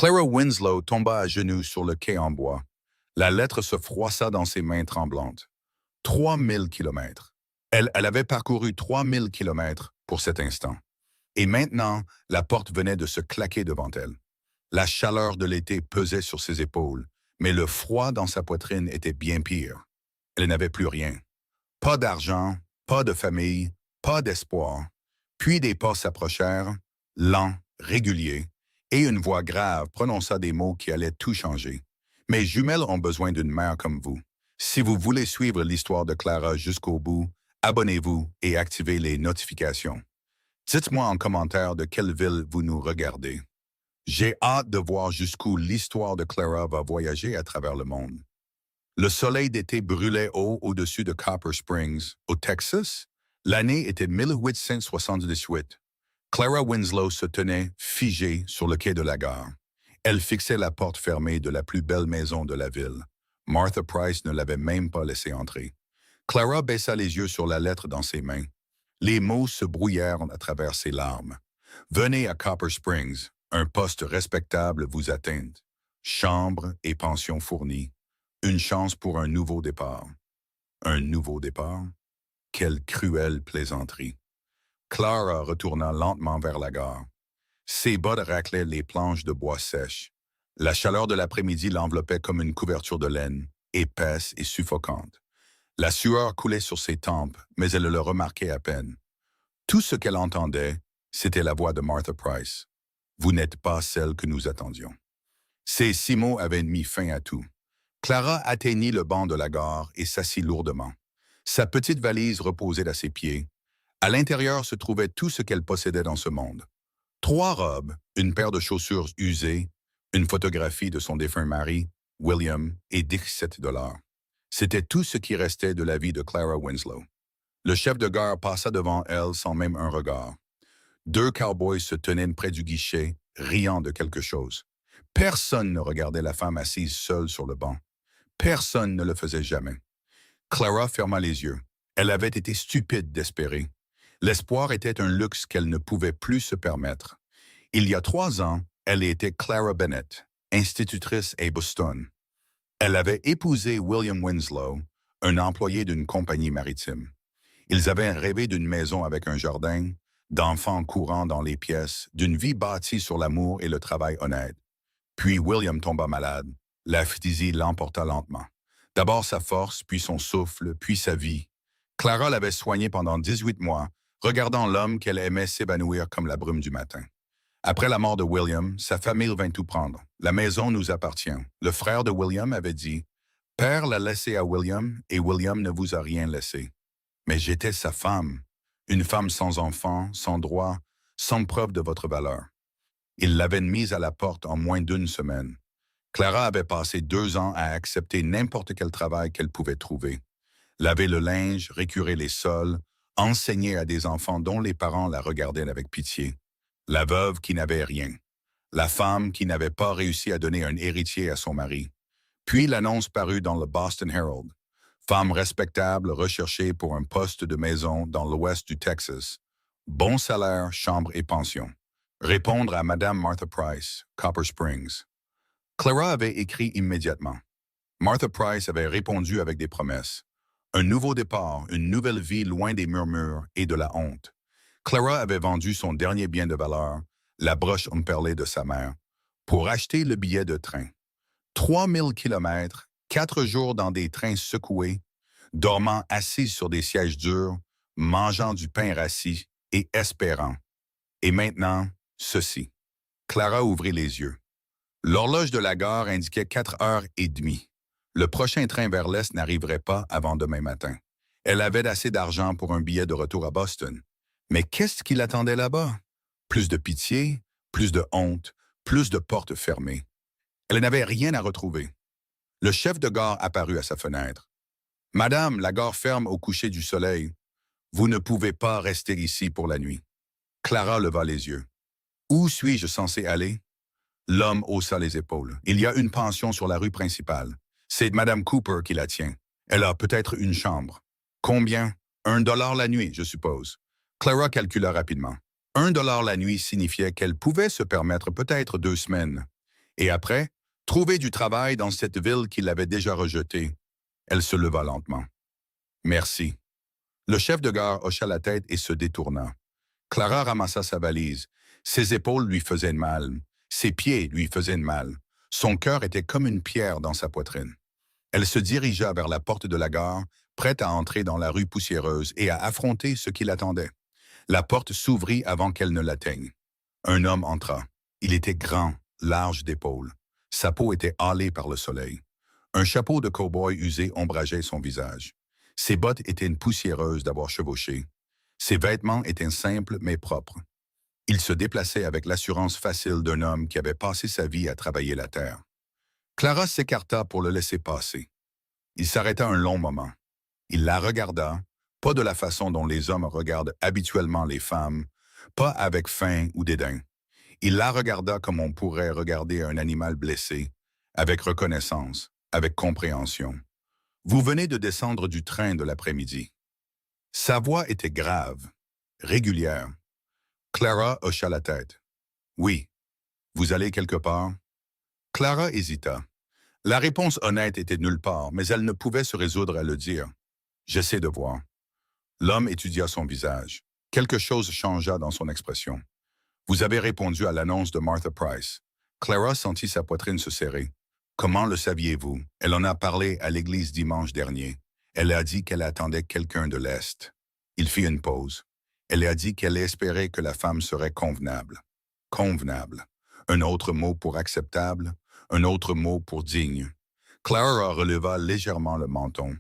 Clara Winslow tomba à genoux sur le quai en bois. La lettre se froissa dans ses mains tremblantes. 3000 kilomètres. Elle avait parcouru 3000 kilomètres pour cet instant. Et maintenant, la porte venait de se claquer devant elle. La chaleur de l'été pesait sur ses épaules, mais le froid dans sa poitrine était bien pire. Elle n'avait plus rien. Pas d'argent, pas de famille, pas d'espoir. Puis des pas s'approchèrent, lents, réguliers, et une voix grave prononça des mots qui allaient tout changer. Mes jumelles ont besoin d'une mère comme vous. Si vous voulez suivre l'histoire de Clara jusqu'au bout, abonnez-vous et activez les notifications. Dites-moi en commentaire de quelle ville vous nous regardez. J'ai hâte de voir jusqu'où l'histoire de Clara va voyager à travers le monde. Le soleil d'été brûlait haut au-dessus de Copper Springs, au Texas. L'année était 1878. Clara Winslow se tenait figée sur le quai de la gare. Elle fixait la porte fermée de la plus belle maison de la ville. Martha Price ne l'avait même pas laissée entrer. Clara baissa les yeux sur la lettre dans ses mains. Les mots se brouillèrent à travers ses larmes. « Venez à Copper Springs, un poste respectable vous attend. Chambre et pension fournies. Une chance pour un nouveau départ. » Un nouveau départ? Quelle cruelle plaisanterie. Clara retourna lentement vers la gare. Ses bottes raclaient les planches de bois sèches. La chaleur de l'après-midi l'enveloppait comme une couverture de laine, épaisse et suffocante. La sueur coulait sur ses tempes, mais elle le remarquait à peine. Tout ce qu'elle entendait, c'était la voix de Martha Price. « Vous n'êtes pas celle que nous attendions. » Ces 6 mots avaient mis fin à tout. Clara atteignit le banc de la gare et s'assit lourdement. Sa petite valise reposait à ses pieds. À l'intérieur se trouvait tout ce qu'elle possédait dans ce monde. 3 robes, une paire de chaussures usées, une photographie de son défunt mari, William, et 17 $. C'était tout ce qui restait de la vie de Clara Winslow. Le chef de gare passa devant elle sans même un regard. 2 cowboys se tenaient près du guichet, riant de quelque chose. Personne ne regardait la femme assise seule sur le banc. Personne ne le faisait jamais. Clara ferma les yeux. Elle avait été stupide d'espérer. L'espoir était un luxe qu'elle ne pouvait plus se permettre. Il y a 3 ans, elle était Clara Bennett, institutrice à Boston. Elle avait épousé William Winslow, un employé d'une compagnie maritime. Ils avaient rêvé d'une maison avec un jardin, d'enfants courant dans les pièces, d'une vie bâtie sur l'amour et le travail honnête. Puis William tomba malade. La phtisie l'emporta lentement. D'abord sa force, puis son souffle, puis sa vie. Clara l'avait soigné pendant 18 mois, regardant l'homme qu'elle aimait s'évanouir comme la brume du matin. Après la mort de William, sa famille vint tout prendre. La maison nous appartient. Le frère de William avait dit, « Père l'a laissé à William, et William ne vous a rien laissé. » Mais j'étais sa femme, une femme sans enfant, sans droit, sans preuve de votre valeur. Il l'avait mise à la porte en moins d'1 semaine. Clara avait passé 2 ans à accepter n'importe quel travail qu'elle pouvait trouver. Laver le linge, récurer les sols, enseigner à des enfants dont les parents la regardaient avec pitié. La veuve qui n'avait rien. La femme qui n'avait pas réussi à donner un héritier à son mari. Puis l'annonce parut dans le Boston Herald. Femme respectable recherchée pour un poste de maison dans l'ouest du Texas. Bon salaire, chambre et pension. Répondre à Madame Martha Price, Copper Springs. Clara avait écrit immédiatement. Martha Price avait répondu avec des promesses. Un nouveau départ, une nouvelle vie loin des murmures et de la honte. Clara avait vendu son dernier bien de valeur, la broche en perlée de sa mère, pour acheter le billet de train. 3000 kilomètres, 4 jours dans des trains secoués, dormant assis sur des sièges durs, mangeant du pain rassis et espérant. Et maintenant, ceci. Clara ouvrit les yeux. L'horloge de la gare indiquait 4h30. Le prochain train vers l'est n'arriverait pas avant demain matin. Elle avait assez d'argent pour un billet de retour à Boston. Mais qu'est-ce qui l'attendait là-bas? Plus de pitié, plus de honte, plus de portes fermées. Elle n'avait rien à retrouver. Le chef de gare apparut à sa fenêtre. « Madame, la gare ferme au coucher du soleil. Vous ne pouvez pas rester ici pour la nuit. » Clara leva les yeux. « Où suis-je censé aller? » L'homme haussa les épaules. « Il y a une pension sur la rue principale. C'est Madame Cooper qui la tient. Elle a peut-être une chambre. Combien? $1 la nuit, je suppose. » Clara calcula rapidement. $1 la nuit signifiait qu'elle pouvait se permettre peut-être 2 semaines. Et après, trouver du travail dans cette ville qui l'avait déjà rejetée. Elle se leva lentement. Merci. Le chef de gare hocha la tête et se détourna. Clara ramassa sa valise. Ses épaules lui faisaient mal. Ses pieds lui faisaient mal. Son cœur était comme une pierre dans sa poitrine. Elle se dirigea vers la porte de la gare, prête à entrer dans la rue poussiéreuse et à affronter ce qui l'attendait. La porte s'ouvrit avant qu'elle ne l'atteigne. Un homme entra. Il était grand, large d'épaules. Sa peau était hâlée par le soleil. Un chapeau de cow-boy usé ombrageait son visage. Ses bottes étaient poussiéreuses d'avoir chevauché. Ses vêtements étaient simples mais propres. Il se déplaçait avec l'assurance facile d'un homme qui avait passé sa vie à travailler la terre. Clara s'écarta pour le laisser passer. Il s'arrêta un long moment. Il la regarda, pas de la façon dont les hommes regardent habituellement les femmes, pas avec faim ou dédain. Il la regarda comme on pourrait regarder un animal blessé, avec reconnaissance, avec compréhension. Vous venez de descendre du train de l'après-midi. Sa voix était grave, régulière. Clara hocha la tête. Oui. Vous allez quelque part? Clara hésita. La réponse honnête était nulle part, mais elle ne pouvait se résoudre à le dire. J'essaie de voir. L'homme étudia son visage. Quelque chose changea dans son expression. Vous avez répondu à l'annonce de Martha Price. Clara sentit sa poitrine se serrer. Comment le saviez-vous? Elle en a parlé à l'église dimanche dernier. Elle a dit qu'elle attendait quelqu'un de l'Est. Il fit une pause. Elle a dit qu'elle espérait que la femme serait convenable. Convenable. Un autre mot pour acceptable, un autre mot pour digne. Clara releva légèrement le menton.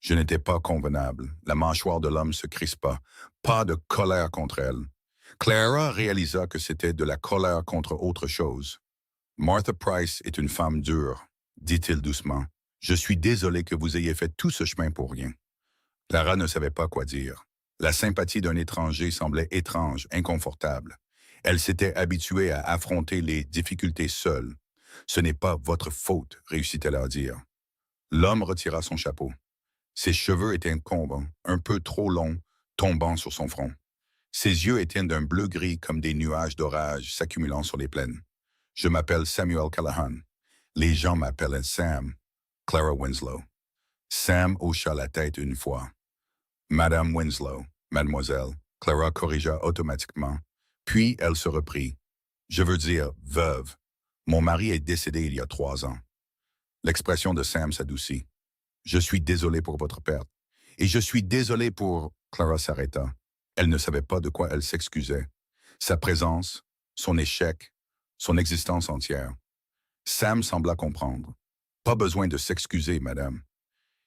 Je n'étais pas convenable. La mâchoire de l'homme se crispa. Pas de colère contre elle. Clara réalisa que c'était de la colère contre autre chose. Martha Price est une femme dure, dit-il doucement. Je suis désolé que vous ayez fait tout ce chemin pour rien. Clara ne savait pas quoi dire. La sympathie d'un étranger semblait étrange, inconfortable. Elle s'était habituée à affronter les difficultés seule. Ce n'est pas votre faute, réussit-elle à dire. L'homme retira son chapeau. Ses cheveux étaient incombants, un peu trop longs, tombant sur son front. Ses yeux étaient d'un bleu-gris comme des nuages d'orage s'accumulant sur les plaines. Je m'appelle Samuel Callahan. Les gens m'appellent Sam. Clara Winslow. Sam hocha la tête une fois. Madame Winslow, mademoiselle. Clara corrigea automatiquement. Puis elle se reprit. Je veux dire, veuve. Mon mari est décédé il y a 3 ans. L'expression de Sam s'adoucit. Je suis désolé pour votre perte. Et je suis désolé pour... Clara s'arrêta. Elle ne savait pas de quoi elle s'excusait. Sa présence, son échec, son existence entière. Sam sembla comprendre. Pas besoin de s'excuser, madame.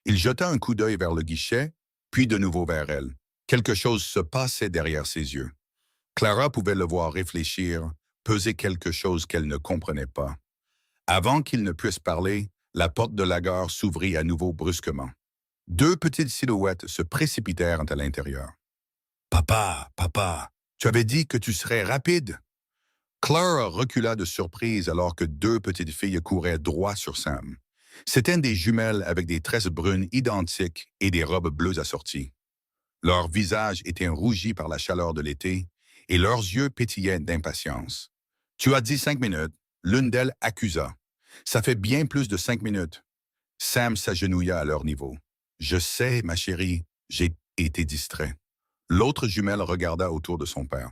Il jeta un coup d'œil vers le guichet, puis de nouveau vers elle. Quelque chose se passait derrière ses yeux. Clara pouvait le voir réfléchir, peser quelque chose qu'elle ne comprenait pas. Avant qu'il ne puisse parler, la porte de la gare s'ouvrit à nouveau brusquement. 2 petites silhouettes se précipitèrent à l'intérieur. « Papa, papa, tu avais dit que tu serais rapide. » Clara recula de surprise alors que 2 petites filles couraient droit sur Sam. C'étaient des jumelles avec des tresses brunes identiques et des robes bleues assorties. Leurs visages étaient rougis par la chaleur de l'été et leurs yeux pétillaient d'impatience. « Tu as dit 5 minutes. » L'une d'elles accusa. « Ça fait bien plus de 5 minutes. » Sam s'agenouilla à leur niveau. « Je sais, ma chérie, j'ai été distrait. » L'autre jumelle regarda autour de son père.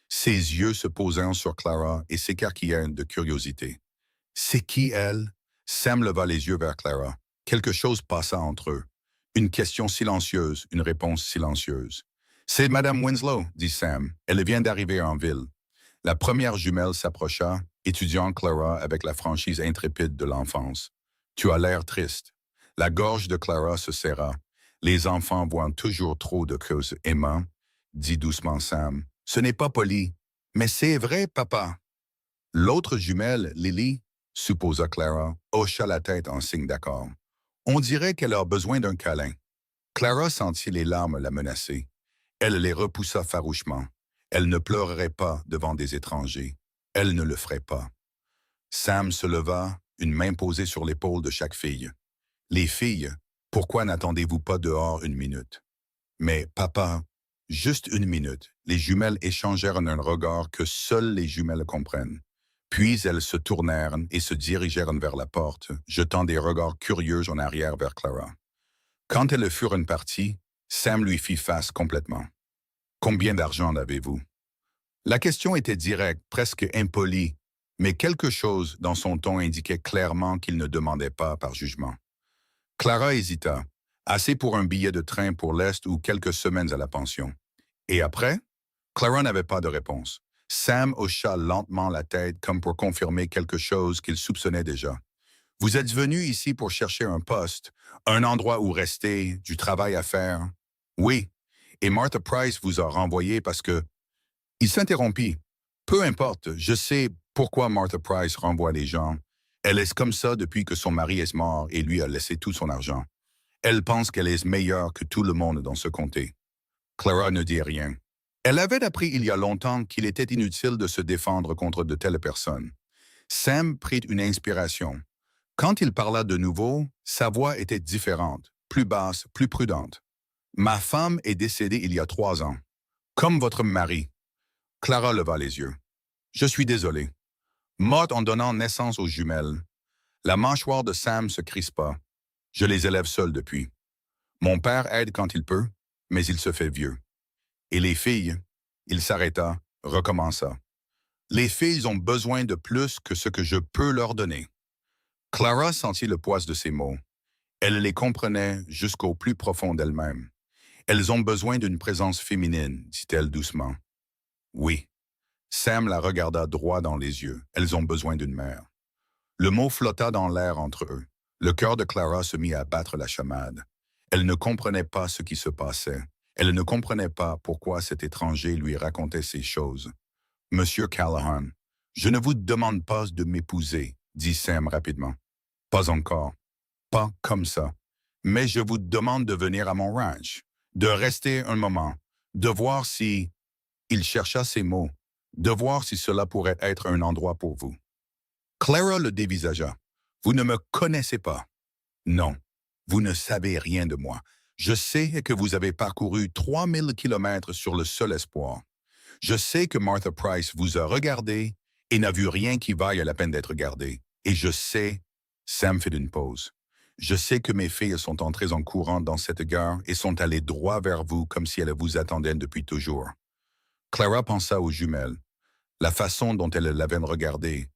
Ses yeux se posèrent sur Clara et s'écarquillèrent de curiosité. « C'est qui, elle? » Sam leva les yeux vers Clara. Quelque chose passa entre eux. Une question silencieuse, une réponse silencieuse. « C'est Madame Winslow, » dit Sam. « Elle vient d'arriver en ville. » La première jumelle s'approcha, étudiant Clara avec la franchise intrépide de l'enfance. « Tu as l'air triste. » La gorge de Clara se serra. « Les enfants voient toujours trop de choses aimants, » dit doucement Sam. « Ce n'est pas poli. »« Mais c'est vrai, papa. » L'autre jumelle, Lily, supposa Clara, hocha la tête en signe d'accord. « On dirait qu'elle a besoin d'un câlin. » Clara sentit les larmes la menacer. Elle les repoussa farouchement. Elle ne pleurerait pas devant des étrangers. Elle ne le ferait pas. Sam se leva, une main posée sur l'épaule de chaque fille. « Les filles, pourquoi n'attendez-vous pas dehors 1 minute? »« Mais, papa, juste 1 minute. » Les jumelles échangèrent un regard que seules les jumelles comprennent. Puis elles se tournèrent et se dirigèrent vers la porte, jetant des regards curieux en arrière vers Clara. Quand elles furent parties, Sam lui fit face complètement. Combien d'argent avez-vous? La question était directe, presque impolie, mais quelque chose dans son ton indiquait clairement qu'il ne demandait pas par jugement. Clara hésita, assez pour un billet de train pour l'Est ou quelques semaines à la pension. Et après? Clara n'avait pas de réponse. Sam hocha lentement la tête comme pour confirmer quelque chose qu'il soupçonnait déjà. Vous êtes venu ici pour chercher un poste, un endroit où rester, du travail à faire. Oui, et Martha Price vous a renvoyé parce que... Il s'interrompit. Peu importe, je sais pourquoi Martha Price renvoie les gens. Elle est comme ça depuis que son mari est mort et lui a laissé tout son argent. Elle pense qu'elle est meilleure que tout le monde dans ce comté. Clara ne dit rien. Elle avait appris il y a longtemps qu'il était inutile de se défendre contre de telles personnes. Sam prit une inspiration. Quand il parla de nouveau, sa voix était différente, plus basse, plus prudente. Ma femme est décédée il y a 3 ans. Comme votre mari. Clara leva les yeux. Je suis désolé. Morte en donnant naissance aux jumelles. La mâchoire de Sam se crispa. Je les élève seul depuis. Mon père aide quand il peut, mais il se fait vieux. Et les filles, il s'arrêta, recommença. Les filles ont besoin de plus que ce que je peux leur donner. Clara sentit le poids de ces mots. Elle les comprenait jusqu'au plus profond d'elle-même. Elles ont besoin d'une présence féminine, dit-elle doucement. Oui. Sam la regarda droit dans les yeux. Elles ont besoin d'une mère. Le mot flotta dans l'air entre eux. Le cœur de Clara se mit à battre la chamade. Elle ne comprenait pas ce qui se passait. Elle ne comprenait pas pourquoi cet étranger lui racontait ces choses. « Monsieur Callahan, je ne vous demande pas de m'épouser, » dit Sam rapidement. « Pas encore. Pas comme ça. Mais je vous demande de venir à mon ranch, de rester un moment, de voir si... » Il chercha ses mots, de voir si cela pourrait être un endroit pour vous. Clara le dévisagea. « Vous ne me connaissez pas. » « Non, vous ne savez rien de moi. Je sais que vous avez parcouru 3000 kilomètres sur le seul espoir. Je sais que Martha Price vous a regardé et n'a vu rien qui vaille la peine d'être gardé. Et je sais... » Sam fit une pause. « Je sais que mes filles sont entrées en courant dans cette gare et sont allées droit vers vous comme si elles vous attendaient depuis toujours. » Clara pensa aux jumelles, la façon dont elles l'avaient regardée,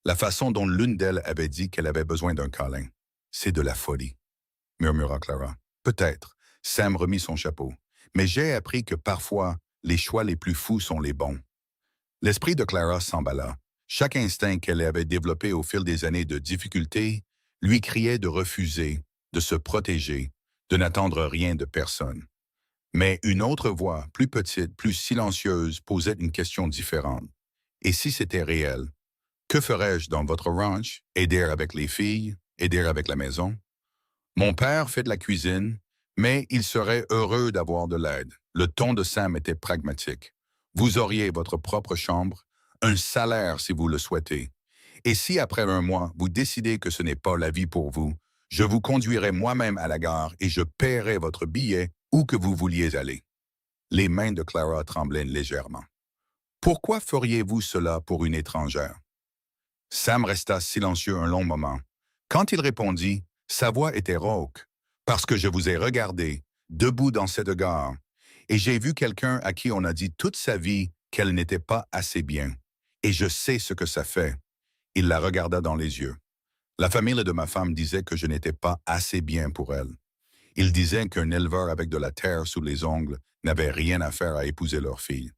la façon dont l'une d'elles avait dit qu'elle avait besoin d'un câlin. « C'est de la folie, » murmura Clara. « Peut-être. » Sam remit son chapeau. « Mais j'ai appris que parfois, les choix les plus fous sont les bons. » L'esprit de Clara s'emballa. Chaque instinct qu'elle avait développé au fil des années de difficultés lui criait de refuser, de se protéger, de n'attendre rien de personne. Mais une autre voix, plus petite, plus silencieuse, posait une question différente. Et si c'était réel? Que ferais-je dans votre ranch? Aider avec les filles? Aider avec la maison? Mon père fait de la cuisine, mais il serait heureux d'avoir de l'aide. Le ton de Sam était pragmatique. Vous auriez votre propre chambre, un salaire si vous le souhaitez. Et si après 1 mois, vous décidez que ce n'est pas la vie pour vous, je vous conduirai moi-même à la gare et je paierai votre billet où que vous vouliez aller. Les mains de Clara tremblaient légèrement. Pourquoi feriez-vous cela pour une étrangère? Sam resta silencieux un long moment. Quand il répondit, sa voix était rauque. Parce que je vous ai regardé, debout dans cette gare, et j'ai vu quelqu'un à qui on a dit toute sa vie qu'elle n'était pas assez bien. Et je sais ce que ça fait. Il la regarda dans les yeux. La famille de ma femme disait que je n'étais pas assez bien pour elle. Ils disaient qu'un éleveur avec de la terre sous les ongles n'avait rien à faire à épouser leur fille.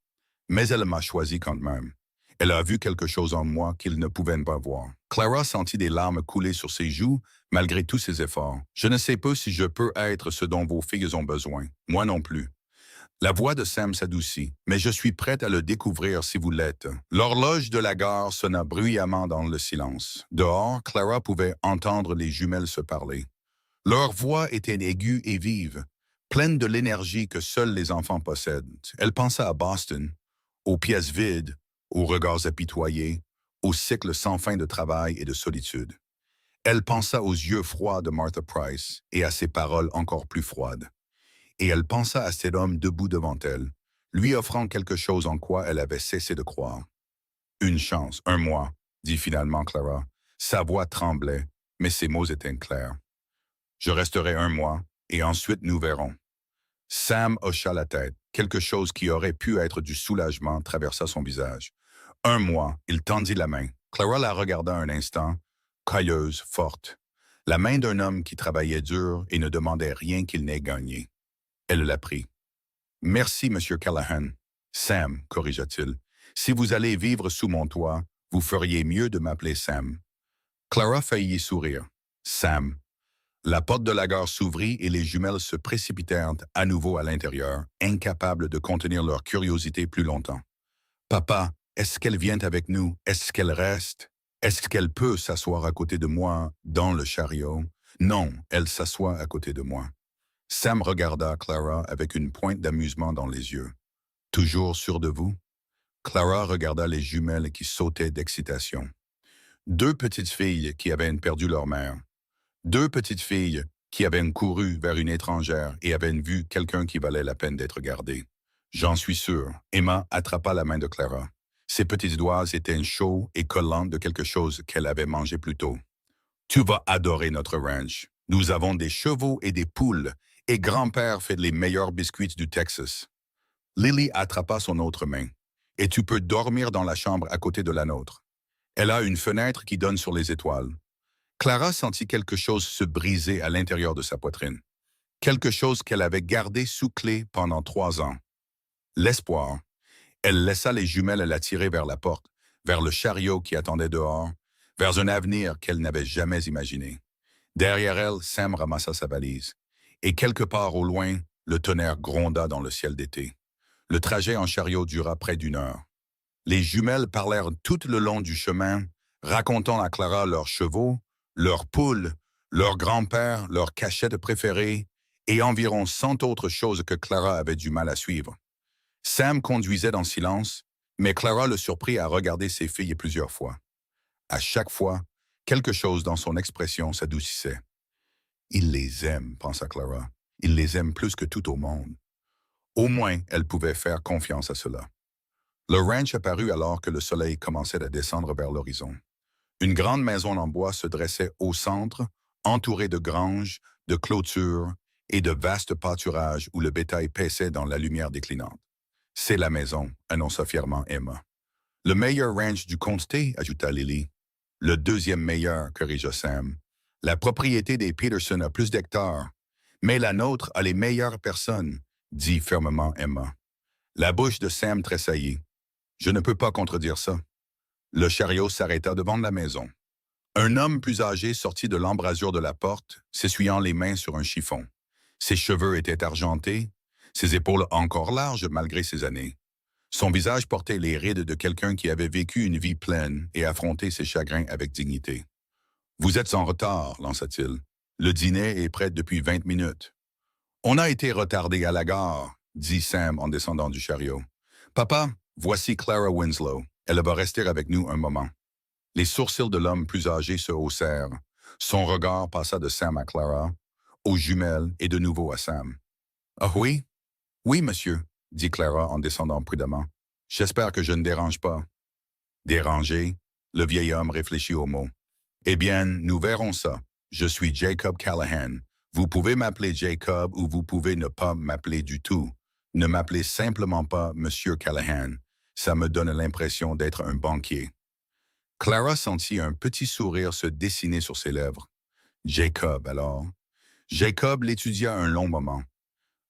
Mais elle m'a choisi quand même. Elle a vu quelque chose en moi qu'il ne pouvait pas voir. Clara sentit des larmes couler sur ses joues, malgré tous ses efforts. « Je ne sais pas si je peux être ce dont vos filles ont besoin. Moi non plus. » La voix de Sam s'adoucit, « Mais je suis prête à le découvrir si vous l'êtes. » L'horloge de la gare sonna bruyamment dans le silence. Dehors, Clara pouvait entendre les jumelles se parler. Leur voix était aiguë et vive, pleine de l'énergie que seuls les enfants possèdent. Elle pensa à Boston, aux pièces vides, aux regards apitoyés, au cycle sans fin de travail et de solitude. Elle pensa aux yeux froids de Martha Price et à ses paroles encore plus froides. Et elle pensa à cet homme debout devant elle, lui offrant quelque chose en quoi elle avait cessé de croire. Une chance, 1 mois, dit finalement Clara. Sa voix tremblait, mais ses mots étaient clairs. Je resterai 1 mois, et ensuite nous verrons. Sam hocha la tête. Quelque chose qui aurait pu être du soulagement traversa son visage. 1 mois, il tendit la main. Clara la regarda un instant, cailleuse, forte. La main d'un homme qui travaillait dur et ne demandait rien qu'il n'ait gagné. Elle la prit. Merci, Monsieur Callahan. Sam, corrigea-t-il. Si vous allez vivre sous mon toit, vous feriez mieux de m'appeler Sam. Clara faillit sourire. Sam. La porte de la gare s'ouvrit et les jumelles se précipitèrent à nouveau à l'intérieur, incapables de contenir leur curiosité plus longtemps. Papa, est-ce qu'elle vient avec nous? Est-ce qu'elle reste? Est-ce qu'elle peut s'asseoir à côté de moi dans le chariot? Non, elle s'assoit à côté de moi. Sam regarda Clara avec une pointe d'amusement dans les yeux. Toujours sûr de vous? Clara regarda les jumelles qui sautaient d'excitation. 2 petites filles qui avaient perdu leur mère. 2 petites filles qui avaient couru vers une étrangère et avaient vu quelqu'un qui valait la peine d'être gardé. J'en suis sûr. Emma attrapa la main de Clara. Ses petits doigts étaient chauds et collants de quelque chose qu'elle avait mangé plus tôt. Tu vas adorer notre ranch. Nous avons des chevaux et des poules, et grand-père fait les meilleurs biscuits du Texas. Lily attrapa son autre main. Et tu peux dormir dans la chambre à côté de la nôtre. Elle a une fenêtre qui donne sur les étoiles. Clara sentit quelque chose se briser à l'intérieur de sa poitrine. Quelque chose qu'elle avait gardé sous clé pendant 3 ans. L'espoir. Elle laissa les jumelles la tirer vers la porte, vers le chariot qui attendait dehors, vers un avenir qu'elle n'avait jamais imaginé. Derrière elle, Sam ramassa sa valise. Et quelque part au loin, le tonnerre gronda dans le ciel d'été. Le trajet en chariot dura près d'1 heure. Les jumelles parlèrent tout le long du chemin, racontant à Clara leurs chevaux, leurs poules, leur grand-père, leur cachette préférée, et environ 100 autres choses que Clara avait du mal à suivre. Sam conduisait en silence, mais Clara le surprit à regarder ses filles plusieurs fois. À chaque fois, quelque chose dans son expression s'adoucissait. « Il les aime », pensa Clara. « Il les aime plus que tout au monde. » Au moins, elle pouvait faire confiance à cela. Le ranch apparut alors que le soleil commençait à descendre vers l'horizon. Une grande maison en bois se dressait au centre, entourée de granges, de clôtures et de vastes pâturages où le bétail paissait dans la lumière déclinante. « C'est la maison », annonça fièrement Emma. « Le meilleur ranch du comté », ajouta Lily. « Le 2e meilleur », corrigea Sam. « La propriété des Peterson a plus d'hectares, mais la nôtre a les meilleures personnes », dit fermement Emma. La bouche de Sam tressaillit. « Je ne peux pas contredire ça. » Le chariot s'arrêta devant la maison. Un homme plus âgé sortit de l'embrasure de la porte, s'essuyant les mains sur un chiffon. Ses cheveux étaient argentés, ses épaules encore larges malgré ses années. Son visage portait les rides de quelqu'un qui avait vécu une vie pleine et affronté ses chagrins avec dignité. « Vous êtes en retard, lança-t-il. Le dîner est prêt depuis 20 minutes. »« On a été retardé à la gare, » dit Sam en descendant du chariot. « Papa, voici Clara Winslow. Elle va rester avec nous un moment. » Les sourcils de l'homme plus âgé se haussèrent. Son regard passa de Sam à Clara, aux jumelles et de nouveau à Sam. « Ah oui? Oui, monsieur, » dit Clara en descendant prudemment. « J'espère que je ne dérange pas. » Dérangé, le vieil homme réfléchit au mot. « Eh bien, nous verrons ça. Je suis Jacob Callahan. Vous pouvez m'appeler Jacob ou vous pouvez ne pas m'appeler du tout. Ne m'appelez simplement pas Monsieur Callahan. Ça me donne l'impression d'être un banquier. » Clara sentit un petit sourire se dessiner sur ses lèvres. Jacob, alors. Jacob l'étudia un long moment.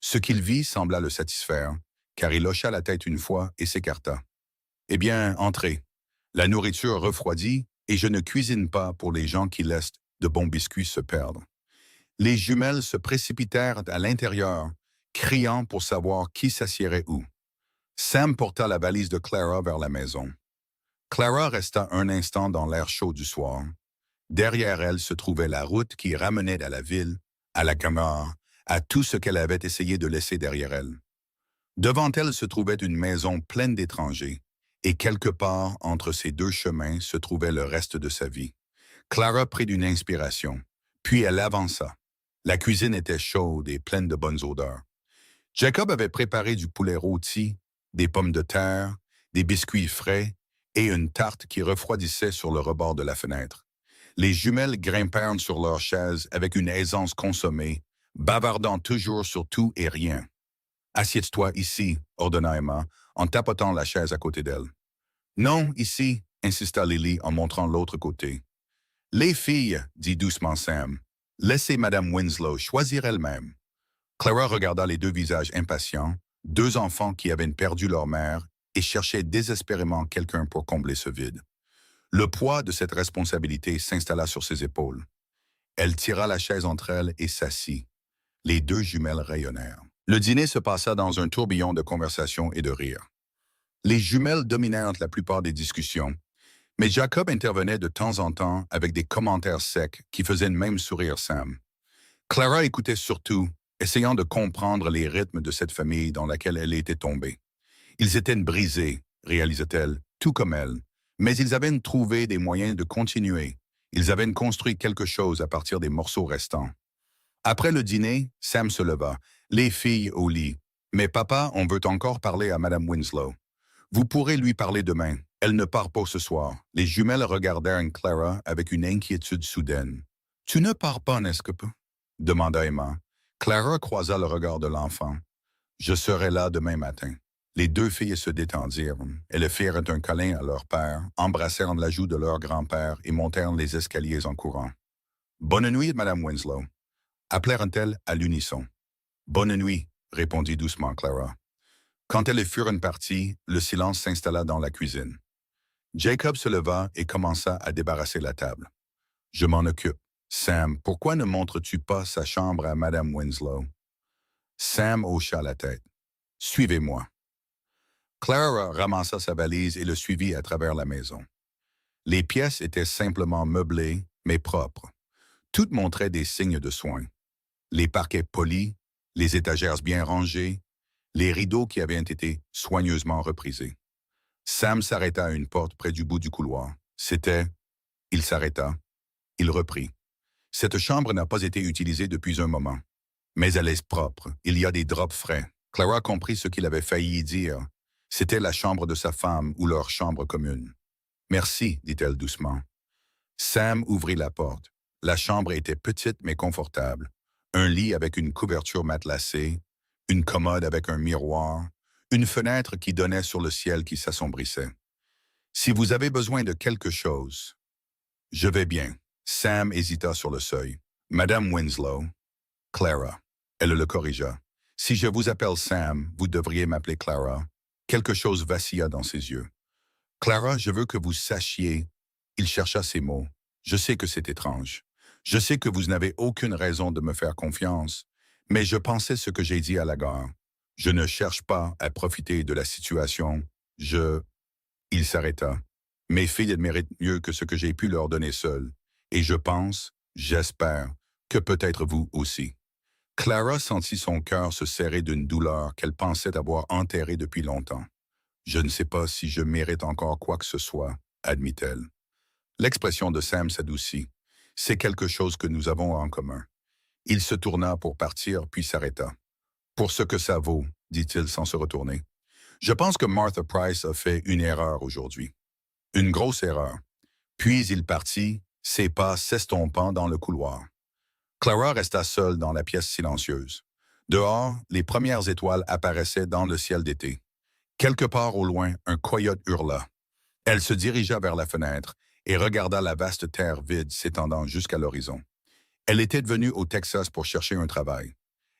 Ce qu'il vit sembla le satisfaire, car il hocha la tête une fois et s'écarta. « Eh bien, entrez. La nourriture refroidit et je ne cuisine pas pour les gens qui laissent de bons biscuits se perdre. » Les jumelles se précipitèrent à l'intérieur, criant pour savoir qui s'assiérait où. Sam porta la valise de Clara vers la maison. Clara resta un instant dans l'air chaud du soir. Derrière elle se trouvait la route qui ramenait à la ville, à la Camorre, à tout ce qu'elle avait essayé de laisser derrière elle. Devant elle se trouvait une maison pleine d'étrangers, et quelque part entre ces 2 chemins se trouvait le reste de sa vie. Clara prit une inspiration, puis elle avança. La cuisine était chaude et pleine de bonnes odeurs. Jacob avait préparé du poulet rôti, des pommes de terre, des biscuits frais et une tarte qui refroidissait sur le rebord de la fenêtre. Les jumelles grimpèrent sur leurs chaises avec une aisance consommée, bavardant toujours sur tout et rien. « Assieds-toi ici, » ordonna Emma, en tapotant la chaise à côté d'elle. « Non, ici, » insista Lily en montrant l'autre côté. « Les filles, » dit doucement Sam, « laissez Madame Winslow choisir elle-même. » Clara regarda les deux visages impatients, deux enfants qui avaient perdu leur mère et cherchaient désespérément quelqu'un pour combler ce vide. Le poids de cette responsabilité s'installa sur ses épaules. Elle tira la chaise entre elles et s'assit. Les deux jumelles rayonnèrent. Le dîner se passa dans un tourbillon de conversation et de rire. Les jumelles dominèrent la plupart des discussions, mais Jacob intervenait de temps en temps avec des commentaires secs qui faisaient même sourire Sam. Clara écoutait surtout, essayant de comprendre les rythmes de cette famille dans laquelle elle était tombée. Ils étaient brisés, réalisa-t-elle, tout comme elle, mais ils avaient trouvé des moyens de continuer. Ils avaient construit quelque chose à partir des morceaux restants. Après le dîner, Sam se leva, les filles au lit. « Mais papa, on veut encore parler à Madame Winslow. Vous pourrez lui parler demain. Elle ne part pas ce soir. » Les jumelles regardèrent Clara avec une inquiétude soudaine. « Tu ne pars pas, n'est-ce que pas? » demanda Emma. Clara croisa le regard de l'enfant. « Je serai là demain matin. » Les deux filles se détendirent. Elles firent un câlin à leur père, embrassèrent la joue de leur grand-père et montèrent les escaliers en courant. « Bonne nuit, Madame Winslow. » Appelèrent-elles à l'unisson. « Bonne nuit, » répondit doucement Clara. Quand elles furent parties, le silence s'installa dans la cuisine. Jacob se leva et commença à débarrasser la table. « Je m'en occupe. Sam, pourquoi ne montres-tu pas sa chambre à Madame Winslow? » Sam hocha la tête. « Suivez-moi. » Clara ramassa sa valise et le suivit à travers la maison. Les pièces étaient simplement meublées, mais propres. Toutes montraient des signes de soin. Les parquets polis, les étagères bien rangées, les rideaux qui avaient été soigneusement reprisés. Sam s'arrêta à une porte près du bout du couloir. C'était... Il s'arrêta. Il reprit. Cette chambre n'a pas été utilisée depuis un moment. Mais elle est propre. Il y a des draps frais. Clara comprit ce qu'il avait failli dire. C'était la chambre de sa femme ou leur chambre commune. « Merci, » dit-elle doucement. Sam ouvrit la porte. La chambre était petite mais confortable. Un lit avec une couverture matelassée, une commode avec un miroir, une fenêtre qui donnait sur le ciel qui s'assombrissait. « Si vous avez besoin de quelque chose... »« Je vais bien. » Sam hésita sur le seuil. « Madame Winslow. » Clara. Elle le corrigea. « Si je vous appelle Sam, vous devriez m'appeler Clara. » Quelque chose vacilla dans ses yeux. « Clara, je veux que vous sachiez... » Il chercha ses mots. « Je sais que c'est étrange. Je sais que vous n'avez aucune raison de me faire confiance, mais je pensais ce que j'ai dit à la gare. Je ne cherche pas à profiter de la situation. Il s'arrêta. « Mes filles méritent mieux que ce que j'ai pu leur donner seul. Et je pense, j'espère, que peut-être vous aussi. » Clara sentit son cœur se serrer d'une douleur qu'elle pensait avoir enterrée depuis longtemps. « Je ne sais pas si je mérite encore quoi que ce soit, » admit-elle. L'expression de Sam s'adoucit. « C'est quelque chose que nous avons en commun. » Il se tourna pour partir, puis s'arrêta. « Pour ce que ça vaut, » dit-il sans se retourner. « Je pense que Martha Price a fait une erreur aujourd'hui. Une grosse erreur. » Puis il partit, ses pas s'estompant dans le couloir. Clara resta seule dans la pièce silencieuse. Dehors, les premières étoiles apparaissaient dans le ciel d'été. Quelque part au loin, un coyote hurla. Elle se dirigea vers la fenêtre et regarda la vaste terre vide s'étendant jusqu'à l'horizon. Elle était venue au Texas pour chercher un travail.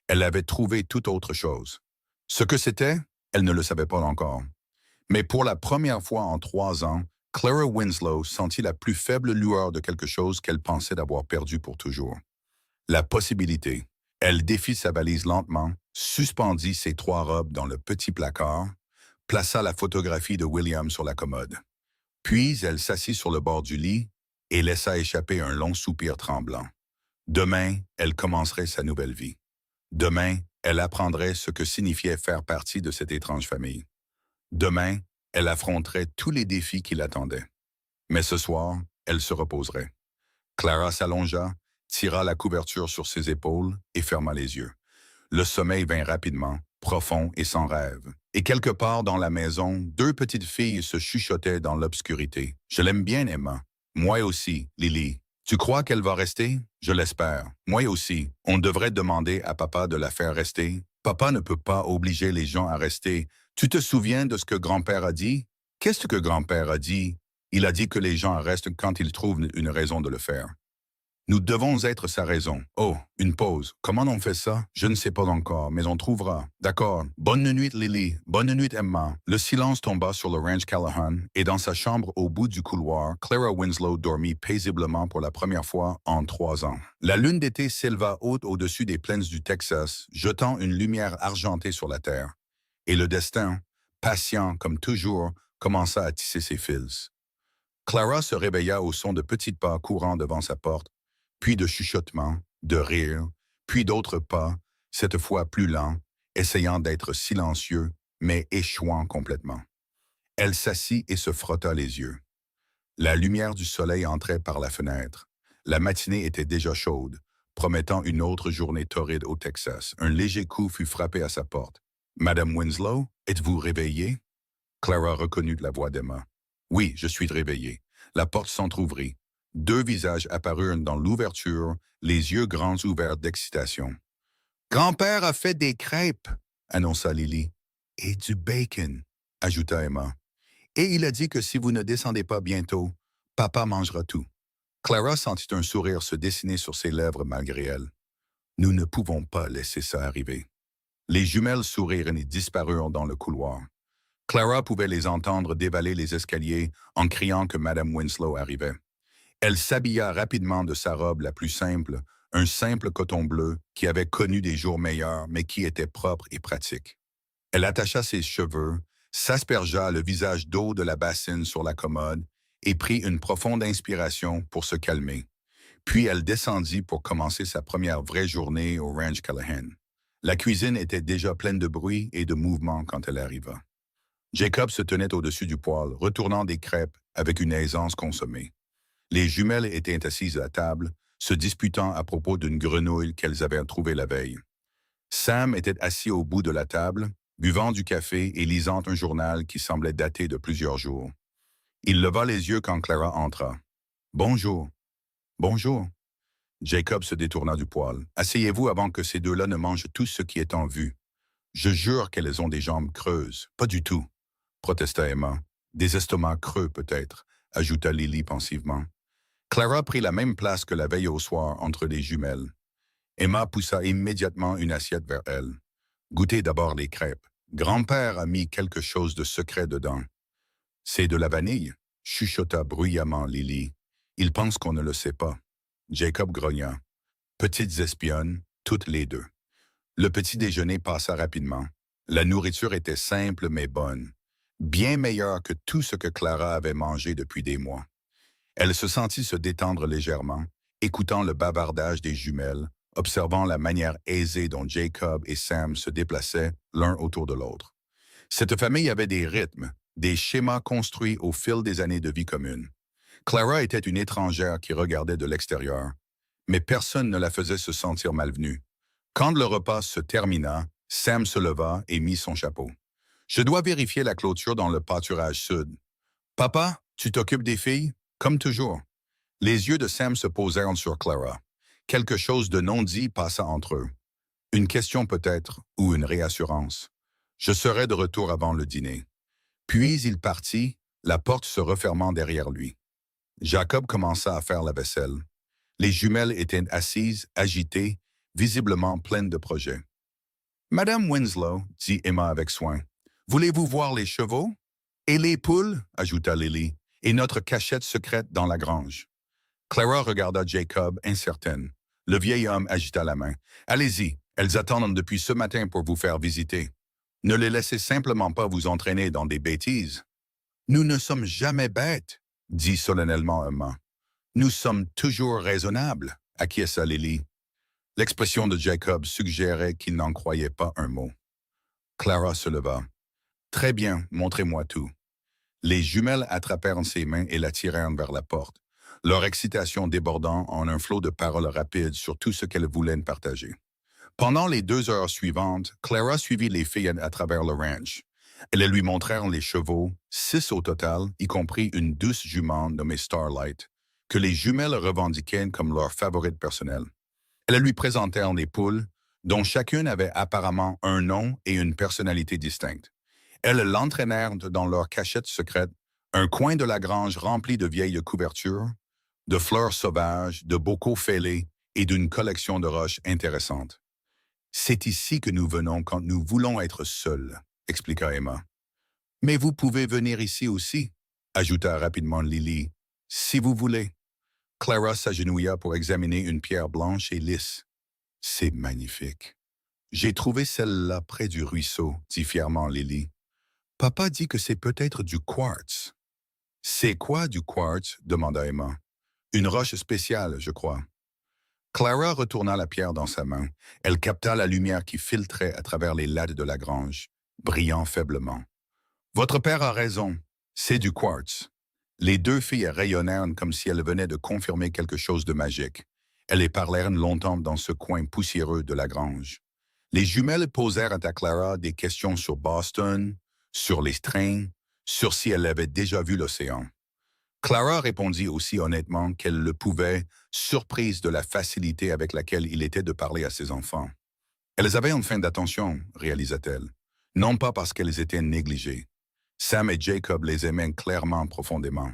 Elle avait trouvé tout autre chose. Ce que c'était, elle ne le savait pas encore. Mais pour la première fois en 3 ans, Clara Winslow sentit la plus faible lueur de quelque chose qu'elle pensait avoir perdu pour toujours. La possibilité. Elle défit sa valise lentement, suspendit ses 3 robes dans le petit placard, plaça la photographie de William sur la commode. Puis elle s'assit sur le bord du lit et laissa échapper un long soupir tremblant. Demain, elle commencerait sa nouvelle vie. Demain, elle apprendrait ce que signifiait faire partie de cette étrange famille. Demain, elle affronterait tous les défis qui l'attendaient. Mais ce soir, elle se reposerait. Clara s'allongea, tira la couverture sur ses épaules et ferma les yeux. Le sommeil vint rapidement, profond et sans rêve. Et quelque part dans la maison, deux petites filles se chuchotaient dans l'obscurité. « Je l'aime bien, Emma. »« Moi aussi, Lily. »« Tu crois qu'elle va rester? »« Je l'espère. »« Moi aussi. On devrait demander à papa de la faire rester. »« Papa ne peut pas obliger les gens à rester. Tu te souviens de ce que grand-père a dit? »« Qu'est-ce que grand-père a dit? » ?»« Il a dit que les gens restent quand ils trouvent une raison de le faire. » Nous devons être sa raison. Oh, une pause. Comment on fait ça? Je ne sais pas encore, mais on trouvera. D'accord. Bonne nuit, Lily. Bonne nuit, Emma. Le silence tomba sur le ranch Callahan, et dans sa chambre au bout du couloir, Clara Winslow dormit paisiblement pour la première fois en 3 ans. La lune d'été s'éleva haute au-dessus des plaines du Texas, jetant une lumière argentée sur la terre. Et le destin, patient comme toujours, commença à tisser ses fils. Clara se réveilla au son de petits pas courant devant sa porte, puis de chuchotements, de rires, puis d'autres pas, cette fois plus lents, essayant d'être silencieux, mais échouant complètement. Elle s'assit et se frotta les yeux. La lumière du soleil entrait par la fenêtre. La matinée était déjà chaude, promettant une autre journée torride au Texas. Un léger coup fut frappé à sa porte. « Madame Winslow, êtes-vous réveillée? » Clara reconnut la voix d'Emma. « Oui, je suis réveillée. » La porte s'entr'ouvrit. 2 visages apparurent dans l'ouverture, les yeux grands ouverts d'excitation. « Grand-père a fait des crêpes, » annonça Lily. « Et du bacon, » ajouta Emma. « Et il a dit que si vous ne descendez pas bientôt, papa mangera tout. » Clara sentit un sourire se dessiner sur ses lèvres malgré elle. « Nous ne pouvons pas laisser ça arriver. » Les jumelles sourirent et disparurent dans le couloir. Clara pouvait les entendre dévaler les escaliers en criant que Madame Winslow arrivait. Elle s'habilla rapidement de sa robe la plus simple, un simple coton bleu qui avait connu des jours meilleurs, mais qui était propre et pratique. Elle attacha ses cheveux, s'aspergea le visage d'eau de la bassine sur la commode et prit une profonde inspiration pour se calmer. Puis elle descendit pour commencer sa première vraie journée au ranch Callahan. La cuisine était déjà pleine de bruit et de mouvement quand elle arriva. Jacob se tenait au-dessus du poêle, retournant des crêpes avec une aisance consommée. Les jumelles étaient assises à table, se disputant à propos d'une grenouille qu'elles avaient trouvée la veille. Sam était assis au bout de la table, buvant du café et lisant un journal qui semblait dater de plusieurs jours. Il leva les yeux quand Clara entra. « Bonjour. »« Bonjour. » Jacob se détourna du poêle. « Asseyez-vous avant que ces deux-là ne mangent tout ce qui est en vue. Je jure qu'elles ont des jambes creuses. »« Pas du tout, » protesta Emma. « Des estomacs creux, peut-être, » ajouta Lily pensivement. Clara prit la même place que la veille au soir entre les jumelles. Emma poussa immédiatement une assiette vers elle. « Goûtez d'abord les crêpes. Grand-père a mis quelque chose de secret dedans. »« C'est de la vanille, » chuchota bruyamment Lily. « Il pense qu'on ne le sait pas. » Jacob grogna. « Petites espionnes, toutes les deux. » Le petit déjeuner passa rapidement. La nourriture était simple mais bonne, bien meilleure que tout ce que Clara avait mangé depuis des mois. Elle se sentit se détendre légèrement, écoutant le bavardage des jumelles, observant la manière aisée dont Jacob et Sam se déplaçaient l'un autour de l'autre. Cette famille avait des rythmes, des schémas construits au fil des années de vie commune. Clara était une étrangère qui regardait de l'extérieur, mais personne ne la faisait se sentir malvenue. Quand le repas se termina, Sam se leva et mit son chapeau. « Je dois vérifier la clôture dans le pâturage sud. »« Papa, tu t'occupes des filles? » Comme toujours. Les yeux de Sam se posèrent sur Clara. Quelque chose de non dit passa entre eux. Une question peut-être, ou une réassurance. Je serai de retour avant le dîner. Puis il partit, la porte se refermant derrière lui. Jacob commença à faire la vaisselle. Les jumelles étaient assises, agitées, visiblement pleines de projets. « Madame Winslow, » dit Emma avec soin, « voulez-vous voir les chevaux? »« Et les poules, » ajouta Lily, « et notre cachette secrète dans la grange. » Clara regarda Jacob, incertaine. Le vieil homme agita la main. « Allez-y, elles attendent depuis ce matin pour vous faire visiter. Ne les laissez simplement pas vous entraîner dans des bêtises. »« Nous ne sommes jamais bêtes, » dit solennellement Emma. « Nous sommes toujours raisonnables, » acquiesça Lily. L'expression de Jacob suggérait qu'il n'en croyait pas un mot. Clara se leva. « Très bien, montrez-moi tout. » Les jumelles attrapèrent ses mains et la tirèrent vers la porte, leur excitation débordant en un flot de paroles rapides sur tout ce qu'elles voulaient partager. Pendant les 2 heures suivantes, Clara suivit les filles à travers le ranch. Elles lui montrèrent les chevaux, 6 au total, y compris une douce jument nommée Starlight, que les jumelles revendiquaient comme leur favorite personnelle. Elles lui présentèrent des poules, dont chacune avait apparemment un nom et une personnalité distinctes. Elles l'entraînèrent dans leur cachette secrète, un coin de la grange rempli de vieilles couvertures, de fleurs sauvages, de bocaux fêlés et d'une collection de roches intéressantes. C'est ici que nous venons quand nous voulons être seuls, expliqua Emma. Mais vous pouvez venir ici aussi, ajouta rapidement Lily, si vous voulez. Clara s'agenouilla pour examiner une pierre blanche et lisse. C'est magnifique. J'ai trouvé celle-là près du ruisseau, dit fièrement Lily. Papa dit que c'est peut-être du quartz. C'est quoi du quartz? Demanda Emma. Une roche spéciale, je crois. Clara retourna la pierre dans sa main. Elle capta la lumière qui filtrait à travers les lattes de la grange, brillant faiblement. Votre père a raison, c'est du quartz. Les deux filles rayonnèrent comme si elles venaient de confirmer quelque chose de magique. Elles les parlèrent longtemps dans ce coin poussiéreux de la grange. Les jumelles posèrent à Clara des questions sur Boston, sur les trains, sur si elle avait déjà vu l'océan. Clara répondit aussi honnêtement qu'elle le pouvait, surprise de la facilité avec laquelle il était de parler à ses enfants. Elles avaient une fin d'attention, réalisa-t-elle, non pas parce qu'elles étaient négligées. Sam et Jacob les aimaient clairement profondément,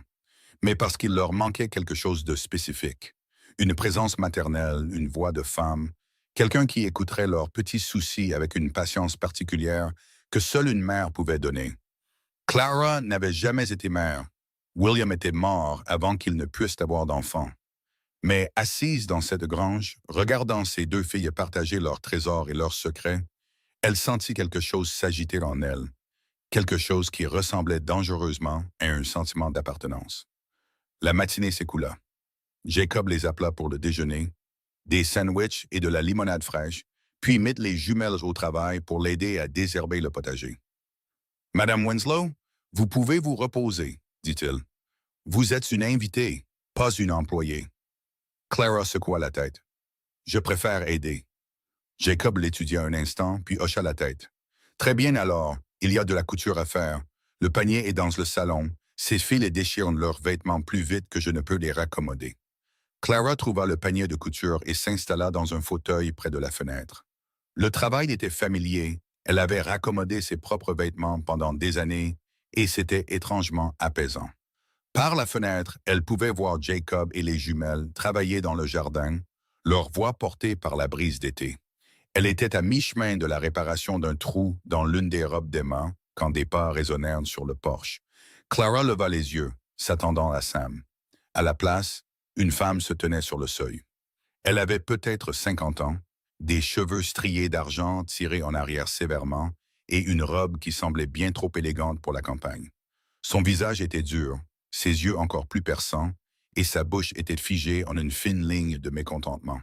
mais parce qu'il leur manquait quelque chose de spécifique. Une présence maternelle, une voix de femme, quelqu'un qui écouterait leurs petits soucis avec une patience particulière que seule une mère pouvait donner. Clara n'avait jamais été mère. William était mort avant qu'il ne puisse avoir d'enfant. Mais assise dans cette grange, regardant ces deux filles partager leurs trésors et leurs secrets, elle sentit quelque chose s'agiter en elle, quelque chose qui ressemblait dangereusement à un sentiment d'appartenance. La matinée s'écoula. Jacob les appela pour le déjeuner, des sandwichs et de la limonade fraîche, puis mit les jumelles au travail pour l'aider à désherber le potager. « Madame Winslow, vous pouvez vous reposer, dit-il. Vous êtes une invitée, pas une employée. » Clara secoua la tête. « Je préfère aider. » Jacob l'étudia un instant, puis hocha la tête. « Très bien alors, il y a de la couture à faire. Le panier est dans le salon. Ces filles déchirent leurs vêtements plus vite que je ne peux les raccommoder. » Clara trouva le panier de couture et s'installa dans un fauteuil près de la fenêtre. Le travail était familier. Elle avait raccommodé ses propres vêtements pendant des années et c'était étrangement apaisant. Par la fenêtre, elle pouvait voir Jacob et les jumelles travailler dans le jardin, leur voix portée par la brise d'été. Elle était à mi-chemin de la réparation d'un trou dans l'une des robes d'Emma quand des pas résonnèrent sur le porche. Clara leva les yeux, s'attendant à Sam. À la place, une femme se tenait sur le seuil. Elle avait peut-être 50 ans, des cheveux striés d'argent tirés en arrière sévèrement et une robe qui semblait bien trop élégante pour la campagne. Son visage était dur, ses yeux encore plus perçants, et sa bouche était figée en une fine ligne de mécontentement.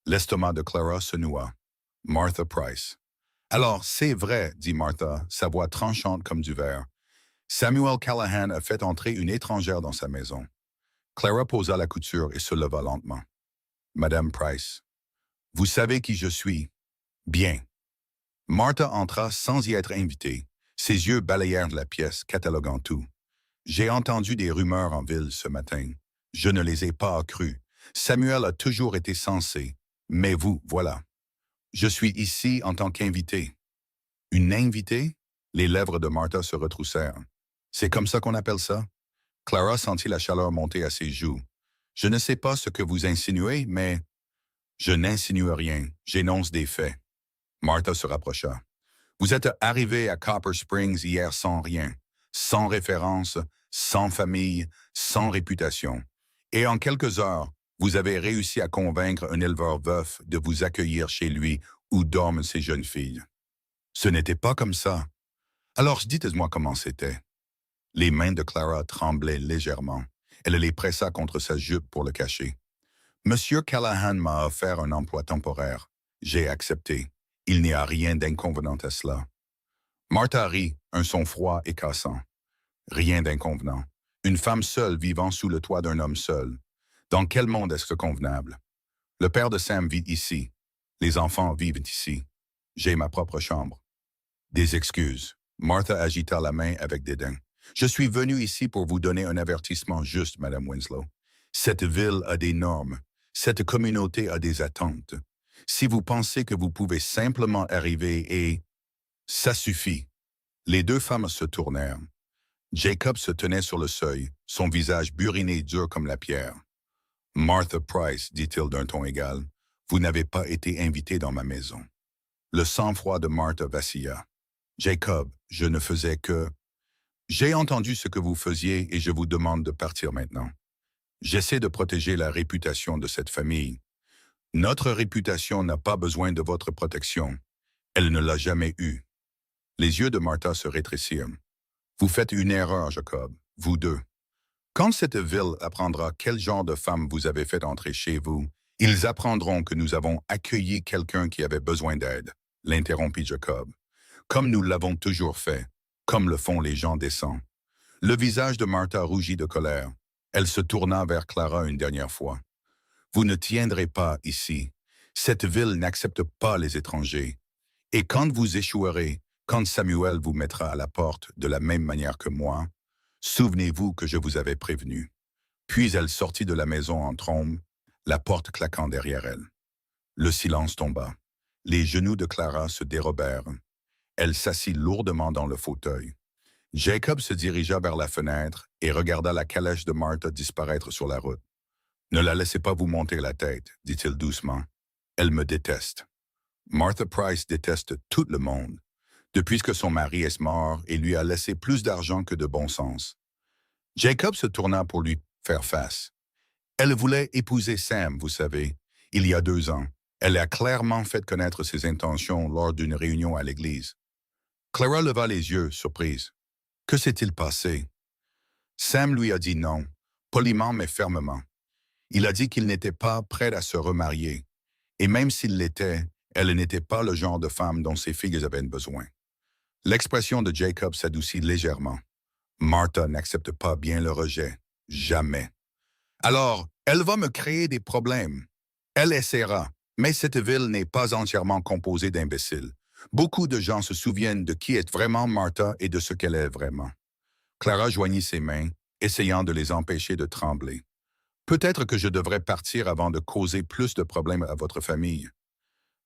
L'estomac de Clara se noua. Martha Price. « Alors, c'est vrai, dit Martha, sa voix tranchante comme du verre. Samuel Callahan a fait entrer une étrangère dans sa maison. » Clara posa la couture et se leva lentement. « Madame Price, vous savez qui je suis. Bien. » Martha entra sans y être invitée. Ses yeux balayèrent la pièce, cataloguant tout. « J'ai entendu des rumeurs en ville ce matin. Je ne les ai pas crues. Samuel a toujours été sensé. Mais vous, voilà. Je suis ici en tant qu'invité. » « Une invitée? » Les lèvres de Martha se retroussèrent. « C'est comme ça qu'on appelle ça? » Clara sentit la chaleur monter à ses joues. « Je ne sais pas ce que vous insinuez, mais... » « Je n'insinue rien, j'énonce des faits. » Martha se rapprocha. « Vous êtes arrivé à Copper Springs hier sans rien, sans référence, sans famille, sans réputation. Et en quelques heures, vous avez réussi à convaincre un éleveur veuf de vous accueillir chez lui où dorment ses jeunes filles. Ce n'était pas comme ça. Alors dites-moi comment c'était. » Les mains de Clara tremblaient légèrement. Elle les pressa contre sa jupe pour le cacher. « Monsieur Callahan m'a offert un emploi temporaire. J'ai accepté. Il n'y a rien d'inconvenant à cela. » Martha rit, un son froid et cassant. « Rien d'inconvenant. Une femme seule vivant sous le toit d'un homme seul. Dans quel monde est-ce convenable? Le père de Sam vit ici. Les enfants vivent ici. J'ai ma propre chambre. » Des excuses. Martha agita la main avec dédain. Je suis venu ici pour vous donner un avertissement juste, Madame Winslow. Cette ville a des normes. Cette communauté a des attentes. Si vous pensez que vous pouvez simplement arriver et... Ça suffit. Les deux femmes se tournèrent. Jacob se tenait sur le seuil, son visage buriné dur comme la pierre. Martha Price, dit-il d'un ton égal, vous n'avez pas été invitée dans ma maison. Le sang-froid de Martha vacilla. Jacob, je ne faisais que... J'ai entendu ce que vous faisiez et je vous demande de partir maintenant. J'essaie de protéger la réputation de cette famille. Notre réputation n'a pas besoin de votre protection. Elle ne l'a jamais eue. Les yeux de Martha se rétrécirent. Vous faites une erreur, Jacob, vous deux. Quand cette ville apprendra quel genre de femme vous avez fait entrer chez vous, ils apprendront que nous avons accueilli quelqu'un qui avait besoin d'aide, l'interrompit Jacob. Comme nous l'avons toujours fait, comme le font les gens décents. Le visage de Martha rougit de colère. Elle se tourna vers Clara une dernière fois. Vous ne tiendrez pas ici. Cette ville n'accepte pas les étrangers. Et quand vous échouerez, quand Samuel vous mettra à la porte de la même manière que moi, souvenez-vous que je vous avais prévenu. Puis elle sortit de la maison en trombe, la porte claquant derrière elle. Le silence tomba. Les genoux de Clara se dérobèrent. Elle s'assit lourdement dans le fauteuil. Jacob se dirigea vers la fenêtre et regarda la calèche de Martha disparaître sur la route. « Ne la laissez pas vous monter la tête, dit-il doucement. Elle me déteste. Martha Price déteste tout le monde, depuis que son mari est mort et lui a laissé plus d'argent que de bon sens. » Jacob se tourna pour lui faire face. « Elle voulait épouser Sam, vous savez, il y a 2 ans. Elle a clairement fait connaître ses intentions lors d'une réunion à l'église. » Clara leva les yeux, surprise. « Que s'est-il passé? » Sam lui a dit non, poliment mais fermement. Il a dit qu'il n'était pas prêt à se remarier. Et même s'il l'était, elle n'était pas le genre de femme dont ses filles avaient besoin. L'expression de Jacob s'adoucit légèrement. Martha n'accepte pas bien le rejet. Jamais. Alors, elle va me créer des problèmes. Elle essaiera, mais cette ville n'est pas entièrement composée d'imbéciles. Beaucoup de gens se souviennent de qui est vraiment Martha et de ce qu'elle est vraiment. Clara joignit ses mains, essayant de les empêcher de trembler. Peut-être que je devrais partir avant de causer plus de problèmes à votre famille.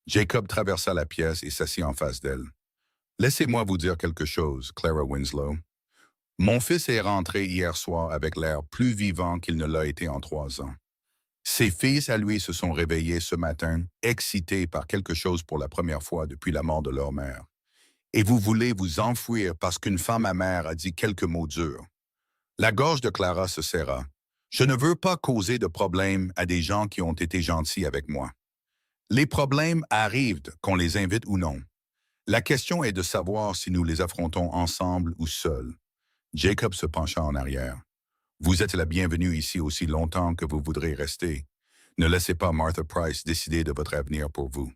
Jacob traversa la pièce et s'assit en face d'elle. Laissez-moi vous dire quelque chose, Clara Winslow. Mon fils est rentré hier soir avec l'air plus vivant qu'il ne l'a été en 3 ans. Ses fils à lui se sont réveillés ce matin, excités par quelque chose pour la première fois depuis la mort de leur mère. Et vous voulez vous enfouir parce qu'une femme amère a dit quelques mots durs. La gorge de Clara se serra. Je ne veux pas causer de problèmes à des gens qui ont été gentils avec moi. Les problèmes arrivent, qu'on les invite ou non. La question est de savoir si nous les affrontons ensemble ou seuls. Jacob se pencha en arrière. Vous êtes la bienvenue ici aussi longtemps que vous voudrez rester. Ne laissez pas Martha Price décider de votre avenir pour vous.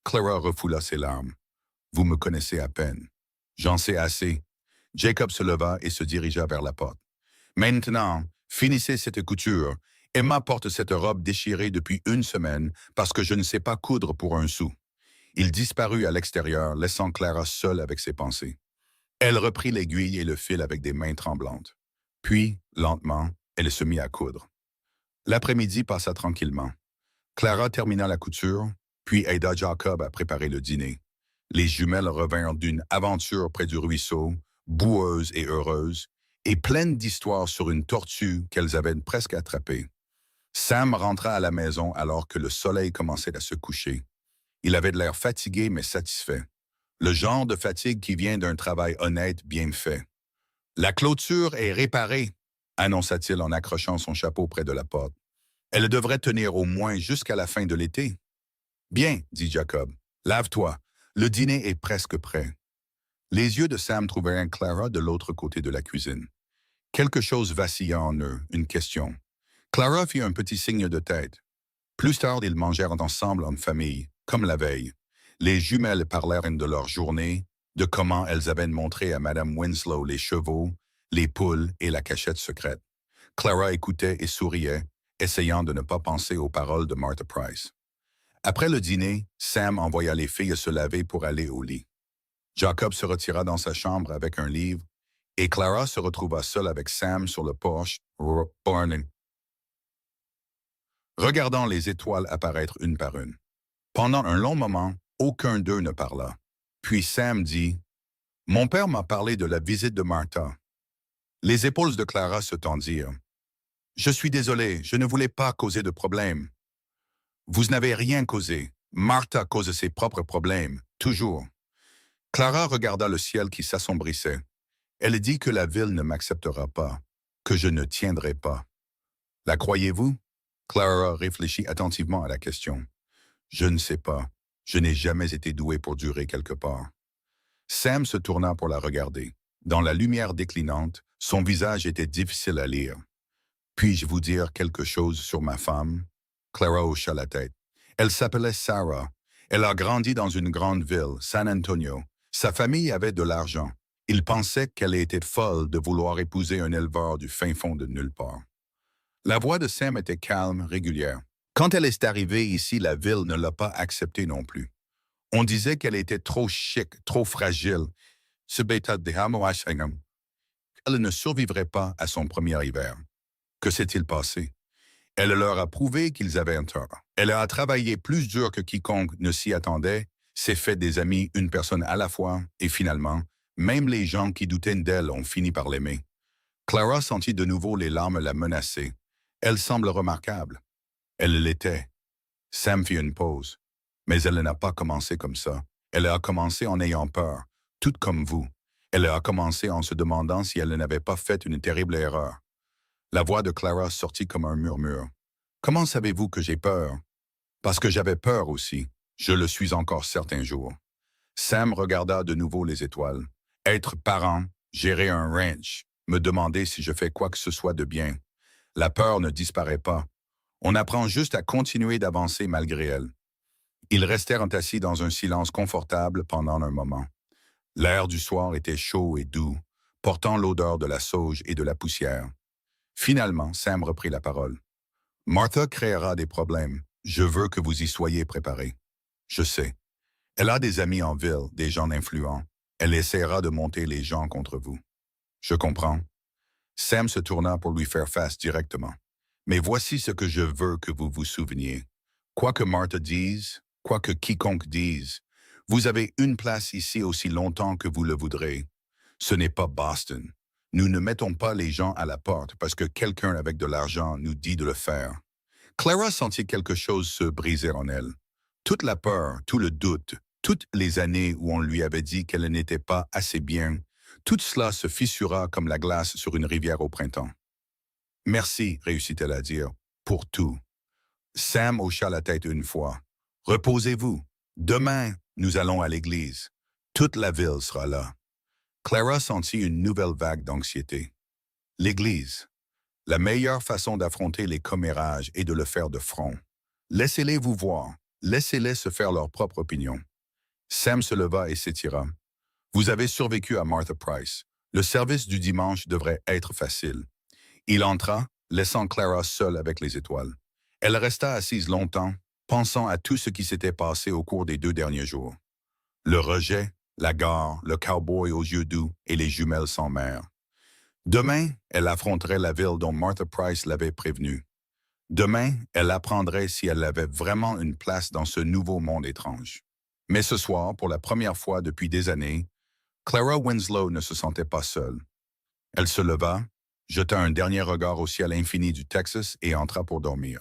Clara refoula ses larmes. Vous me connaissez à peine. J'en sais assez. Jacob se leva et se dirigea vers la porte. Maintenant, finissez cette couture. Emma porte cette robe déchirée depuis 1 semaine parce que je ne sais pas coudre pour un sou. Il disparut à l'extérieur, laissant Clara seule avec ses pensées. Elle reprit l'aiguille et le fil avec des mains tremblantes. Puis, lentement, elle se mit à coudre. L'après-midi passa tranquillement. Clara termina la couture, puis aida Jacob à préparer le dîner. Les jumelles revinrent d'une aventure près du ruisseau, boueuses et heureuses, et pleines d'histoires sur une tortue qu'elles avaient presque attrapée. Sam rentra à la maison alors que le soleil commençait à se coucher. Il avait de l'air fatigué mais satisfait. Le genre de fatigue qui vient d'un travail honnête bien fait. « La clôture est réparée », annonça-t-il en accrochant son chapeau près de la porte. « Elle devrait tenir au moins jusqu'à la fin de l'été. »« Bien, » dit Jacob. « Lave-toi. Le dîner est presque prêt. » Les yeux de Sam trouvèrent Clara de l'autre côté de la cuisine. Quelque chose vacilla en eux, une question. Clara fit un petit signe de tête. Plus tard, ils mangèrent ensemble en famille, comme la veille. Les jumelles parlèrent de leur journée, de comment elles avaient montré à Madame Winslow les chevaux, les poules et la cachette secrète. Clara écoutait et souriait, essayant de ne pas penser aux paroles de Martha Price. Après le dîner, Sam envoya les filles se laver pour aller au lit. Jacob se retira dans sa chambre avec un livre et Clara se retrouva seule avec Sam sur le porche, regardant les étoiles apparaître une par une. Pendant un long moment, aucun d'eux ne parla. Puis Sam dit « Mon père m'a parlé de la visite de Martha. » Les épaules de Clara se tendirent. « Je suis désolé, je ne voulais pas causer de problème. »« Vous n'avez rien causé. Martha cause ses propres problèmes, toujours. » Clara regarda le ciel qui s'assombrissait. Elle dit que la ville ne m'acceptera pas, que je ne tiendrai pas. La croyez-vous? Clara réfléchit attentivement à la question. Je ne sais pas. Je n'ai jamais été doué pour durer quelque part. Sam se tourna pour la regarder. Dans la lumière déclinante, son visage était difficile à lire. Puis-je vous dire quelque chose sur ma femme? Clara hocha la tête. Elle s'appelait Sarah. Elle a grandi dans une grande ville, San Antonio. Sa famille avait de l'argent. Il pensait qu'elle était folle de vouloir épouser un éleveur du fin fond de nulle part. La voix de Sam était calme, régulière. Quand elle est arrivée ici, la ville ne l'a pas acceptée non plus. On disait qu'elle était trop chic, trop fragile. Elle ne survivrait pas à son premier hiver. Que s'est-il passé? Elle leur a prouvé qu'ils avaient un tort. Elle a travaillé plus dur que quiconque ne s'y attendait, s'est fait des amis une personne à la fois, et finalement, même les gens qui doutaient d'elle ont fini par l'aimer. Clara sentit de nouveau les larmes la menacer. Elle semble remarquable. Elle l'était. Sam fit une pause. Mais elle n'a pas commencé comme ça. Elle a commencé en ayant peur, tout comme vous. Elle a commencé en se demandant si elle n'avait pas fait une terrible erreur. La voix de Clara sortit comme un murmure. « Comment savez-vous que j'ai peur? » « Parce que j'avais peur aussi. Je le suis encore certains jours. » Sam regarda de nouveau les étoiles. Être parent, gérer un ranch, me demander si je fais quoi que ce soit de bien. La peur ne disparaît pas. On apprend juste à continuer d'avancer malgré elle. Ils restèrent assis dans un silence confortable pendant un moment. L'air du soir était chaud et doux, portant l'odeur de la sauge et de la poussière. Finalement, Sam reprit la parole. « Martha créera des problèmes. Je veux que vous y soyez préparés. Je sais. Elle a des amis en ville, des gens influents. Elle essaiera de monter les gens contre vous. Je comprends. » Sam se tourna pour lui faire face directement. « Mais voici ce que je veux que vous vous souveniez. Quoi que Martha dise, quoi que quiconque dise, vous avez une place ici aussi longtemps que vous le voudrez. Ce n'est pas Boston. Nous ne mettons pas les gens à la porte parce que quelqu'un avec de l'argent nous dit de le faire. » Clara sentit quelque chose se briser en elle. Toute la peur, tout le doute, toutes les années où on lui avait dit qu'elle n'était pas assez bien, tout cela se fissura comme la glace sur une rivière au printemps. « Merci, réussit-elle à dire, pour tout. » Sam hocha la tête une fois. « Reposez-vous. Demain, nous allons à l'église. Toute la ville sera là. » Clara sentit une nouvelle vague d'anxiété. L'église. La meilleure façon d'affronter les commérages est de le faire de front. Laissez-les vous voir. Laissez-les se faire leur propre opinion. Sam se leva et s'étira. « Vous avez survécu à Martha Price. Le service du dimanche devrait être facile. » Il entra, laissant Clara seule avec les étoiles. Elle resta assise longtemps, pensant à tout ce qui s'était passé au cours des 2 derniers jours. Le rejet, la gare, le cowboy aux yeux doux et les jumelles sans mère. Demain, elle affronterait la ville dont Martha Price l'avait prévenue. Demain, elle apprendrait si elle avait vraiment une place dans ce nouveau monde étrange. Mais ce soir, pour la première fois depuis des années, Clara Winslow ne se sentait pas seule. Elle se leva, jeta un dernier regard au ciel infini du Texas et entra pour dormir.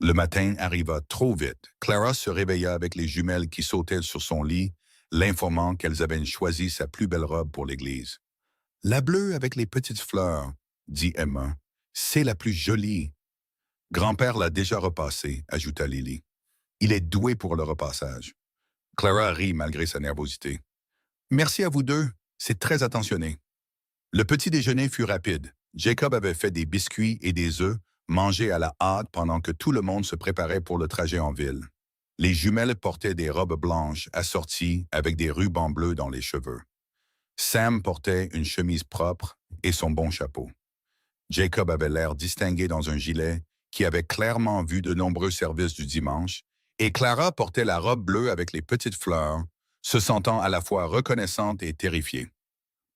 Le matin arriva trop vite. Clara se réveilla avec les jumelles qui sautaient sur son lit, l'informant qu'elles avaient choisi sa plus belle robe pour l'église. « La bleue avec les petites fleurs, » dit Emma. « C'est la plus jolie. » « Grand-père l'a déjà repassée, » ajouta Lily. « Il est doué pour le repassage. » Clara rit malgré sa nervosité. « Merci à vous deux, c'est très attentionné. » Le petit déjeuner fut rapide. Jacob avait fait des biscuits et des œufs, mangés à la hâte pendant que tout le monde se préparait pour le trajet en ville. Les jumelles portaient des robes blanches assorties avec des rubans bleus dans les cheveux. Sam portait une chemise propre et son bon chapeau. Jacob avait l'air distingué dans un gilet qui avait clairement vu de nombreux services du dimanche, et Clara portait la robe bleue avec les petites fleurs, se sentant à la fois reconnaissante et terrifiée.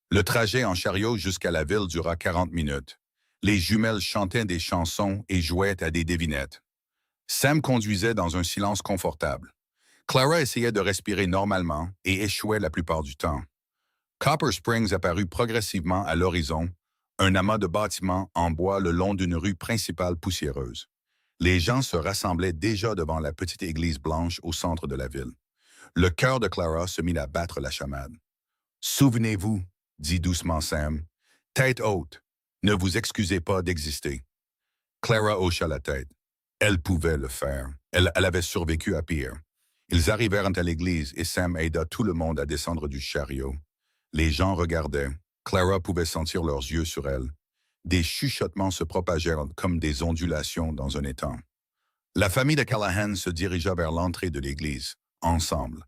Le trajet en chariot jusqu'à la ville dura 40 minutes. Les jumelles chantaient des chansons et jouaient à des devinettes. Sam conduisait dans un silence confortable. Clara essayait de respirer normalement et échouait la plupart du temps. Copper Springs apparut progressivement à l'horizon, un amas de bâtiments en bois le long d'une rue principale poussiéreuse. Les gens se rassemblaient déjà devant la petite église blanche au centre de la ville. Le cœur de Clara se mit à battre la chamade. « Souvenez-vous, » dit doucement Sam, « tête haute, ne vous excusez pas d'exister. » Clara hocha la tête. Elle pouvait le faire. Elle avait survécu à pire. Ils arrivèrent à l'église et Sam aida tout le monde à descendre du chariot. Les gens regardaient. Clara pouvait sentir leurs yeux sur elle. Des chuchotements se propagèrent comme des ondulations dans un étang. La famille de Callahan se dirigea vers l'entrée de l'église, ensemble.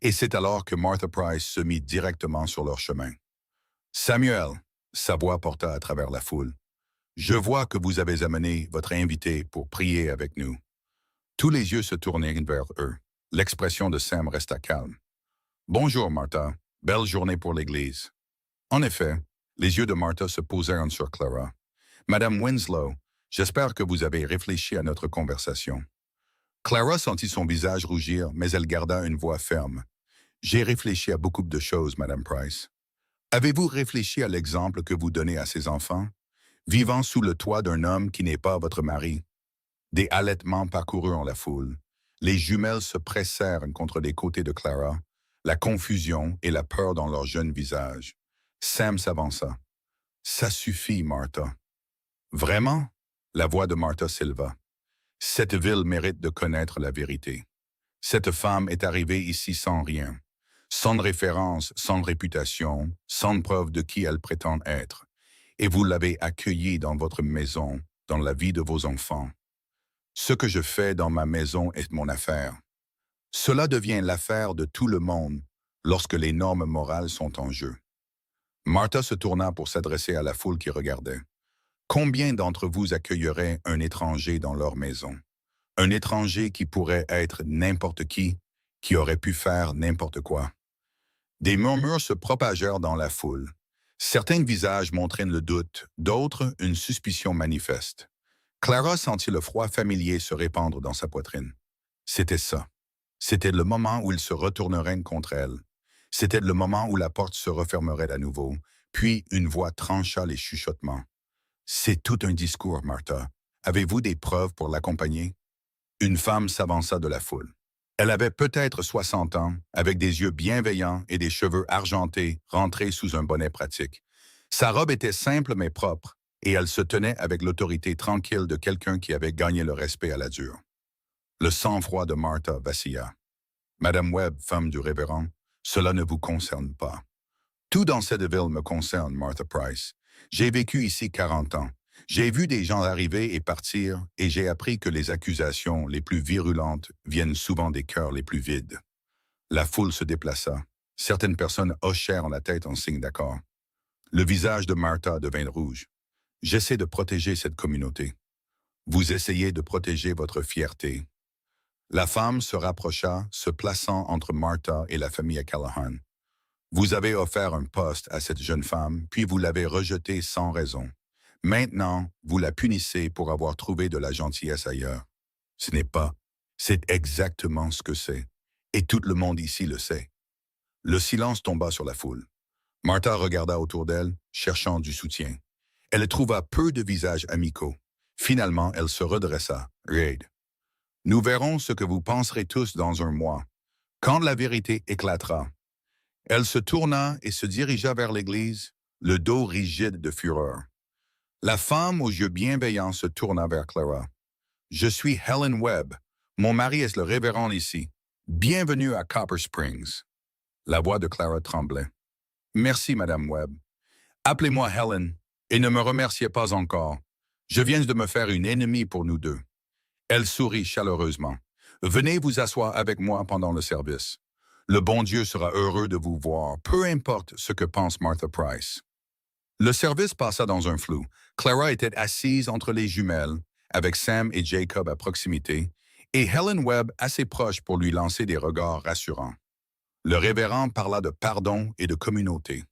Et c'est alors que Martha Price se mit directement sur leur chemin. « Samuel », sa voix porta à travers la foule, « je vois que vous avez amené votre invité pour prier avec nous. » Tous les yeux se tournèrent vers eux. L'expression de Sam resta calme. « Bonjour, Martha. Belle journée pour l'église. » En effet, les yeux de Martha se posèrent sur Clara. « Madame Winslow, j'espère que vous avez réfléchi à notre conversation. » Clara sentit son visage rougir, mais elle garda une voix ferme. « J'ai réfléchi à beaucoup de choses, Madame Price. Avez-vous réfléchi à l'exemple que vous donnez à ces enfants, vivant sous le toit d'un homme qui n'est pas votre mari? » Des halètements parcoururent la foule. Les jumelles se pressèrent contre les côtés de Clara, la confusion et la peur dans leurs jeunes visages. Sam s'avança. « Ça suffit, Martha. »« Vraiment? » La voix de Martha s'éleva. « Cette ville mérite de connaître la vérité. Cette femme est arrivée ici sans rien, sans référence, sans réputation, sans preuve de qui elle prétend être. Et vous l'avez accueillie dans votre maison, dans la vie de vos enfants. Ce que je fais dans ma maison est mon affaire. Cela devient l'affaire de tout le monde lorsque les normes morales sont en jeu. » Martha se tourna pour s'adresser à la foule qui regardait. « Combien d'entre vous accueilleraient un étranger dans leur maison? Un étranger qui pourrait être n'importe qui aurait pu faire n'importe quoi. » Des murmures se propagèrent dans la foule. Certains visages montraient le doute, d'autres une suspicion manifeste. Clara sentit le froid familier se répandre dans sa poitrine. C'était ça. C'était le moment où il se retournerait contre elle. C'était le moment où la porte se refermerait à nouveau, puis une voix trancha les chuchotements. « C'est tout un discours, Martha. Avez-vous des preuves pour l'accompagner? » Une femme s'avança de la foule. Elle avait peut-être 60 ans, avec des yeux bienveillants et des cheveux argentés rentrés sous un bonnet pratique. Sa robe était simple mais propre, et elle se tenait avec l'autorité tranquille de quelqu'un qui avait gagné le respect à la dure. Le sang-froid de Martha vacilla. « Madame Webb, femme du révérend, cela ne vous concerne pas. Tout dans cette ville me concerne, Martha Price. J'ai vécu ici 40 ans. J'ai vu des gens arriver et partir, et j'ai appris que les accusations les plus virulentes viennent souvent des cœurs les plus vides. » La foule se déplaça. Certaines personnes hochèrent la tête en signe d'accord. Le visage de Martha devint rouge. « J'essaie de protéger cette communauté. Vous essayez de protéger votre fierté. » La femme se rapprocha, se plaçant entre Martha et la famille Callahan. « Vous avez offert un poste à cette jeune femme, puis vous l'avez rejetée sans raison. Maintenant, vous la punissez pour avoir trouvé de la gentillesse ailleurs. Ce n'est pas. C'est exactement ce que c'est. Et tout le monde ici le sait. » Le silence tomba sur la foule. Martha regarda autour d'elle, cherchant du soutien. Elle trouva peu de visages amicaux. Finalement, elle se redressa, raide. « Nous verrons ce que vous penserez tous dans un mois, quand la vérité éclatera. » Elle se tourna et se dirigea vers l'église, le dos rigide de fureur. La femme aux yeux bienveillants se tourna vers Clara. « Je suis Helen Webb. Mon mari est le révérend ici. Bienvenue à Copper Springs. » La voix de Clara tremblait. « Merci, Madame Webb. Appelez-moi Helen et ne me remerciez pas encore. Je viens de me faire une ennemie pour nous deux. » Elle sourit chaleureusement. « Venez vous asseoir avec moi pendant le service. Le bon Dieu sera heureux de vous voir, peu importe ce que pense Martha Price. » Le service passa dans un flou. Clara était assise entre les jumelles, avec Sam et Jacob à proximité, et Helen Webb assez proche pour lui lancer des regards rassurants. Le révérend parla de pardon et de communauté.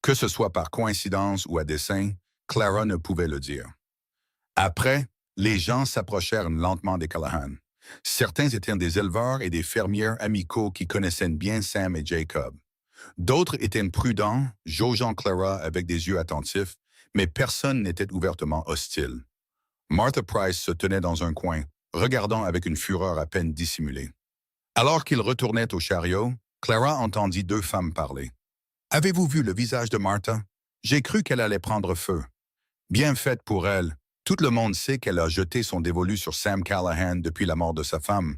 Que ce soit par coïncidence ou à dessein, Clara ne pouvait le dire. Après, les gens s'approchèrent lentement des Callahan. Certains étaient des éleveurs et des fermiers amicaux qui connaissaient bien Sam et Jacob. D'autres étaient prudents, jaugeant Clara avec des yeux attentifs, mais personne n'était ouvertement hostile. Martha Price se tenait dans un coin, regardant avec une fureur à peine dissimulée. Alors qu'il retournait au chariot, Clara entendit deux femmes parler. « Avez-vous vu le visage de Martha? J'ai cru qu'elle allait prendre feu. Bien faite pour elle. Tout le monde sait qu'elle a jeté son dévolu sur Sam Callahan depuis la mort de sa femme.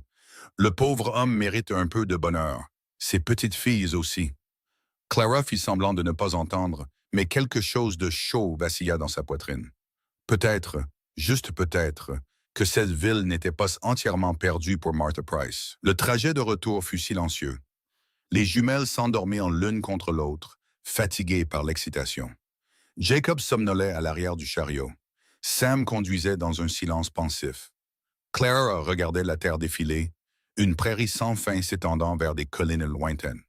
Le pauvre homme mérite un peu de bonheur. Ses petites filles aussi. » Clara fit semblant de ne pas entendre, mais quelque chose de chaud vacilla dans sa poitrine. Peut-être, juste peut-être, que cette ville n'était pas entièrement perdue pour Martha Price. Le trajet de retour fut silencieux. Les jumelles s'endormirent l'une contre l'autre, fatiguées par l'excitation. Jacob somnolait à l'arrière du chariot. Sam conduisait dans un silence pensif. Clara regardait la terre défiler, une prairie sans fin s'étendant vers des collines lointaines.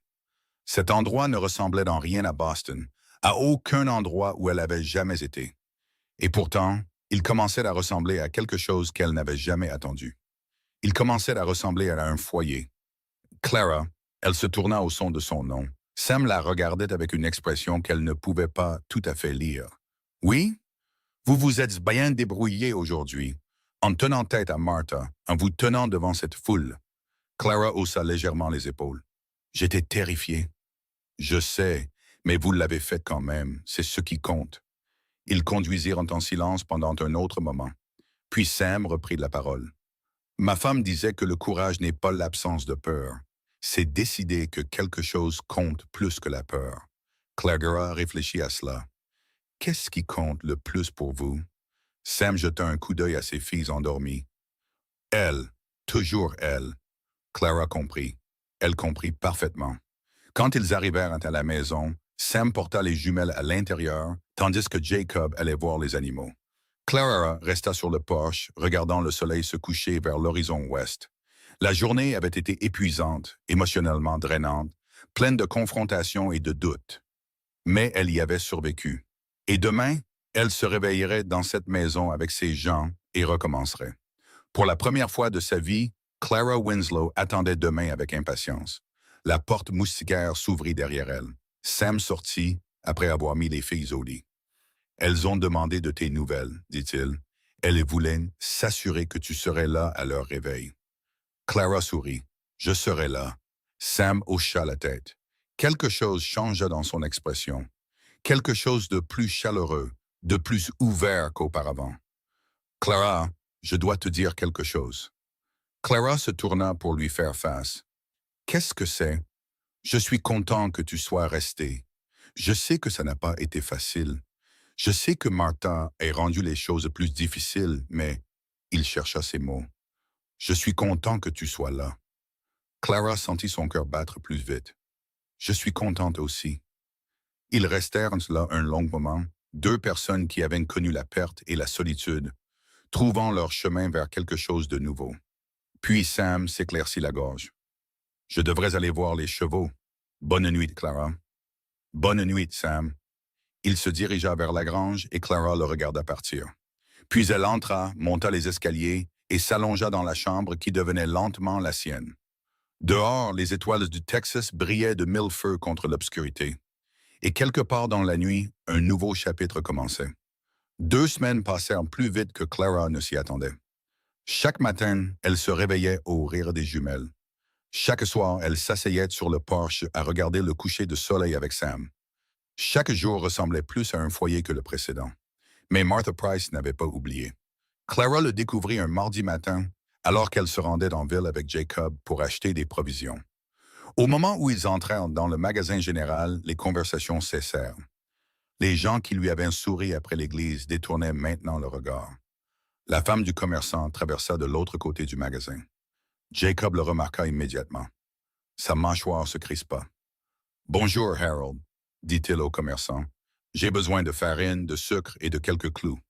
Cet endroit ne ressemblait en rien à Boston, à aucun endroit où elle avait jamais été. Et pourtant, il commençait à ressembler à quelque chose qu'elle n'avait jamais attendu. Il commençait à ressembler à un foyer. Clara, elle se tourna au son de son nom. Sam la regardait avec une expression qu'elle ne pouvait pas tout à fait lire. « Oui? Vous vous êtes bien débrouillé aujourd'hui, en tenant tête à Martha, en vous tenant devant cette foule. » Clara haussa légèrement les épaules. « J'étais terrifiée. »« Je sais, mais vous l'avez fait quand même, c'est ce qui compte. » Ils conduisirent en silence pendant un autre moment. Puis Sam reprit la parole. « Ma femme disait que le courage n'est pas l'absence de peur. C'est décider que quelque chose compte plus que la peur. » Clara réfléchit à cela. « Qu'est-ce qui compte le plus pour vous? » Sam jeta un coup d'œil à ses filles endormies. « Elle, toujours elle. » Clara comprit. Elle comprit parfaitement. Quand ils arrivèrent à la maison, Sam porta les jumelles à l'intérieur, tandis que Jacob allait voir les animaux. Clara resta sur le porche, regardant le soleil se coucher vers l'horizon ouest. La journée avait été épuisante, émotionnellement drainante, pleine de confrontations et de doutes. Mais elle y avait survécu. Et demain, elle se réveillerait dans cette maison avec ses gens et recommencerait. Pour la première fois de sa vie, Clara Winslow attendait demain avec impatience. La porte moustiquaire s'ouvrit derrière elle. Sam sortit après avoir mis les filles au lit. « Elles ont demandé de tes nouvelles, dit-il. Elles voulaient s'assurer que tu serais là à leur réveil. » Clara sourit. « Je serai là. » Sam hocha la tête. Quelque chose changea dans son expression. Quelque chose de plus chaleureux, de plus ouvert qu'auparavant. « Clara, je dois te dire quelque chose. » Clara se tourna pour lui faire face. « Qu'est-ce que c'est? » « Je suis content que tu sois resté. Je sais que ça n'a pas été facile. Je sais que Martha a rendu les choses plus difficiles, mais... » Il chercha ses mots. « Je suis content que tu sois là. » Clara sentit son cœur battre plus vite. « Je suis contente aussi. » Ils restèrent là un long moment, deux personnes qui avaient connu la perte et la solitude, trouvant leur chemin vers quelque chose de nouveau. Puis Sam s'éclaircit la gorge. « Je devrais aller voir les chevaux. Bonne nuit, Clara. »« Bonne nuit, Sam. » Il se dirigea vers la grange et Clara le regarda partir. Puis elle entra, monta les escaliers et s'allongea dans la chambre qui devenait lentement la sienne. Dehors, les étoiles du Texas brillaient de mille feux contre l'obscurité. Et quelque part dans la nuit, un nouveau chapitre commençait. 2 semaines passèrent plus vite que Clara ne s'y attendait. Chaque matin, elle se réveillait au rire des jumelles. Chaque soir, elle s'asseyait sur le porche à regarder le coucher de soleil avec Sam. Chaque jour ressemblait plus à un foyer que le précédent. Mais Martha Price n'avait pas oublié. Clara le découvrit un mardi matin, alors qu'elle se rendait en ville avec Jacob pour acheter des provisions. Au moment où ils entrèrent dans le magasin général, les conversations cessèrent. Les gens qui lui avaient souri après l'église détournaient maintenant le regard. La femme du commerçant traversa de l'autre côté du magasin. Jacob le remarqua immédiatement. Sa mâchoire se crispa. « Bonjour, Harold, » dit-il au commerçant. « J'ai besoin de farine, de sucre et de quelques clous. »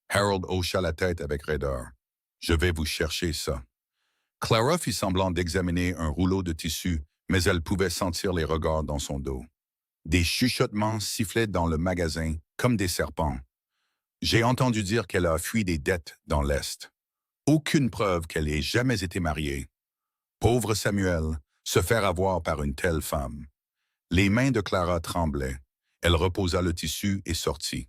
Harold hocha la tête avec raideur. « Je vais vous chercher ça. » Clara fit semblant d'examiner un rouleau de tissu, mais elle pouvait sentir les regards dans son dos. Des chuchotements sifflaient dans le magasin comme des serpents. J'ai entendu dire qu'elle a fui des dettes dans l'Est. Aucune preuve qu'elle ait jamais été mariée. Pauvre Samuel, se faire avoir par une telle femme. Les mains de Clara tremblaient. Elle reposa le tissu et sortit.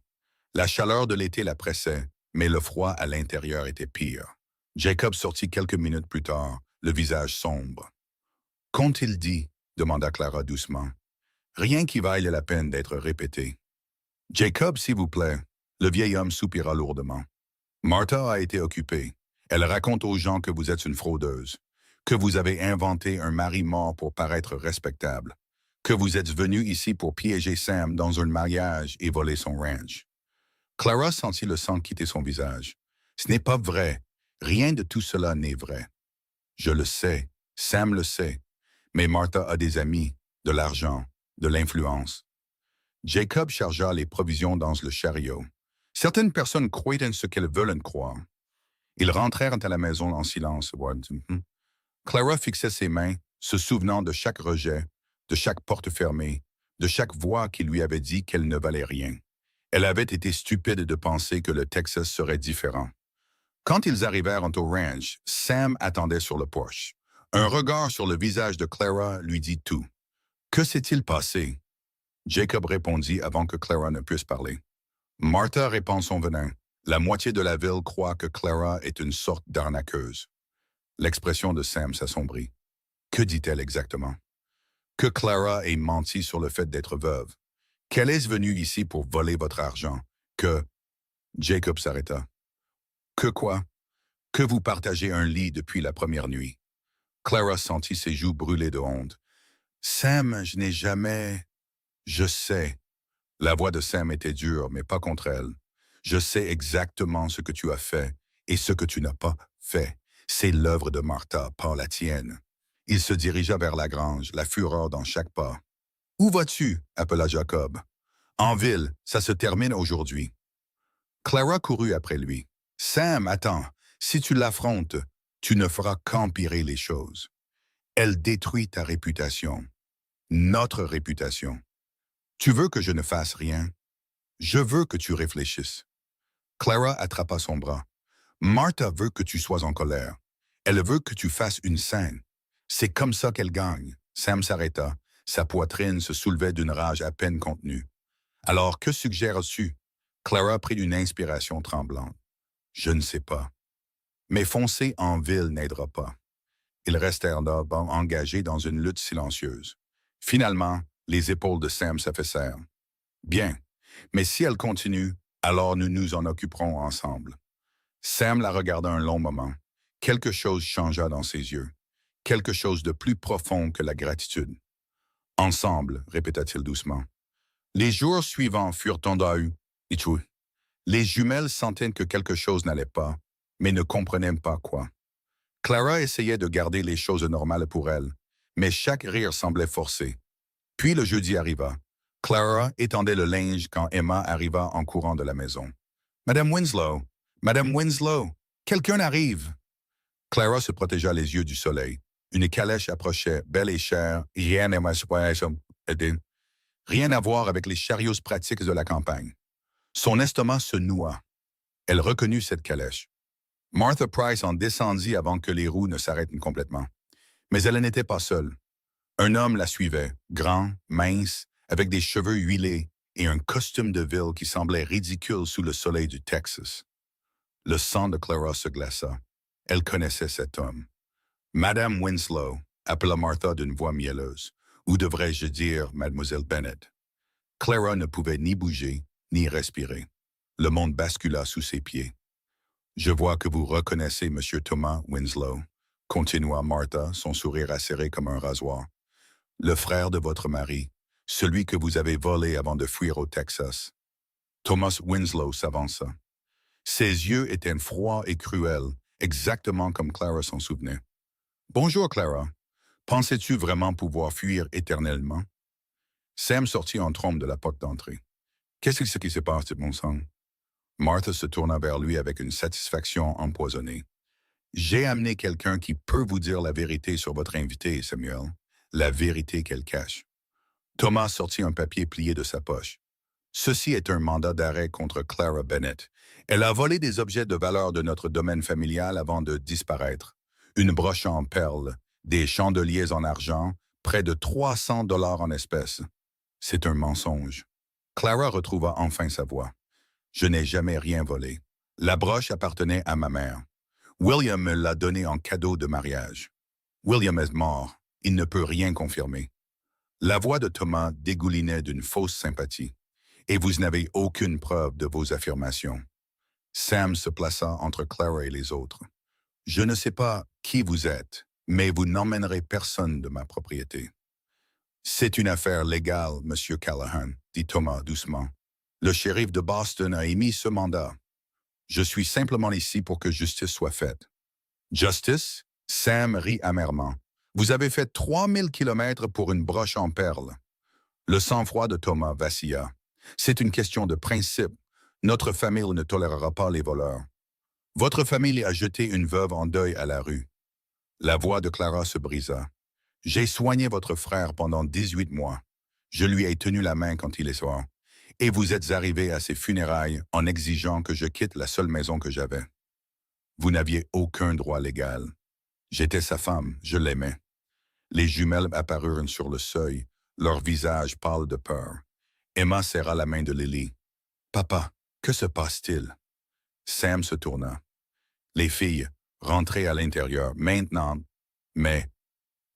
La chaleur de l'été la pressait, mais le froid à l'intérieur était pire. Jacob sortit quelques minutes plus tard, le visage sombre. « Qu'ont-ils dit ?» demanda Clara doucement. « Rien qui vaille la peine d'être répété. »« Jacob, s'il vous plaît. » Le vieil homme soupira lourdement. « Martha a été occupée. Elle raconte aux gens que vous êtes une fraudeuse, que vous avez inventé un mari mort pour paraître respectable, que vous êtes venu ici pour piéger Sam dans un mariage et voler son ranch. » Clara sentit le sang quitter son visage. « Ce n'est pas vrai. Rien de tout cela n'est vrai. Je le sais. Sam le sait. Mais Martha a des amis, de l'argent, de l'influence. » Jacob chargea les provisions dans le chariot. Certaines personnes croient en ce qu'elles veulent croire. Ils rentrèrent à la maison en silence. Clara fixait ses mains, se souvenant de chaque rejet, de chaque porte fermée, de chaque voix qui lui avait dit qu'elle ne valait rien. Elle avait été stupide de penser que le Texas serait différent. Quand ils arrivèrent au ranch, Sam attendait sur le porche. Un regard sur le visage de Clara lui dit tout. « Que s'est-il passé? » Jacob répondit avant que Clara ne puisse parler. « Martha répand son venin. La moitié de la ville croit que Clara est une sorte d'arnaqueuse. » L'expression de Sam s'assombrit. Que dit-elle exactement? Que Clara ait menti sur le fait d'être veuve. Qu'elle est venue ici pour voler votre argent. Que... Jacob s'arrêta. Que quoi? Que vous partagez un lit depuis la première nuit. Clara sentit ses joues brûler de honte. Sam, je n'ai jamais... Je sais. La voix de Sam était dure, mais pas contre elle. Je sais exactement ce que tu as fait et ce que tu n'as pas fait. C'est l'œuvre de Martha, pas la tienne. Il se dirigea vers la grange, la fureur dans chaque pas. « Où vas-tu? » appela Jacob. « En ville, ça se termine aujourd'hui. » Clara courut après lui. « Sam, attends, si tu l'affrontes, tu ne feras qu'empirer les choses. Elle détruit ta réputation, notre réputation. Tu veux que je ne fasse rien? Je veux que tu réfléchisses. » Clara attrapa son bras. « Martha veut que tu sois en colère. Elle veut que tu fasses une scène. C'est comme ça qu'elle gagne. » Sam s'arrêta. Sa poitrine se soulevait d'une rage à peine contenue. « Alors, que suggères-tu? » Clara prit une inspiration tremblante. « Je ne sais pas. Mais foncer en ville n'aidera pas. » Ils restèrent là, engagés dans une lutte silencieuse. Finalement, les épaules de Sam s'affaissèrent. « Bien, mais si elle continue, alors nous nous en occuperons ensemble. » Sam la regarda un long moment. Quelque chose changea dans ses yeux. Quelque chose de plus profond que la gratitude. « Ensemble, » répéta-t-il doucement. Les jours suivants furent tendus. Les jumelles sentaient que quelque chose n'allait pas, mais ne comprenaient pas quoi. Clara essayait de garder les choses normales pour elle, mais chaque rire semblait forcé. Puis le jeudi arriva. Clara étendait le linge quand Emma arriva en courant de la maison. « Madame Winslow! Madame Winslow! Quelqu'un arrive! » Clara se protégea les yeux du soleil. Une calèche approchait, belle et chère, rien à voir avec les chariots pratiques de la campagne. Son estomac se noua. Elle reconnut cette calèche. Martha Price en descendit avant que les roues ne s'arrêtent complètement. Mais elle n'était pas seule. Un homme la suivait, grand, mince, avec des cheveux huilés et un costume de ville qui semblait ridicule sous le soleil du Texas. Le sang de Clara se glaça. Elle connaissait cet homme. « Madame Winslow », appela Martha d'une voix mielleuse. Ou devrais-je dire Mademoiselle Bennet. Clara ne pouvait ni bouger, ni respirer. Le monde bascula sous ses pieds. « Je vois que vous reconnaissez Monsieur Thomas Winslow », continua Martha, son sourire acéré comme un rasoir. « Le frère de votre mari, celui que vous avez volé avant de fuir au Texas. » Thomas Winslow s'avança. Ses yeux étaient froids et cruels, exactement comme Clara s'en souvenait. « Bonjour, Clara. Pensais-tu vraiment pouvoir fuir éternellement? » Sam sortit en trombe de la porte d'entrée. « Qu'est-ce qui se passe, mon sang? » Martha se tourna vers lui avec une satisfaction empoisonnée. « J'ai amené quelqu'un qui peut vous dire la vérité sur votre invité, Samuel. la vérité qu'elle cache. Thomas sortit un papier plié de sa poche. Ceci est un mandat d'arrêt contre Clara Bennett. Elle a volé des objets de valeur de notre domaine familial avant de disparaître. Une broche en perles, des chandeliers en argent, près de 300 dollars en espèces. C'est un mensonge. Clara retrouva enfin sa voix. Je n'ai jamais rien volé. La broche appartenait à ma mère. William me l'a donnée en cadeau de mariage. William est mort. Il ne peut rien confirmer. La voix de Thomas dégoulinait d'une fausse sympathie. Et vous n'avez aucune preuve de vos affirmations. Sam se plaça entre Clara et les autres. Je ne sais pas qui vous êtes, mais vous n'emmènerez personne de ma propriété. C'est une affaire légale, Monsieur Callahan, dit Thomas doucement. Le shérif de Boston a émis ce mandat. Je suis simplement ici pour que justice soit faite. Justice? Sam rit amèrement. Vous avez fait 3000 kilomètres pour une broche en perles. Le sang-froid de Thomas vacilla. C'est une question de principe. Notre famille ne tolérera pas les voleurs. Votre famille a jeté une veuve en deuil à la rue. La voix de Clara se brisa. J'ai soigné votre frère pendant 18 mois. Je lui ai tenu la main quand il est mort. Et vous êtes arrivé à ses funérailles en exigeant que je quitte la seule maison que j'avais. Vous n'aviez aucun droit légal. J'étais sa femme, je l'aimais. Les jumelles apparurent sur le seuil, leur visage pâle de peur. Emma serra la main de Lily. « Papa, que se passe-t-il? » Sam se tourna. Les filles, rentrez à l'intérieur, maintenant. Mais,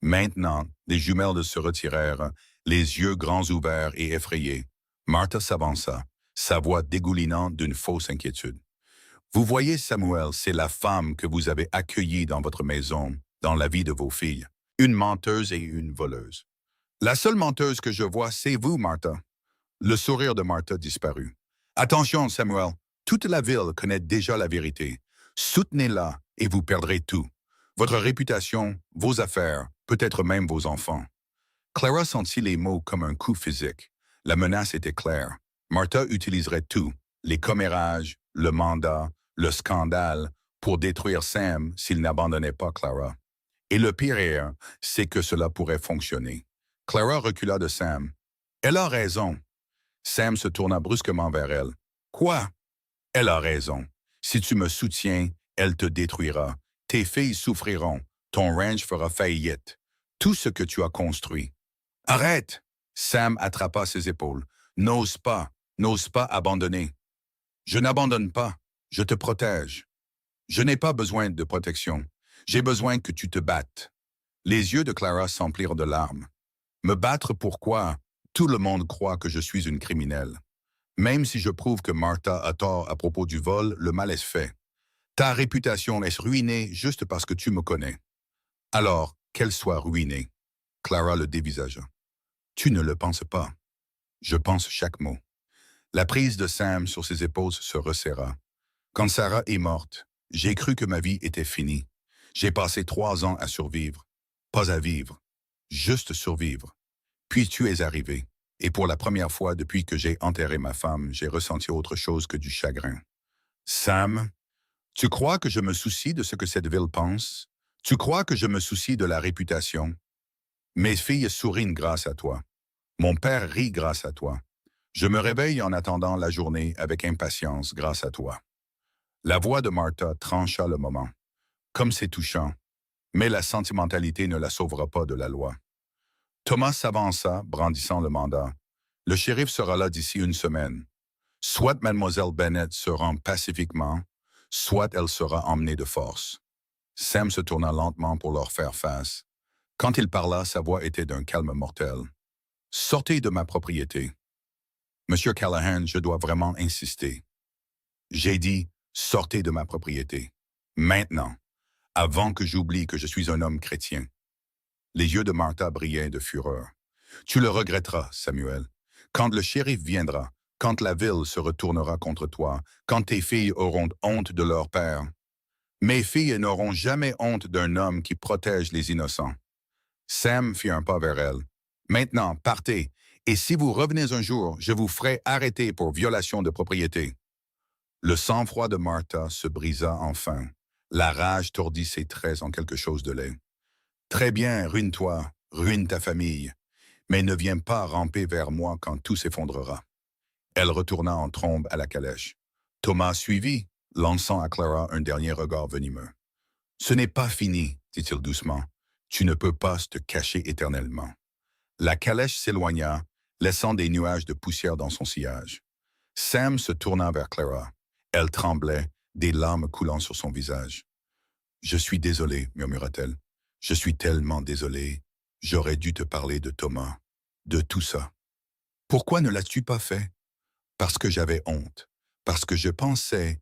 maintenant, les jumelles se retirèrent, les yeux grands ouverts et effrayés. Martha s'avança, sa voix dégoulinant d'une fausse inquiétude. « Vous voyez, Samuel, c'est la femme que vous avez accueillie dans votre maison, dans la vie de vos filles. Une menteuse et une voleuse. La seule menteuse que je vois, c'est vous, Martha. » Le sourire de Martha disparut. « Attention, Samuel, toute la ville connaît déjà la vérité. Soutenez-la et vous perdrez tout. Votre réputation, vos affaires, peut-être même vos enfants. » Clara sentit les mots comme un coup physique. La menace était claire. Martha utiliserait tout, les commérages, le mandat, le scandale, pour détruire Sam s'il n'abandonnait pas Clara. Et le pire, c'est que cela pourrait fonctionner. Clara recula de Sam. « Elle a raison. » Sam se tourna brusquement vers elle. « Quoi? » « Elle a raison. Si tu me soutiens, elle te détruira. Tes filles souffriront. Ton ranch fera faillite. Tout ce que tu as construit. »« Arrête! » Sam attrapa ses épaules. « N'ose pas abandonner. »« Je n'abandonne pas. Je te protège. Je n'ai pas besoin de protection. J'ai besoin que tu te battes. » Les yeux de Clara s'emplirent de larmes. « Me battre pourquoi? Tout le monde croit que je suis une criminelle. Même si je prouve que Martha a tort à propos du vol, le mal est fait. Ta réputation est ruinée juste parce que tu me connais. Alors, qu'elle soit ruinée. » Clara le dévisagea. « Tu ne le penses pas. Je pense chaque mot. » La prise de Sam sur ses épaules se resserra. « Quand Sarah est morte, j'ai cru que ma vie était finie. J'ai passé 3 ans à survivre. Pas à vivre. Juste survivre. Puis tu es arrivé. Et pour la première fois depuis que j'ai enterré ma femme, j'ai ressenti autre chose que du chagrin. Sam, tu crois que je me soucie de ce que cette ville pense? Tu crois que je me soucie de la réputation? Mes filles sourient grâce à toi. Mon père rit grâce à toi. Je me réveille en attendant la journée avec impatience grâce à toi. » La voix de Martha trancha le moment. Comme c'est touchant, mais la sentimentalité ne la sauvera pas de la loi. Thomas s'avança, brandissant le mandat. « Le shérif sera là d'ici une semaine. Soit Mademoiselle Bennett se rend pacifiquement, soit elle sera emmenée de force. » Sam se tourna lentement pour leur faire face. Quand il parla, sa voix était d'un calme mortel. « Sortez de ma propriété. » « Monsieur Callahan, je dois vraiment insister. » J'ai dit « Sortez de ma propriété. Maintenant, avant que j'oublie que je suis un homme chrétien. » Les yeux de Martha brillaient de fureur. « Tu le regretteras, Samuel. Quand le shérif viendra, quand la ville se retournera contre toi, quand tes filles auront honte de leur père. Mes filles n'auront jamais honte d'un homme qui protège les innocents. » Sam fit un pas vers elle. « Maintenant, partez, et si vous revenez un jour, je vous ferai arrêter pour violation de propriété. » Le sang-froid de Martha se brisa enfin. La rage tordit ses traits en quelque chose de laid. « Très bien, ruine-toi, ruine ta famille, mais ne viens pas ramper vers moi quand tout s'effondrera. Elle retourna en trombe à la calèche. Thomas suivit, lançant à Clara un dernier regard venimeux. « Ce n'est pas fini, dit-il doucement. Tu ne peux pas te cacher éternellement. » La calèche s'éloigna, laissant des nuages de poussière dans son sillage. Sam se tourna vers Clara. Elle tremblait, des larmes coulant sur son visage. « Je suis désolé, murmura-t-elle. Je suis tellement désolé. J'aurais dû te parler de Thomas, de tout ça. Pourquoi ne l'as-tu pas fait? Parce que j'avais honte, parce que je pensais... »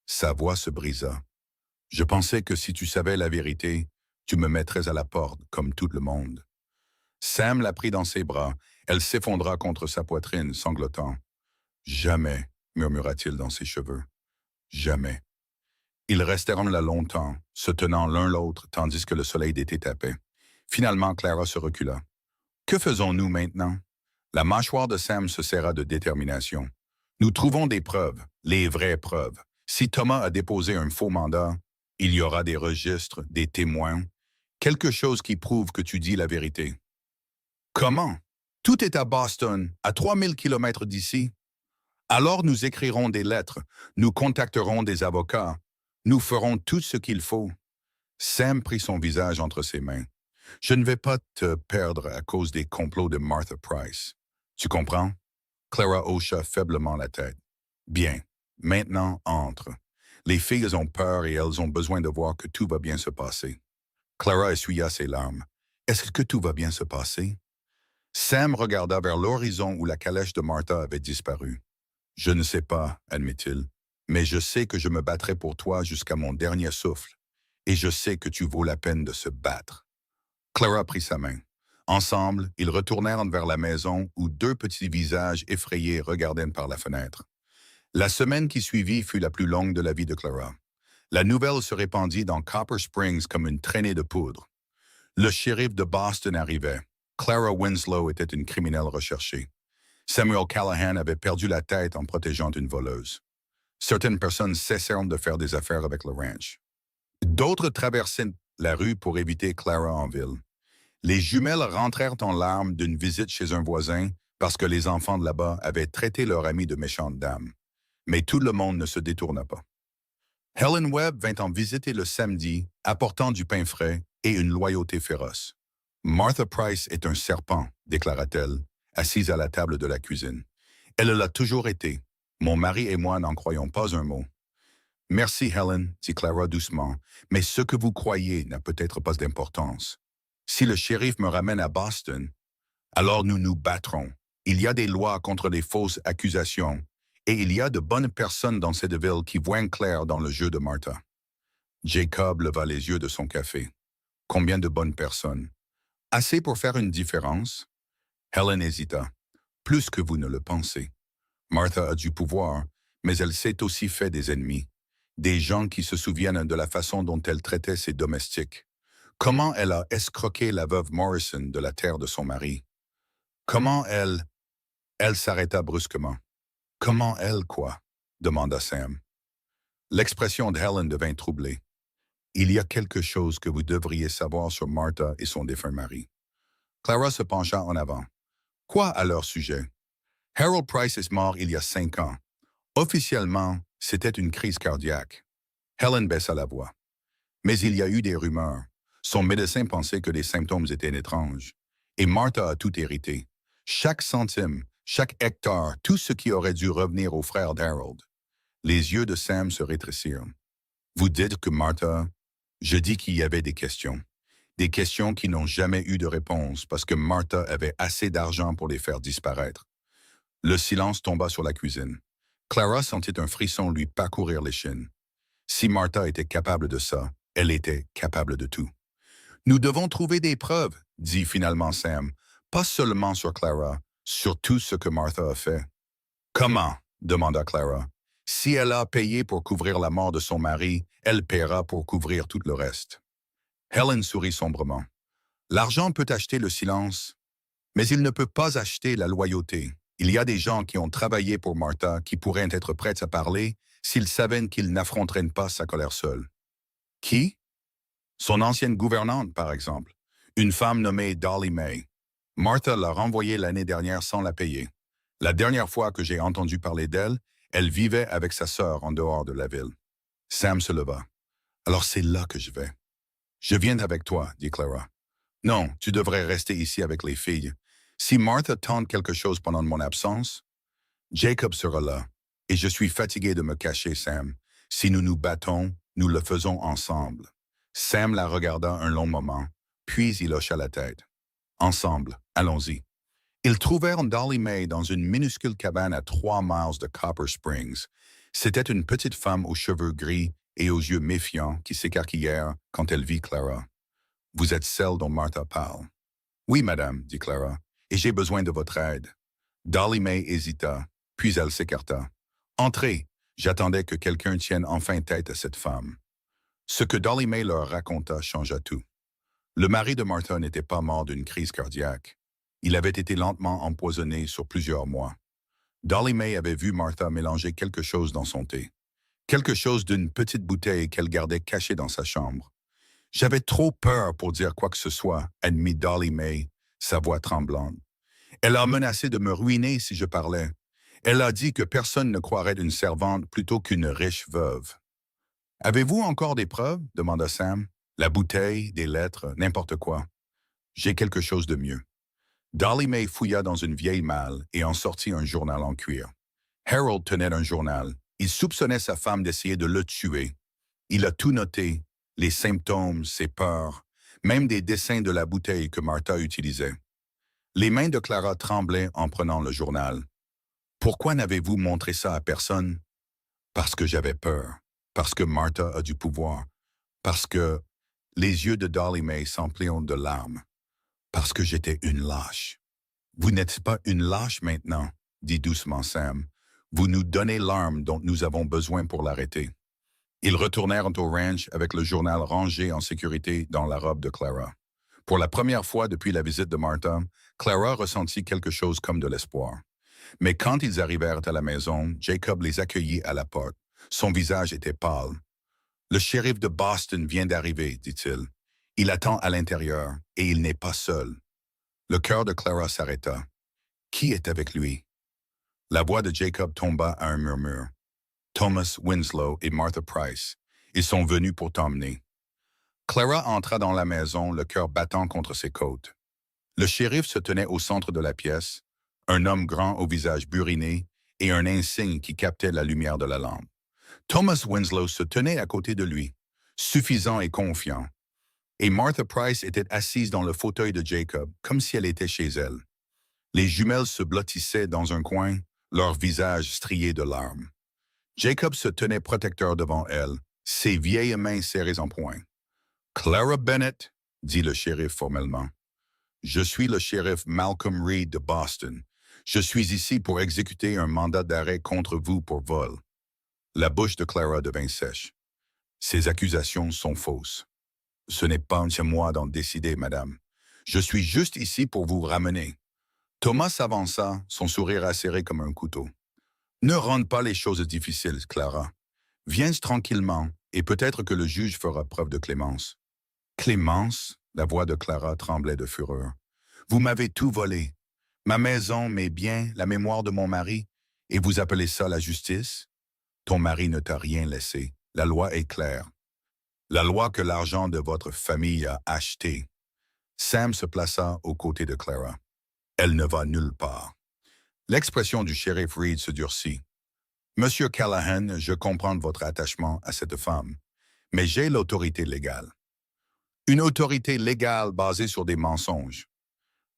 Sa voix se brisa. « Je pensais que si tu savais la vérité, tu me mettrais à la porte, comme tout le monde. » Sam la prit dans ses bras. Elle s'effondra contre sa poitrine, sanglotant. « Jamais, murmura-t-il dans ses cheveux. Jamais. » Ils restèrent là longtemps, se tenant l'un l'autre tandis que le soleil d'été tapait. Finalement, Clara se recula. « Que faisons-nous maintenant? » La mâchoire de Sam se serra de détermination. « Nous trouvons des preuves, les vraies preuves. Si Thomas a déposé un faux mandat, il y aura des registres, des témoins, quelque chose qui prouve que tu dis la vérité. » Comment? Tout est à Boston, à 3000 kilomètres d'ici. Alors nous écrirons des lettres, nous contacterons des avocats, nous ferons tout ce qu'il faut. Sam prit son visage entre ses mains. Je ne vais pas te perdre à cause des complots de Martha Price. Tu comprends? Clara hocha faiblement la tête. Bien, maintenant entre. Les filles ont peur et elles ont besoin de voir que tout va bien se passer. Clara essuya ses larmes. Est-ce que tout va bien se passer? Sam regarda vers l'horizon où la calèche de Martha avait disparu. Je ne sais pas, admit-il, mais je sais que je me battrai pour toi jusqu'à mon dernier souffle, et je sais que tu vaux la peine de se battre. Clara prit sa main. Ensemble, ils retournèrent vers la maison où deux petits visages effrayés regardaient par la fenêtre. La semaine qui suivit fut la plus longue de la vie de Clara. La nouvelle se répandit dans Copper Springs comme une traînée de poudre. Le shérif de Boston arrivait. Clara Winslow était une criminelle recherchée. Samuel Callahan avait perdu la tête en protégeant une voleuse. Certaines personnes cessèrent de faire des affaires avec le ranch. D'autres traversaient la rue pour éviter Clara en ville. Les jumelles rentrèrent en larmes d'une visite chez un voisin parce que les enfants de là-bas avaient traité leur amie de méchante dame. Mais tout le monde ne se détourna pas. Helen Webb vint en visiter le samedi, apportant du pain frais et une loyauté féroce. « Martha Price est un serpent, déclara-t-elle, assise à la table de la cuisine. Elle l'a toujours été. Mon mari et moi n'en croyons pas un mot. »« Merci, Helen, dit Clara doucement, mais ce que vous croyez n'a peut-être pas d'importance. Si le shérif me ramène à Boston, alors nous nous battrons. Il y a des lois contre les fausses accusations, et il y a de bonnes personnes dans cette ville qui voient clair dans le jeu de Martha. » Jacob leva les yeux de son café. « Combien de bonnes personnes? Assez pour faire une différence? » Helen hésita. « Plus que vous ne le pensez. Martha a du pouvoir, mais elle s'est aussi fait des ennemis. Des gens qui se souviennent de la façon dont elle traitait ses domestiques. Comment elle a escroqué la veuve Morrison de la terre de son mari. Comment elle... » Elle s'arrêta brusquement. « Comment elle, quoi? » demanda Sam. L'expression de Helen devint troublée. « Il y a quelque chose que vous devriez savoir sur Martha et son défunt mari. » Clara se pencha en avant. « Quoi à leur sujet? Harold Price est mort il y a 5 ans. Officiellement, c'était une crise cardiaque. » Helen baissa la voix. « Mais il y a eu des rumeurs. Son médecin pensait que les symptômes étaient étranges. Et Martha a tout hérité. Chaque centime, chaque hectare, tout ce qui aurait dû revenir aux frères d'Harold. » Les yeux de Sam se rétrécirent. « Vous dites que Martha... » Je dis qu'il y avait des questions. Des questions qui n'ont jamais eu de réponse parce que Martha avait assez d'argent pour les faire disparaître. Le silence tomba sur la cuisine. Clara sentit un frisson lui parcourir l'échine. Si Martha était capable de ça, elle était capable de tout. « Nous devons trouver des preuves, dit finalement Sam, pas seulement sur Clara, sur tout ce que Martha a fait. »« Comment? » demanda Clara. « Si elle a payé pour couvrir la mort de son mari, elle paiera pour couvrir tout le reste. » Helen sourit sombrement. « L'argent peut acheter le silence, mais il ne peut pas acheter la loyauté. Il y a des gens qui ont travaillé pour Martha qui pourraient être prêts à parler s'ils savaient qu'ils n'affronteraient pas sa colère seule. » Qui? Son ancienne gouvernante, par exemple. Une femme nommée Dolly May. Martha l'a renvoyée l'année dernière sans la payer. La dernière fois que j'ai entendu parler d'elle, elle vivait avec sa sœur en dehors de la ville. Sam se leva. Alors c'est là que je vais. Je viens avec toi, dit Clara. Non, tu devrais rester ici avec les filles. Si Martha tente quelque chose pendant mon absence, Jacob sera là. Et je suis fatigué de me cacher, Sam. Si nous nous battons, nous le faisons ensemble. Sam la regarda un long moment, puis il hocha la tête. Ensemble, allons-y. Ils trouvèrent Dolly May dans une minuscule cabane à 3 miles de Copper Springs. C'était une petite femme aux cheveux gris et aux yeux méfiants qui s'écarquillèrent quand elle vit Clara. « Vous êtes celle dont Martha parle. »« Oui, madame, dit Clara, et j'ai besoin de votre aide. » Dolly May hésita, puis elle s'écarta. « Entrez, j'attendais que quelqu'un tienne enfin tête à cette femme. » Ce que Dolly May leur raconta changea tout. Le mari de Martha n'était pas mort d'une crise cardiaque. Il avait été lentement empoisonné sur plusieurs mois. Dolly May avait vu Martha mélanger quelque chose dans son thé. Quelque chose d'une petite bouteille qu'elle gardait cachée dans sa chambre. « J'avais trop peur pour dire quoi que ce soit, » admit Dolly May, sa voix tremblante. « Elle a menacé de me ruiner si je parlais. Elle a dit que personne ne croirait d'une servante plutôt qu'une riche veuve. »« Avez-vous encore des preuves? » demanda Sam. « La bouteille, des lettres, n'importe quoi. »« J'ai quelque chose de mieux. » Dolly May fouilla dans une vieille malle et en sortit un journal en cuir. Harold tenait un journal. Il soupçonnait sa femme d'essayer de le tuer. Il a tout noté, les symptômes, ses peurs, même des dessins de la bouteille que Martha utilisait. Les mains de Clara tremblaient en prenant le journal. « Pourquoi n'avez-vous montré ça à personne? »« Parce que j'avais peur. Parce que Martha a du pouvoir. Parce que... » Les yeux de Dolly May s'emplirent de larmes. « Parce que j'étais une lâche. »« Vous n'êtes pas une lâche maintenant, » dit doucement Sam. « Vous nous donnez l'arme dont nous avons besoin pour l'arrêter. » Ils retournèrent au ranch avec le journal rangé en sécurité dans la robe de Clara. Pour la première fois depuis la visite de Martha, Clara ressentit quelque chose comme de l'espoir. Mais quand ils arrivèrent à la maison, Jacob les accueillit à la porte. Son visage était pâle. « Le shérif de Boston vient d'arriver, dit-il. Il attend à l'intérieur, et il n'est pas seul. » Le cœur de Clara s'arrêta. Qui est avec lui? La voix de Jacob tomba à un murmure. Thomas Winslow et Martha Price. Ils sont venus pour t'emmener. Clara entra dans la maison, le cœur battant contre ses côtes. Le shérif se tenait au centre de la pièce, un homme grand au visage buriné et un insigne qui captait la lumière de la lampe. Thomas Winslow se tenait à côté de lui, suffisant et confiant. Et Martha Price était assise dans le fauteuil de Jacob, comme si elle était chez elle. Les jumelles se blottissaient dans un coin, leurs visages striés de larmes. Jacob se tenait protecteur devant elle, ses vieilles mains serrées en poing. « Clara Bennett, » dit le shérif formellement. « Je suis le shérif Malcolm Reed de Boston. Je suis ici pour exécuter un mandat d'arrêt contre vous pour vol. » La bouche de Clara devint sèche. « Ces accusations sont fausses. »« Ce n'est pas à moi d'en décider, madame. Je suis juste ici pour vous ramener. » Thomas s'avança, son sourire acéré comme un couteau. « Ne rende pas les choses difficiles, Clara. Viens tranquillement, et peut-être que le juge fera preuve de clémence. »« Clémence ?» La voix de Clara tremblait de fureur. « Vous m'avez tout volé. Ma maison, mes biens, la mémoire de mon mari, et vous appelez ça la justice? Ton mari ne t'a rien laissé. La loi est claire. La loi que l'argent de votre famille a achetée. » Sam se plaça aux côtés de Clara. « Elle ne va nulle part. » L'expression du shérif Reed se durcit. « Monsieur Callahan, je comprends votre attachement à cette femme, mais j'ai l'autorité légale. » Une autorité légale basée sur des mensonges.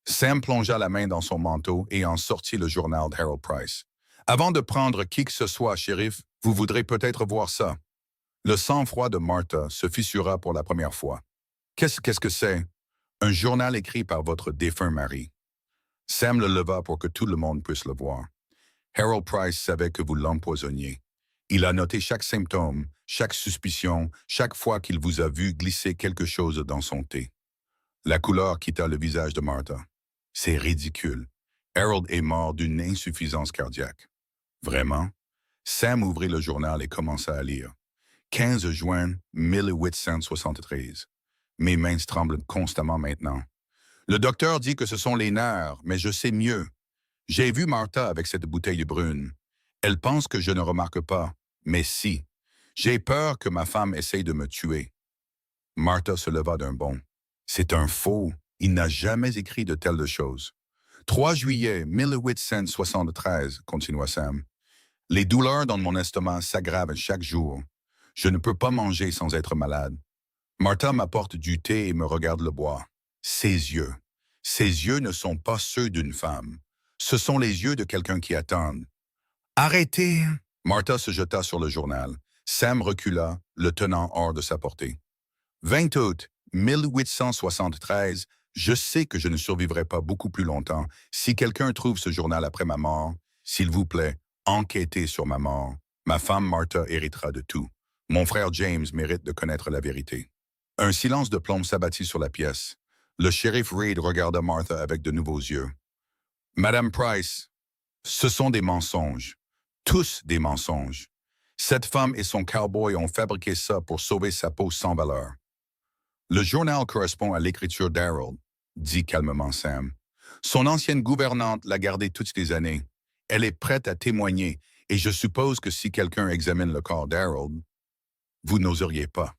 Sam plongea la main dans son manteau et en sortit le journal d'Harold Price. « Avant de prendre qui que ce soit, shérif, vous voudrez peut-être voir ça. » Le sang-froid de Martha se fissura pour la première fois. « Qu'est-ce que c'est? » « Un journal écrit par votre défunt mari. » Sam le leva pour que tout le monde puisse le voir. « Harold Price savait que vous l'empoisonniez. Il a noté chaque symptôme, chaque suspicion, chaque fois qu'il vous a vu glisser quelque chose dans son thé. » La couleur quitta le visage de Martha. « C'est ridicule. Harold est mort d'une insuffisance cardiaque. » « Vraiment? » Sam ouvrit le journal et commença à lire. « 15 juin 1873. Mes mains tremblent constamment maintenant. Le docteur dit que ce sont les nerfs, mais je sais mieux. J'ai vu Martha avec cette bouteille brune. Elle pense que je ne remarque pas, mais si. J'ai peur que ma femme essaye de me tuer. Martha se leva d'un bond. C'est un faux. Il n'a jamais écrit de telles choses. 3 juillet 1873, continua Sam. Les douleurs dans mon estomac s'aggravent chaque jour. Je ne peux pas manger sans être malade. Martha m'apporte du thé et me regarde le boire. Ses yeux. Ses yeux ne sont pas ceux d'une femme. Ce sont les yeux de quelqu'un qui attend. Arrêtez! Martha se jeta sur le journal. Sam recula, le tenant hors de sa portée. 20 août 1873, je sais que je ne survivrai pas beaucoup plus longtemps. Si quelqu'un trouve ce journal après ma mort, s'il vous plaît, enquêtez sur ma mort. Ma femme Martha héritera de tout. Mon frère James mérite de connaître la vérité. Un silence de plomb s'abattit sur la pièce. Le shérif Reed regarda Martha avec de nouveaux yeux. Madame Price, ce sont des mensonges. Tous des mensonges. Cette femme et son cowboy ont fabriqué ça pour sauver sa peau sans valeur. Le journal correspond à l'écriture d'Harold, dit calmement Sam. Son ancienne gouvernante l'a gardé toutes ces années. Elle est prête à témoigner, et je suppose que si quelqu'un examine le corps d'Harold, vous n'oseriez pas.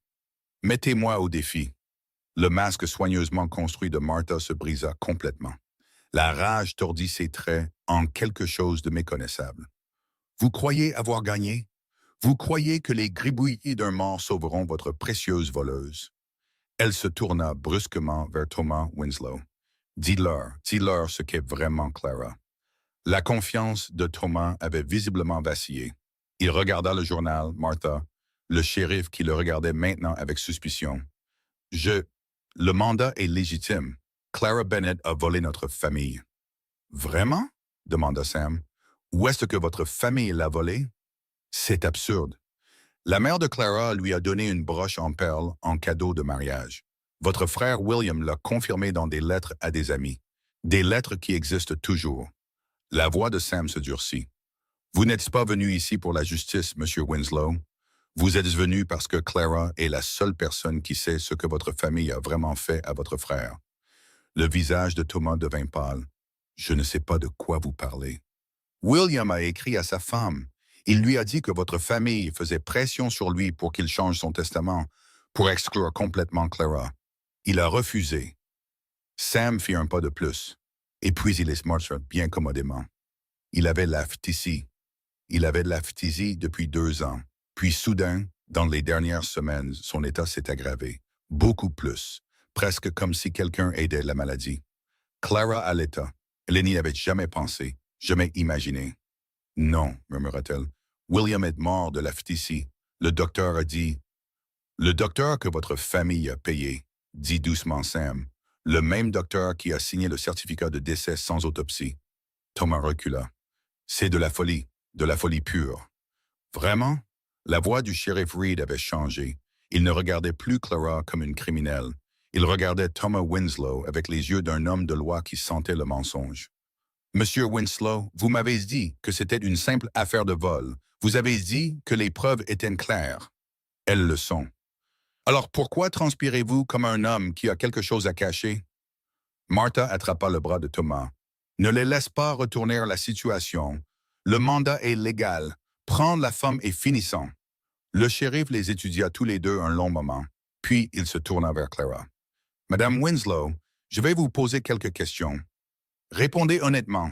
Mettez-moi au défi. Le masque soigneusement construit de Martha se brisa complètement. La rage tordit ses traits en quelque chose de méconnaissable. Vous croyez avoir gagné? Vous croyez que les gribouillis d'un mort sauveront votre précieuse voleuse? Elle se tourna brusquement vers Thomas Winslow. Dis-leur ce qu'est vraiment Clara. La confiance de Thomas avait visiblement vacillé. Il regarda le journal, Martha, le shérif qui le regardait maintenant avec suspicion. Le mandat est légitime. Clara Bennett a volé notre famille. Vraiment? Demanda Sam. Où est-ce que votre famille l'a volé? C'est absurde. La mère de Clara lui a donné une broche en perles en cadeau de mariage. Votre frère William l'a confirmé dans des lettres à des amis. Des lettres qui existent toujours. La voix de Sam se durcit. Vous n'êtes pas venu ici pour la justice, Monsieur Winslow. Vous êtes venu parce que Clara est la seule personne qui sait ce que votre famille a vraiment fait à votre frère. Le visage de Thomas devint pâle. Je ne sais pas de quoi vous parlez. William a écrit à sa femme. Il lui a dit que votre famille faisait pression sur lui pour qu'il change son testament, pour exclure complètement Clara. Il a refusé. Sam fit un pas de plus, et puis il se marcha bien commodément. Il avait la phtisie. Il avait de la phtisie depuis 2 ans. Puis soudain, dans les dernières semaines, son état s'est aggravé. Beaucoup plus. Presque comme si quelqu'un aidait la maladie. Clara allaita. Elle n'y avait jamais pensé, jamais imaginé. Non, murmura-t-elle. William est mort de la phtisie. Le docteur a dit... Le docteur que votre famille a payé, dit doucement Sam. Le même docteur qui a signé le certificat de décès sans autopsie. Thomas recula. C'est de la folie pure. Vraiment? La voix du shérif Reed avait changé. Il ne regardait plus Clara comme une criminelle. Il regardait Thomas Winslow avec les yeux d'un homme de loi qui sentait le mensonge. Monsieur Winslow, vous m'avez dit que c'était une simple affaire de vol. Vous avez dit que les preuves étaient claires. Elles le sont. Alors pourquoi transpirez-vous comme un homme qui a quelque chose à cacher? Martha attrapa le bras de Thomas. Ne les laisse pas retourner la situation. Le mandat est légal. Prendre la femme est finissant. Le shérif les étudia tous les deux un long moment, puis il se tourna vers Clara. Madame Winslow, je vais vous poser quelques questions. Répondez honnêtement.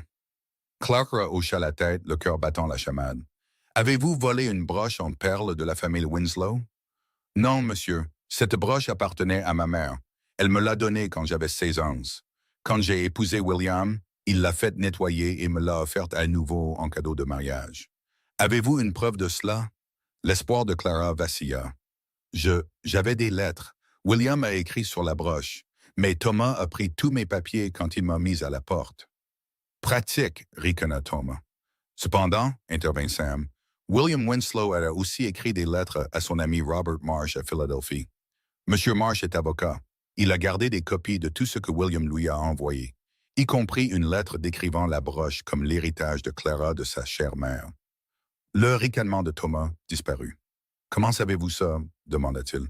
Clara hocha la tête, le cœur battant la chamade. Avez-vous volé une broche en perles de la famille Winslow? Non, monsieur. Cette broche appartenait à ma mère. Elle me l'a donnée quand j'avais 16 ans. Quand j'ai épousé William, il l'a fait nettoyer et me l'a offerte à nouveau en cadeau de mariage. Avez-vous une preuve de cela? L'espoir de Clara vacilla. J'avais des lettres. William a écrit sur la broche, mais Thomas a pris tous mes papiers quand il m'a mise à la porte. Pratique, ricana Thomas. Cependant, intervint Sam, William Winslow a aussi écrit des lettres à son ami Robert Marsh à Philadelphie. Monsieur Marsh est avocat. Il a gardé des copies de tout ce que William lui a envoyé, y compris une lettre décrivant la broche comme l'héritage de Clara de sa chère mère. Le ricanement de Thomas disparut. « Comment savez-vous ça? » demanda-t-il.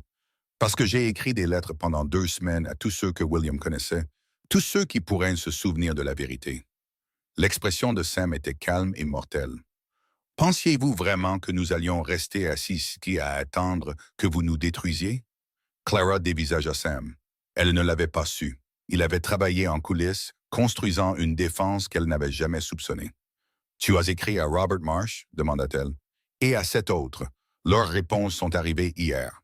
Parce que j'ai écrit des lettres pendant 2 semaines à tous ceux que William connaissait, tous ceux qui pourraient se souvenir de la vérité. L'expression de Sam était calme et mortelle. Pensiez-vous vraiment que nous allions rester assis ici à attendre que vous nous détruisiez? Clara dévisagea Sam. Elle ne l'avait pas su. Il avait travaillé en coulisses, construisant une défense qu'elle n'avait jamais soupçonnée. Tu as écrit à Robert Marsh? Demanda-t-elle. Et à 7 autres. Leurs réponses sont arrivées hier.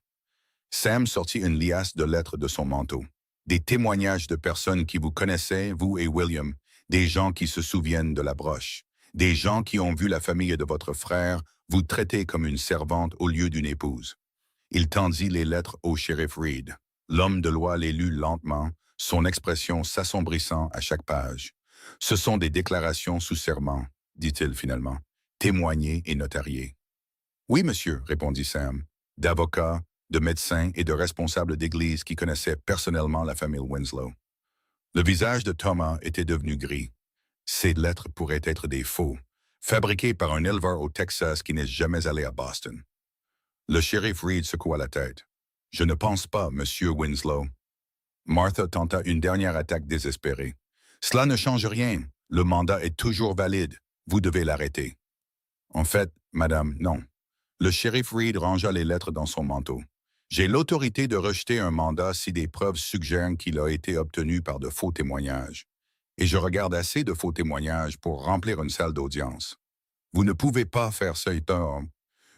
Sam sortit une liasse de lettres de son manteau. Des témoignages de personnes qui vous connaissaient, vous et William, des gens qui se souviennent de la broche, des gens qui ont vu la famille de votre frère vous traiter comme une servante au lieu d'une épouse. Il tendit les lettres au shérif Reed. L'homme de loi les lut lentement, son expression s'assombrissant à chaque page. Ce sont des déclarations sous serment, dit-il finalement, témoignées et notariées. Oui, monsieur, répondit Sam, d'avocats, de médecins et de responsables d'église qui connaissaient personnellement la famille Winslow. Le visage de Thomas était devenu gris. Ces lettres pourraient être des faux, fabriqués par un éleveur au Texas qui n'est jamais allé à Boston. Le shérif Reed secoua la tête. « Je ne pense pas, monsieur Winslow. » Martha tenta une dernière attaque désespérée. « Cela ne change rien. Le mandat est toujours valide. Vous devez l'arrêter. » En fait, madame, non. Le shérif Reed rangea les lettres dans son manteau. J'ai l'autorité de rejeter un mandat si des preuves suggèrent qu'il a été obtenu par de faux témoignages. Et je regarde assez de faux témoignages pour remplir une salle d'audience. Vous ne pouvez pas faire ça, étant...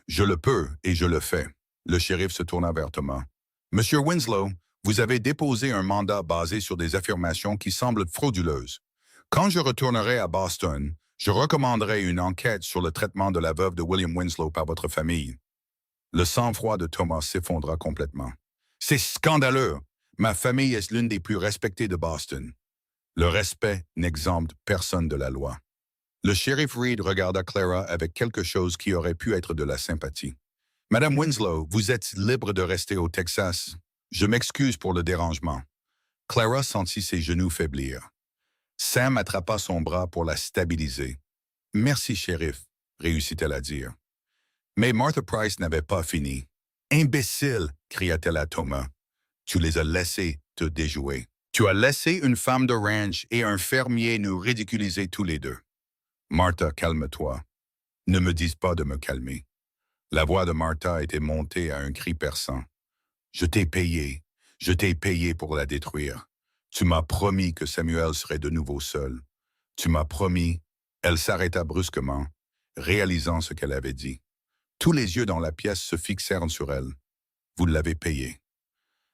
Je le peux et je le fais. Le shérif se tourna vers Thomas. Monsieur Winslow, vous avez déposé un mandat basé sur des affirmations qui semblent frauduleuses. Quand je retournerai à Boston, je recommanderai une enquête sur le traitement de la veuve de William Winslow par votre famille. Le sang-froid de Thomas s'effondra complètement. C'est scandaleux! Ma famille est l'une des plus respectées de Boston. Le respect n'exempte personne de la loi. Le shérif Reed regarda Clara avec quelque chose qui aurait pu être de la sympathie. « Madame Winslow, vous êtes libre de rester au Texas. Je m'excuse pour le dérangement. » Clara sentit ses genoux faiblir. Sam attrapa son bras pour la stabiliser. « Merci, shérif, » réussit-elle à dire. Mais Martha Price n'avait pas fini. « Imbécile !» cria-t-elle à Thomas. « Tu les as laissés te déjouer. Tu as laissé une femme de ranch et un fermier nous ridiculiser tous les deux. » « Martha, calme-toi. Ne me dis pas de me calmer. » La voix de Martha était montée à un cri perçant. « Je t'ai payé pour la détruire. Tu m'as promis que Samuel serait de nouveau seul. Tu m'as promis... » Elle s'arrêta brusquement, réalisant ce qu'elle avait dit. Tous les yeux dans la pièce se fixèrent sur elle. « Vous l'avez payé. »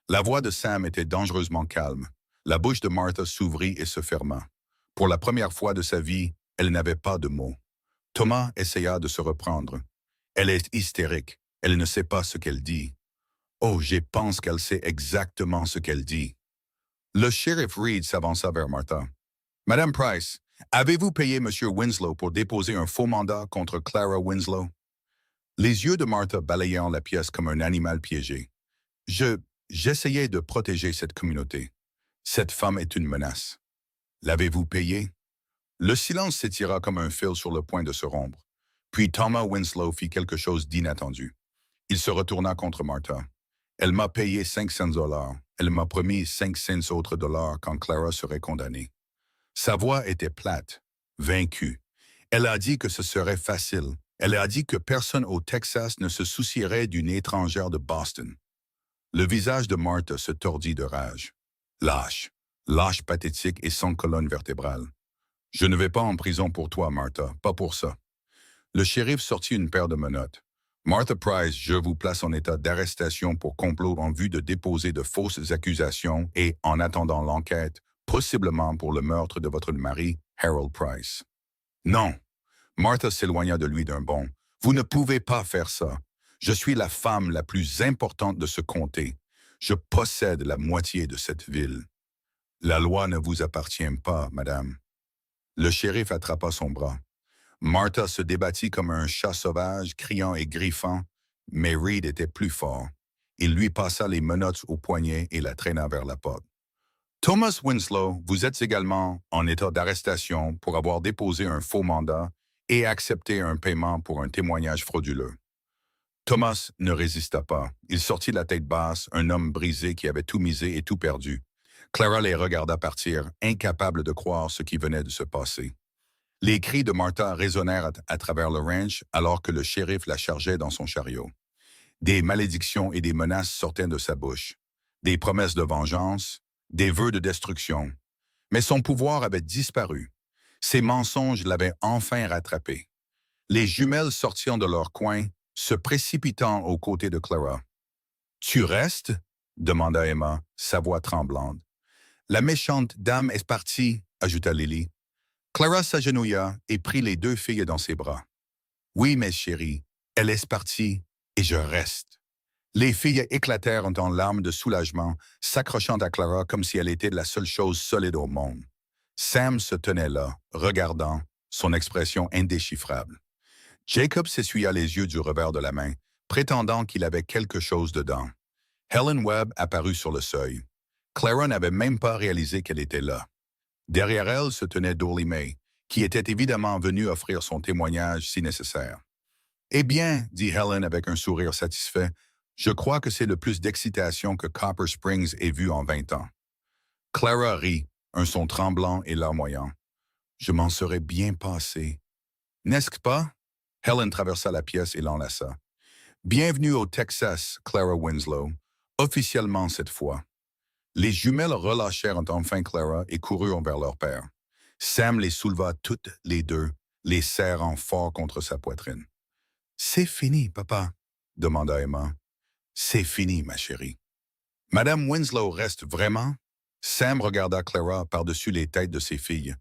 La voix de Sam était dangereusement calme. La bouche de Martha s'ouvrit et se ferma. Pour la première fois de sa vie, elle n'avait pas de mots. Thomas essaya de se reprendre. Elle est hystérique. Elle ne sait pas ce qu'elle dit. Oh, je pense qu'elle sait exactement ce qu'elle dit. Le shérif Reed s'avança vers Martha. « Madame Price, avez-vous payé M. Winslow pour déposer un faux mandat contre Clara Winslow? » Les yeux de Martha balayant la pièce comme un animal piégé. « J'essayais de protéger cette communauté. Cette femme est une menace. » « L'avez-vous payé? » Le silence s'étira comme un fil sur le point de se rompre. Puis Thomas Winslow fit quelque chose d'inattendu. Il se retourna contre Martha. « Elle m'a payé 500 $. Elle m'a promis 500 autres dollars quand Clara serait condamnée. » Sa voix était plate, vaincue. Elle a dit que ce serait facile. Elle a dit que personne au Texas ne se soucierait d'une étrangère de Boston. Le visage de Martha se tordit de rage. Lâche, lâche pathétique et sans colonne vertébrale. « Je ne vais pas en prison pour toi, Martha, pas pour ça. » Le shérif sortit une paire de menottes. « Martha Price, je vous place en état d'arrestation pour complot en vue de déposer de fausses accusations et, en attendant l'enquête, possiblement pour le meurtre de votre mari, Harold Price. » « Non !» Martha s'éloigna de lui d'un bond. « Vous ne pouvez pas faire ça. Je suis la femme la plus importante de ce comté. Je possède la moitié de cette ville. La loi ne vous appartient pas, madame. » Le shérif attrapa son bras. Martha se débattit comme un chat sauvage, criant et griffant, mais Reed était plus fort. Il lui passa les menottes au poignet et la traîna vers la porte. « Thomas Winslow, vous êtes également en état d'arrestation pour avoir déposé un faux mandat et accepté un paiement pour un témoignage frauduleux. » Thomas ne résista pas. Il sortit la tête basse, un homme brisé qui avait tout misé et tout perdu. Clara les regarda partir, incapable de croire ce qui venait de se passer. Les cris de Martha résonnèrent à travers le ranch alors que le shérif la chargeait dans son chariot. Des malédictions et des menaces sortaient de sa bouche. Des promesses de vengeance, des vœux de destruction. Mais son pouvoir avait disparu. Ses mensonges l'avaient enfin rattrapé. Les jumelles sortirent de leur coin, se précipitant aux côtés de Clara. « Tu restes ?» demanda Emma, sa voix tremblante. « La méchante dame est partie » ajouta Lily. Clara s'agenouilla et prit les deux filles dans ses bras. « Oui, mes chéries, elle est partie et je reste. » Les filles éclatèrent en larmes de soulagement, s'accrochant à Clara comme si elle était la seule chose solide au monde. Sam se tenait là, regardant, son expression indéchiffrable. Jacob s'essuya les yeux du revers de la main, prétendant qu'il avait quelque chose dedans. Helen Webb apparut sur le seuil. Clara n'avait même pas réalisé qu'elle était là. Derrière elle se tenait Dolly May, qui était évidemment venue offrir son témoignage si nécessaire. « Eh bien, dit Helen avec un sourire satisfait, je crois que c'est le plus d'excitation que Copper Springs ait vu en 20 ans. » Clara rit, un son tremblant et larmoyant. « Je m'en serais bien passé. »« N'est-ce pas? » Helen traversa la pièce et l'enlaça. « Bienvenue au Texas, Clara Winslow, officiellement cette fois. » Les jumelles relâchèrent enfin Clara et coururent vers leur père. Sam les souleva toutes les deux, les serrant fort contre sa poitrine. « C'est fini, papa, » demanda Emma. « C'est fini, ma chérie. »« Madame Winslow reste vraiment? » Sam regarda Clara par-dessus les têtes de ses filles.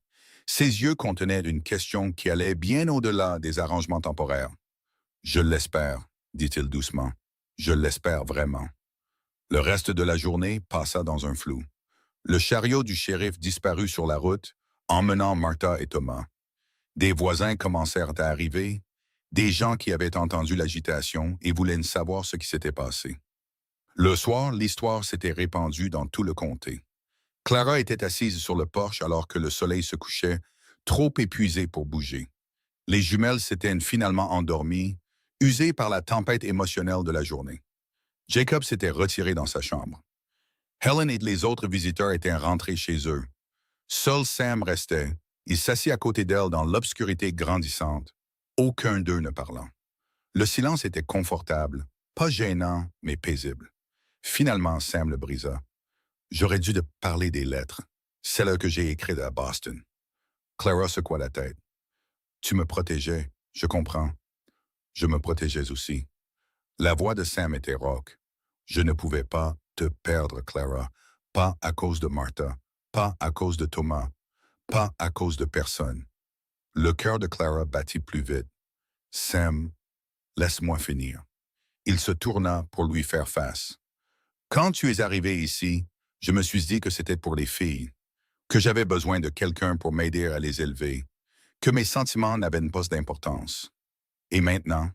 Ses yeux contenaient une question qui allait bien au-delà des arrangements temporaires. « Je l'espère, » dit-il doucement. « Je l'espère vraiment. » Le reste de la journée passa dans un flou. Le chariot du shérif disparut sur la route, emmenant Martha et Thomas. Des voisins commencèrent à arriver, des gens qui avaient entendu l'agitation et voulaient savoir ce qui s'était passé. Le soir, l'histoire s'était répandue dans tout le comté. Clara était assise sur le porche alors que le soleil se couchait, trop épuisée pour bouger. Les jumelles s'étaient finalement endormies, usées par la tempête émotionnelle de la journée. Jacob s'était retiré dans sa chambre. Helen et les autres visiteurs étaient rentrés chez eux. Seul Sam restait. Il s'assit à côté d'elle dans l'obscurité grandissante, aucun d'eux ne parlant. Le silence était confortable, pas gênant, mais paisible. Finalement, Sam le brisa. « J'aurais dû te parler des lettres, celles que j'ai écrites à Boston. » Clara secoua la tête. « Tu me protégeais, je comprends. Je me protégeais aussi. » La voix de Sam était rauque. « Je ne pouvais pas te perdre, Clara, pas à cause de Martha, pas à cause de Thomas, pas à cause de personne. » Le cœur de Clara battit plus vite. « Sam, laisse-moi finir. » Il se tourna pour lui faire face. « Quand tu es arrivé ici, je me suis dit que c'était pour les filles, que j'avais besoin de quelqu'un pour m'aider à les élever, que mes sentiments n'avaient pas d'importance. Et maintenant,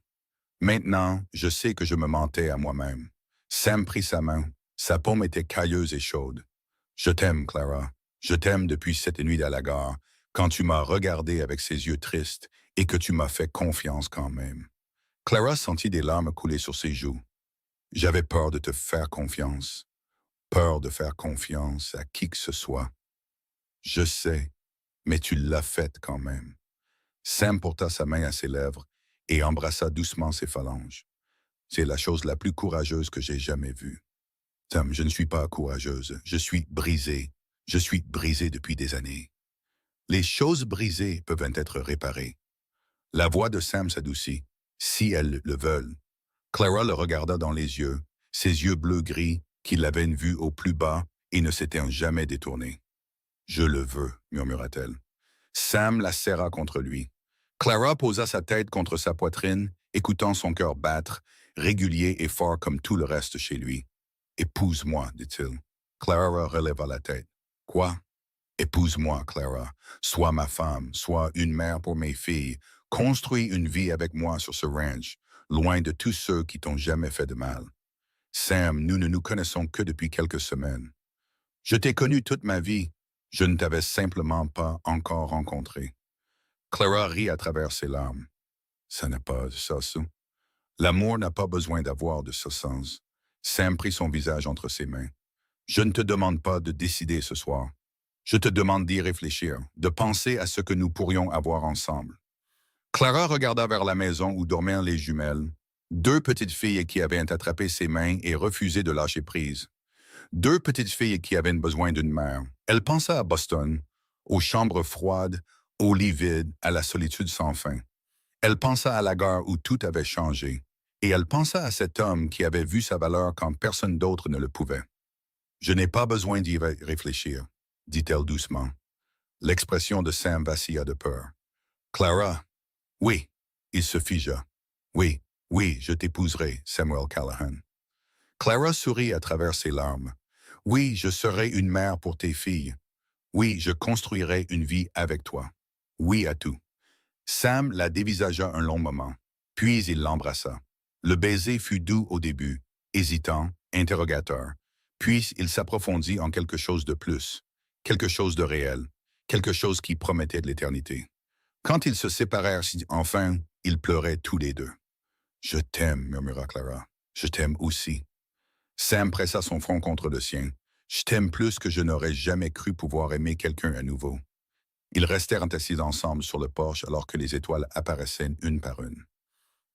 je sais que je me mentais à moi-même. » Sam prit sa main. Sa paume était cailleuse et chaude. « Je t'aime, Clara. Je t'aime depuis cette nuit à la gare, quand tu m'as regardé avec ses yeux tristes et que tu m'as fait confiance quand même. » Clara sentit des larmes couler sur ses joues. « J'avais peur de te faire confiance. Peur de faire confiance à qui que ce soit. Je sais, mais tu l'as faite quand même. » Sam porta sa main à ses lèvres et embrassa doucement ses phalanges. « C'est la chose la plus courageuse que j'ai jamais vue. » « Sam, je ne suis pas courageuse. Je suis brisée. Je suis brisée depuis des années. Les choses brisées peuvent être réparées. » La voix de Sam s'adoucit, si elles le veulent. Clara le regarda dans les yeux, ses yeux bleu-gris qui l'avaient vue au plus bas et ne s'étaient jamais détournés. « Je le veux, » murmura-t-elle. Sam la serra contre lui. Clara posa sa tête contre sa poitrine, écoutant son cœur battre, régulier et fort comme tout le reste chez lui. « Épouse-moi, dit-il. » Clara releva la tête. « Quoi? Épouse-moi, Clara. Sois ma femme, sois une mère pour mes filles. Construis une vie avec moi sur ce ranch, loin de tous ceux qui t'ont jamais fait de mal. Sam, nous ne nous connaissons que depuis quelques semaines. Je t'ai connu toute ma vie. Je ne t'avais simplement pas encore rencontré. » Clara rit à travers ses larmes. « Ça n'a pas de sens. L'amour n'a pas besoin d'avoir de ce sens. Sam prit son visage entre ses mains. Je ne te demande pas de décider ce soir. Je te demande d'y réfléchir, de penser à ce que nous pourrions avoir ensemble. Clara regarda vers la maison où dormaient les jumelles, deux petites filles qui avaient attrapé ses mains et refusé de lâcher prise. Deux petites filles qui avaient besoin d'une mère. Elle pensa à Boston, aux chambres froides, aux lits vides, à la solitude sans fin. Elle pensa à la gare où tout avait changé. Et elle pensa à cet homme qui avait vu sa valeur quand personne d'autre ne le pouvait. Je n'ai pas besoin d'y réfléchir, dit-elle doucement. L'expression de Sam vacilla de peur. Clara, oui, il se figea. Oui, oui, je t'épouserai, Samuel Callahan. Clara sourit à travers ses larmes. Oui, je serai une mère pour tes filles. Oui, je construirai une vie avec toi. Oui à tout. Sam la dévisagea un long moment, puis il l'embrassa. Le baiser fut doux au début, hésitant, interrogateur, puis il s'approfondit en quelque chose de plus, quelque chose de réel, quelque chose qui promettait de l'éternité. Quand ils se séparèrent, enfin, ils pleuraient tous les deux. « Je t'aime, murmura Clara. Je t'aime aussi. » Sam pressa son front contre le sien. « Je t'aime plus que je n'aurais jamais cru pouvoir aimer quelqu'un à nouveau. » Ils restèrent assis ensemble sur le porche alors que les étoiles apparaissaient une par une.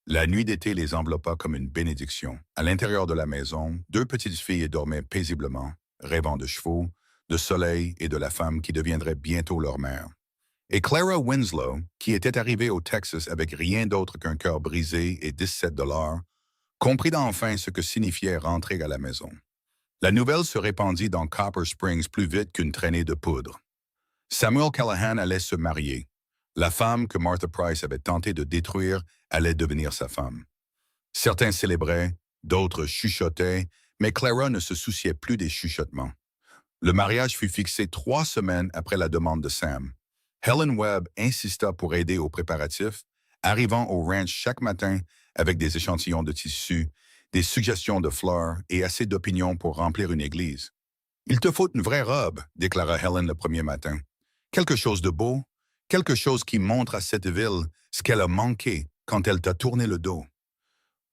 La nuit d'été les enveloppa comme une bénédiction. À l'intérieur de la maison, deux petites filles dormaient paisiblement, rêvant de chevaux, de soleil et de la femme qui deviendrait bientôt leur mère. Et Clara Winslow, qui était arrivée au Texas avec rien d'autre qu'un cœur brisé et 17 $, comprit enfin ce que signifiait rentrer à la maison. La nouvelle se répandit dans Copper Springs plus vite qu'une traînée de poudre. Samuel Callahan allait se marier. La femme que Martha Price avait tenté de détruire allait devenir sa femme. Certains célébraient, d'autres chuchotaient, mais Clara ne se souciait plus des chuchotements. Le mariage fut fixé 3 semaines après la demande de Sam. Helen Webb insista pour aider aux préparatifs, arrivant au ranch chaque matin avec des échantillons de tissus, des suggestions de fleurs et assez d'opinions pour remplir une église. « Il te faut une vraie robe », déclara Helen le premier matin. « Quelque chose de beau, quelque chose qui montre à cette ville ce qu'elle a manqué quand elle t'a tourné le dos. »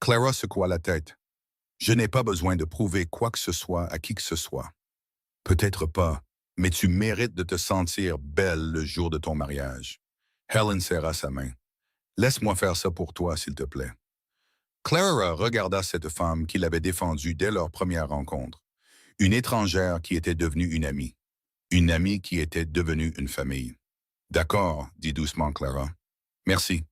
Clara secoua la tête. « Je n'ai pas besoin de prouver quoi que ce soit à qui que ce soit. »« Peut-être pas, mais tu mérites de te sentir belle le jour de ton mariage. » Helen serra sa main. « Laisse-moi faire ça pour toi, s'il te plaît. » Clara regarda cette femme qui l'avait défendue dès leur première rencontre. Une étrangère qui était devenue une amie qui était devenue une famille. « D'accord, » dit doucement Clara. « Merci. »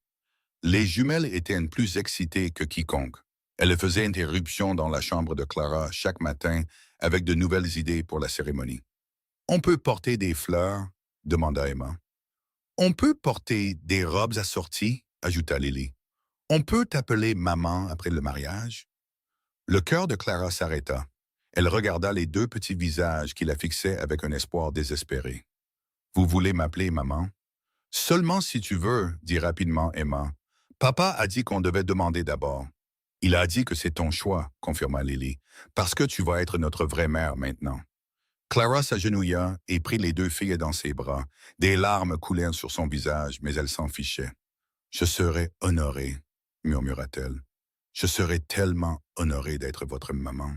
Les jumelles étaient plus excitées que quiconque. Elles faisaient interruption dans la chambre de Clara chaque matin avec de nouvelles idées pour la cérémonie. « On peut porter des fleurs ?» demanda Emma. « On peut porter des robes assorties ?» ajouta Lily. « On peut t'appeler maman après le mariage ?» Le cœur de Clara s'arrêta. Elle regarda les deux petits visages qui la fixaient avec un espoir désespéré. « Vous voulez m'appeler maman? »« Seulement si tu veux, » dit rapidement Emma. « Papa a dit qu'on devait demander d'abord. »« Il a dit que c'est ton choix, » confirma Lily, « parce que tu vas être notre vraie mère maintenant. » Clara s'agenouilla et prit les deux filles dans ses bras. Des larmes coulèrent sur son visage, mais elle s'en fichait. « Je serai honorée, » murmura-t-elle. « Je serai tellement honorée d'être votre maman. »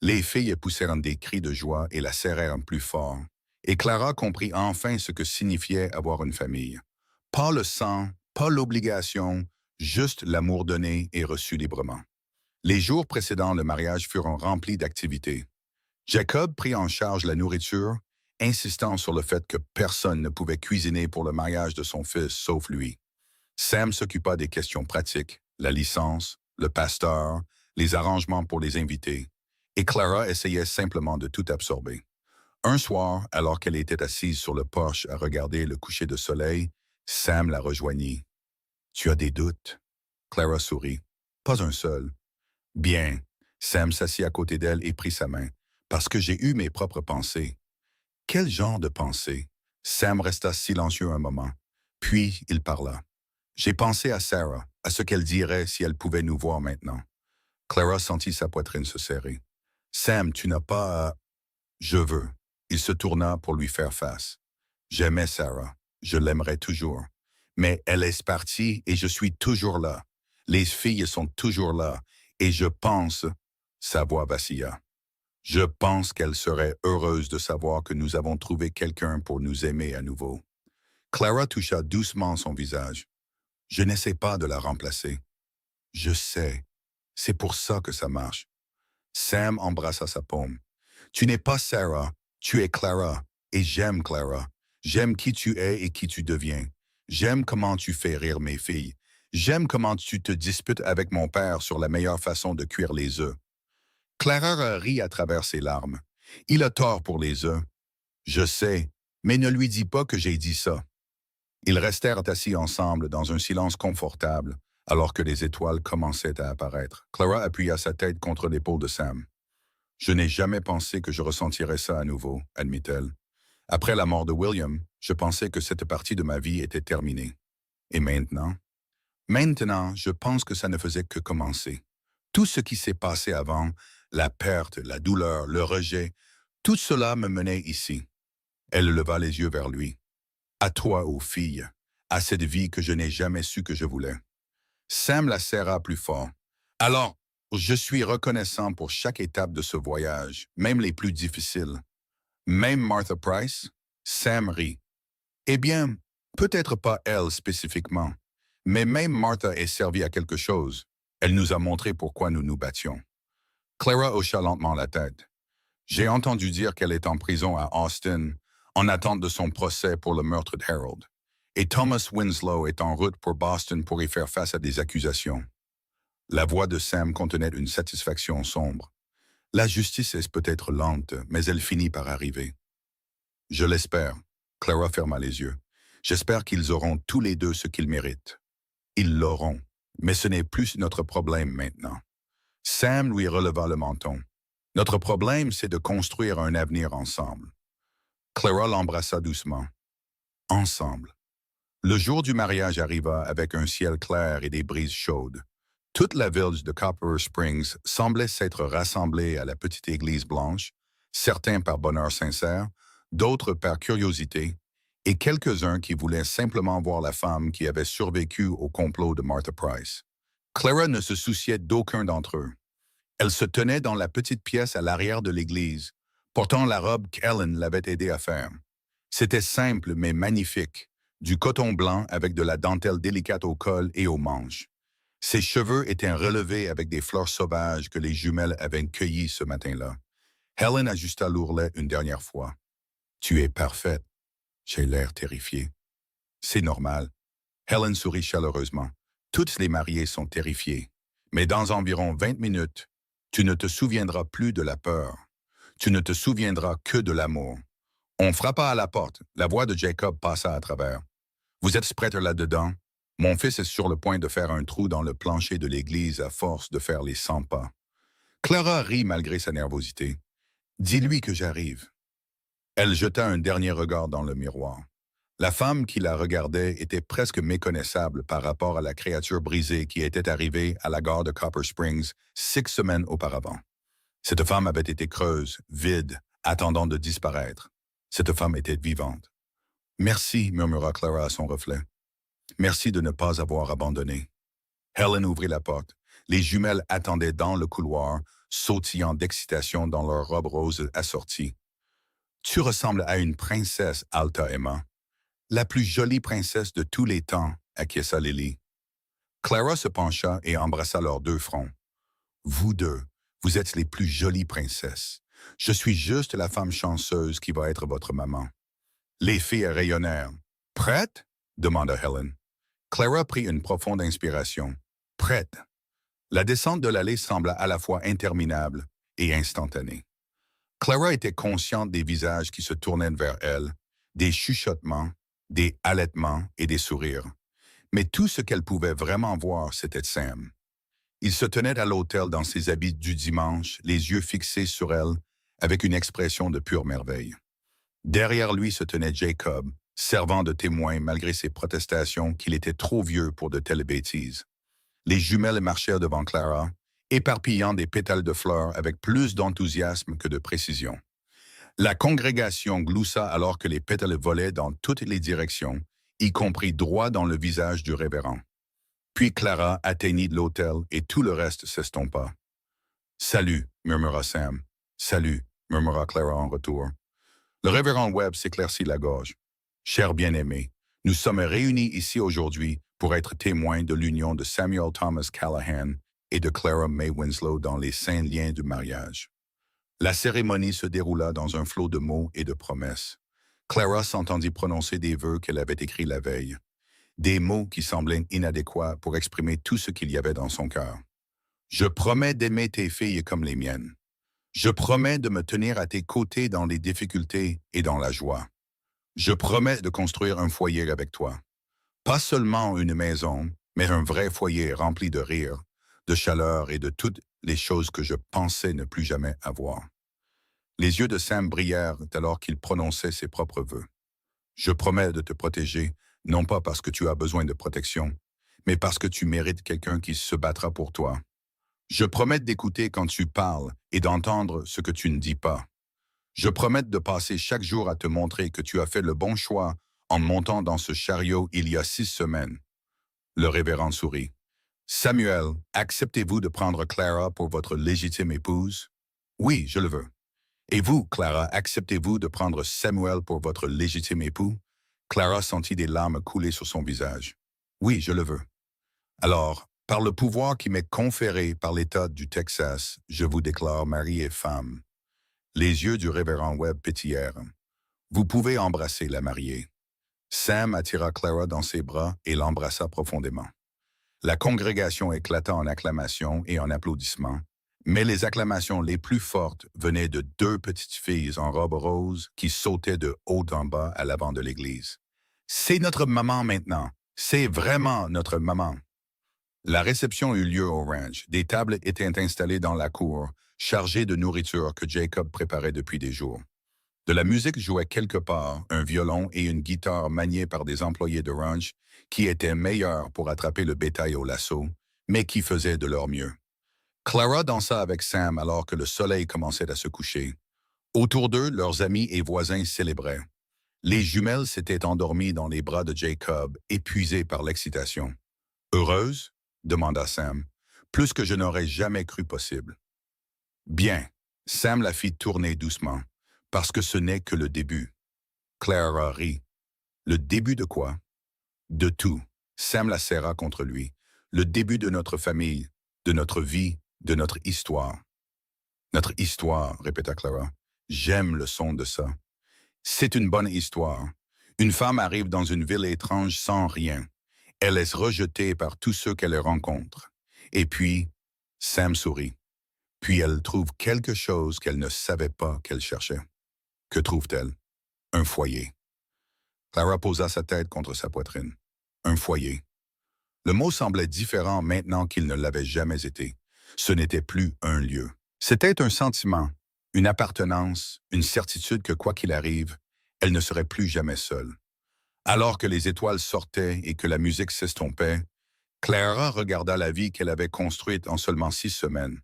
Les filles poussèrent des cris de joie et la serrèrent plus fort. Et Clara comprit enfin ce que signifiait avoir une famille. Pas le sang, pas l'obligation, juste l'amour donné et reçu librement. Les jours précédant le mariage furent remplis d'activités. Jacob prit en charge la nourriture, insistant sur le fait que personne ne pouvait cuisiner pour le mariage de son fils sauf lui. Sam s'occupa des questions pratiques, la licence, le pasteur, les arrangements pour les invités, et Clara essayait simplement de tout absorber. Un soir, alors qu'elle était assise sur le porche à regarder le coucher de soleil, Sam la rejoignit. « Tu as des doutes? » Clara sourit. « Pas un seul. »« Bien. » Sam s'assit à côté d'elle et prit sa main. « Parce que j'ai eu mes propres pensées. » « Quel genre de pensées? » Sam resta silencieux un moment. Puis il parla. « J'ai pensé à Sarah, à ce qu'elle dirait si elle pouvait nous voir maintenant. » Clara sentit sa poitrine se serrer. « Sam, tu n'as pas à... »« Je veux. » Il se tourna pour lui faire face. « J'aimais Sarah. Je l'aimerai toujours. Mais elle est partie et je suis toujours là. Les filles sont toujours là, et je pense, sa voix vacilla. Je pense qu'elle serait heureuse de savoir que nous avons trouvé quelqu'un pour nous aimer à nouveau. Clara toucha doucement son visage. Je n'essaie pas de la remplacer. Je sais. C'est pour ça que ça marche. Sam embrassa sa paume. Tu n'es pas Sarah, tu es Clara, et j'aime Clara. J'aime qui tu es et qui tu deviens. J'aime comment tu fais rire mes filles. J'aime comment tu te disputes avec mon père sur la meilleure façon de cuire les œufs. Clara rit à travers ses larmes. Il a tort pour les œufs. Je sais, mais ne lui dis pas que j'ai dit ça. Ils restèrent assis ensemble dans un silence confortable, alors que les étoiles commençaient à apparaître. Clara appuya sa tête contre l'épaule de Sam. Je n'ai jamais pensé que je ressentirais ça à nouveau, admit-elle. Après la mort de William, je pensais que cette partie de ma vie était terminée. Et maintenant? Maintenant, je pense que ça ne faisait que commencer. Tout ce qui s'est passé avant, la perte, la douleur, le rejet, tout cela me menait ici. Elle leva les yeux vers lui. À toi, ô fille, à cette vie que je n'ai jamais su que je voulais. Sam la serra plus fort. Alors, je suis reconnaissant pour chaque étape de ce voyage, même les plus difficiles. Même Martha Price? Sam rit. Eh bien, peut-être pas elle spécifiquement, mais même Martha est servie à quelque chose. Elle nous a montré pourquoi nous nous battions. Clara hocha lentement la tête. J'ai entendu dire qu'elle est en prison à Austin, en attente de son procès pour le meurtre d'Harold. Et Thomas Winslow est en route pour Boston pour y faire face à des accusations. La voix de Sam contenait une satisfaction sombre. La justice est peut-être lente, mais elle finit par arriver. Je l'espère. Clara ferma les yeux. J'espère qu'ils auront tous les deux ce qu'ils méritent. Ils l'auront, mais ce n'est plus notre problème maintenant. Sam lui releva le menton. Notre problème, c'est de construire un avenir ensemble. Clara l'embrassa doucement. Ensemble. Le jour du mariage arriva avec un ciel clair et des brises chaudes. Toute la ville de Copper Springs semblait s'être rassemblée à la petite église blanche, certains par bonheur sincère, d'autres par curiosité, et quelques-uns qui voulaient simplement voir la femme qui avait survécu au complot de Martha Price. Clara ne se souciait d'aucun d'entre eux. Elle se tenait dans la petite pièce à l'arrière de l'église, portant la robe qu'Ellen l'avait aidée à faire. C'était simple mais magnifique, du coton blanc avec de la dentelle délicate au col et aux manches. Ses cheveux étaient relevés avec des fleurs sauvages que les jumelles avaient cueillies ce matin-là. Helen ajusta l'ourlet une dernière fois. « Tu es parfaite. » J'ai l'air terrifié. « C'est normal. » Helen sourit chaleureusement. « Toutes les mariées sont terrifiées. Mais dans environ 20 minutes, tu ne te souviendras plus de la peur. Tu ne te souviendras que de l'amour. » On frappa à la porte. La voix de Jacob passa à travers. « Vous êtes prêtre là-dedans? Mon fils est sur le point de faire un trou dans le plancher de l'église à force de faire les 100 pas. » Clara rit malgré sa nervosité. « Dis-lui que j'arrive. » Elle jeta un dernier regard dans le miroir. La femme qui la regardait était presque méconnaissable par rapport à la créature brisée qui était arrivée à la gare de Copper Springs 6 semaines auparavant. Cette femme avait été creuse, vide, attendant de disparaître. Cette femme était vivante. « Merci, » murmura Clara à son reflet. « Merci de ne pas avoir abandonné. » Helen ouvrit la porte. Les jumelles attendaient dans le couloir, sautillant d'excitation dans leurs robes roses assorties. « Tu ressembles à une princesse, Alta Emma. La plus jolie princesse de tous les temps, » acquiesça Lily. Clara se pencha et embrassa leurs deux fronts. « Vous deux, vous êtes les plus jolies princesses. Je suis juste la femme chanceuse qui va être votre maman. » Les filles rayonnèrent. « Prête? » demanda Helen. Clara prit une profonde inspiration. « Prête. » La descente de l'allée sembla à la fois interminable et instantanée. Clara était consciente des visages qui se tournaient vers elle, des chuchotements, des halètements et des sourires. Mais tout ce qu'elle pouvait vraiment voir, c'était Sam. Il se tenait à l'autel dans ses habits du dimanche, les yeux fixés sur elle, avec une expression de pure merveille. Derrière lui se tenait Jacob, servant de témoin malgré ses protestations qu'il était trop vieux pour de telles bêtises. Les jumelles marchèrent devant Clara, éparpillant des pétales de fleurs avec plus d'enthousiasme que de précision. La congrégation gloussa alors que les pétales volaient dans toutes les directions, y compris droit dans le visage du révérend. Puis Clara atteignit l'hôtel et tout le reste s'estompa. « Salut », murmura Sam. « Salut », murmura Clara en retour. Le révérend Webb s'éclaircit la gorge. « Cher bien-aimé, nous sommes réunis ici aujourd'hui pour être témoins de l'union de Samuel Thomas Callahan et de Clara May Winslow dans les saints liens du mariage. » La cérémonie se déroula dans un flot de mots et de promesses. Clara s'entendit prononcer des vœux qu'elle avait écrits la veille. Des mots qui semblaient inadéquats pour exprimer tout ce qu'il y avait dans son cœur. « Je promets d'aimer tes filles comme les miennes. Je promets de me tenir à tes côtés dans les difficultés et dans la joie. Je promets de construire un foyer avec toi. Pas seulement une maison, mais un vrai foyer rempli de rire, de chaleur et de toutes les choses que je pensais ne plus jamais avoir. » Les yeux de Sam brillèrent alors qu'il prononçait ses propres vœux. « Je promets de te protéger, non pas parce que tu as besoin de protection, mais parce que tu mérites quelqu'un qui se battra pour toi. Je promets d'écouter quand tu parles et d'entendre ce que tu ne dis pas. Je promets de passer chaque jour à te montrer que tu as fait le bon choix en montant dans ce chariot il y a 6 semaines. » Le révérend sourit. « Samuel, acceptez-vous de prendre Clara pour votre légitime épouse? »« Oui, je le veux. » « Et vous, Clara, acceptez-vous de prendre Samuel pour votre légitime époux? » Clara sentit des larmes couler sur son visage. « Oui, je le veux. »« Alors, par le pouvoir qui m'est conféré par l'État du Texas, je vous déclare mari et femme. » Les yeux du révérend Webb pétillèrent. « Vous pouvez embrasser la mariée. » Sam attira Clara dans ses bras et l'embrassa profondément. La congrégation éclata en acclamations et en applaudissements, mais les acclamations les plus fortes venaient de 2 petites filles en robe rose qui sautaient de haut en bas à l'avant de l'église. « C'est notre maman maintenant. C'est vraiment notre maman. » La réception eut lieu au ranch. Des tables étaient installées dans la cour, chargées de nourriture que Jacob préparait depuis des jours. De la musique jouait quelque part, un violon et une guitare maniés par des employés de ranch qui étaient meilleurs pour attraper le bétail au lasso, mais qui faisaient de leur mieux. Clara dansa avec Sam alors que le soleil commençait à se coucher. Autour d'eux, leurs amis et voisins célébraient. Les jumelles s'étaient endormies dans les bras de Jacob, épuisées par l'excitation. « Heureuse ?» demanda Sam. « Plus que je n'aurais jamais cru possible. »« Bien. » Sam la fit tourner doucement. « Parce que ce n'est que le début. » Clara rit. « Le début de quoi? »« De tout. » Sam la serra contre lui. « Le début de notre famille, de notre vie, de notre histoire. »« Notre histoire, » répéta Clara. « J'aime le son de ça. C'est une bonne histoire. Une femme arrive dans une ville étrange sans rien. Elle est rejetée par tous ceux qu'elle rencontre. Et puis, Sam sourit. Puis elle trouve quelque chose qu'elle ne savait pas qu'elle cherchait. Que trouve-t-elle? Un foyer. Clara posa sa tête contre sa poitrine. Un foyer. Le mot semblait différent maintenant qu'il ne l'avait jamais été. Ce n'était plus un lieu. C'était un sentiment, une appartenance, une certitude que quoi qu'il arrive, elle ne serait plus jamais seule. Alors que les étoiles sortaient et que la musique s'estompait, Clara regarda la vie qu'elle avait construite en seulement 6 semaines.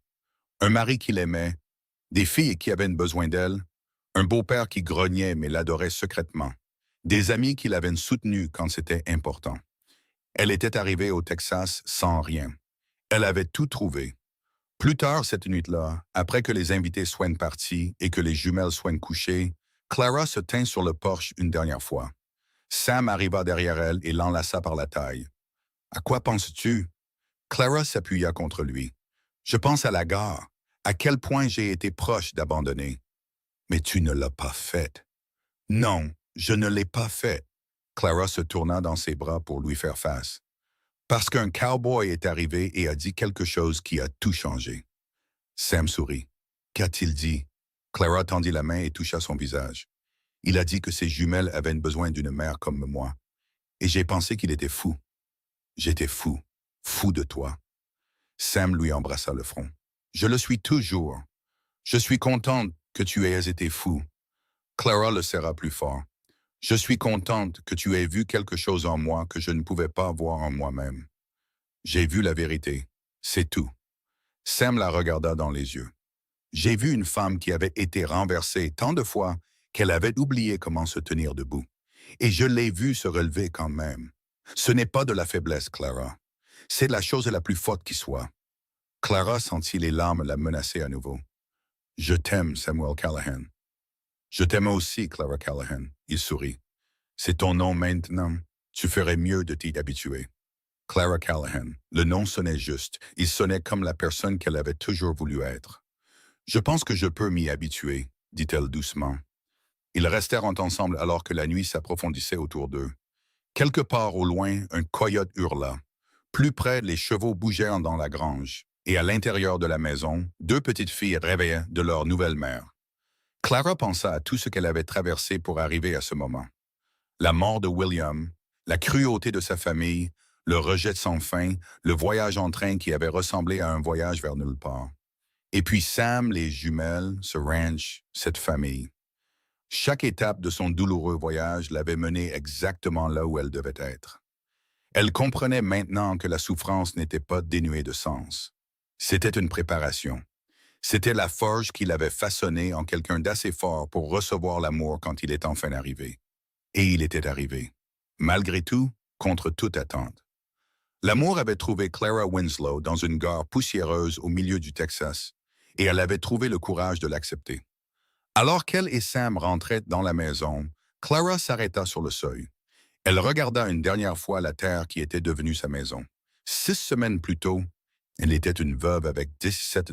Un mari qui l'aimait, des filles qui avaient besoin d'elle, un beau-père qui grognait mais l'adorait secrètement, des amis qui l'avaient soutenue quand c'était important. Elle était arrivée au Texas sans rien. Elle avait tout trouvé. Plus tard cette nuit-là, après que les invités soient partis et que les jumelles soient couchées, Clara se tint sur le porche une dernière fois. Sam arriva derrière elle et l'enlaça par la taille. « À quoi penses-tu? » Clara s'appuya contre lui. « Je pense à la gare, à quel point j'ai été proche d'abandonner. »« Mais tu ne l'as pas faite. »« Non, je ne l'ai pas faite. » Clara se tourna dans ses bras pour lui faire face. Parce qu'un cowboy est arrivé et a dit quelque chose qui a tout changé. Sam sourit. Qu'a-t-il dit? Clara tendit la main et toucha son visage. Il a dit que ses jumelles avaient besoin d'une mère comme moi. Et j'ai pensé qu'il était fou. J'étais fou, fou de toi. Sam lui embrassa le front. Je le suis toujours. Je suis contente que tu aies été fou. Clara le serra plus fort. Je suis contente que tu aies vu quelque chose en moi que je ne pouvais pas voir en moi-même. J'ai vu la vérité, c'est tout. Sam la regarda dans les yeux. J'ai vu une femme qui avait été renversée tant de fois qu'elle avait oublié comment se tenir debout. Et je l'ai vue se relever quand même. Ce n'est pas de la faiblesse, Clara. C'est la chose la plus forte qui soit. Clara sentit les larmes la menacer à nouveau. Je t'aime, Samuel Callahan. Je t'aime aussi, Clara Callahan. Il sourit. C'est ton nom maintenant. Tu ferais mieux de t'y habituer. Clara Callahan. Le nom sonnait juste. Il sonnait comme la personne qu'elle avait toujours voulu être. Je pense que je peux m'y habituer, dit-elle doucement. Ils restèrent ensemble alors que la nuit s'approfondissait autour d'eux. Quelque part au loin, un coyote hurla. Plus près, les chevaux bougèrent dans la grange. Et à l'intérieur de la maison, deux petites filles rêvaient de leur nouvelle mère. Clara pensa à tout ce qu'elle avait traversé pour arriver à ce moment. La mort de William, la cruauté de sa famille, le rejet sans fin, le voyage en train qui avait ressemblé à un voyage vers nulle part. Et puis Sam, les jumelles, ce ranch, cette famille. Chaque étape de son douloureux voyage l'avait menée exactement là où elle devait être. Elle comprenait maintenant que la souffrance n'était pas dénuée de sens. C'était une préparation. C'était la forge qui l'avait façonné en quelqu'un d'assez fort pour recevoir l'amour quand il est enfin arrivé. Et il était arrivé. Malgré tout, contre toute attente. L'amour avait trouvé Clara Winslow dans une gare poussiéreuse au milieu du Texas, et elle avait trouvé le courage de l'accepter. Alors qu'elle et Sam rentraient dans la maison, Clara s'arrêta sur le seuil. Elle regarda une dernière fois la terre qui était devenue sa maison. 6 semaines plus tôt, elle était une veuve avec $17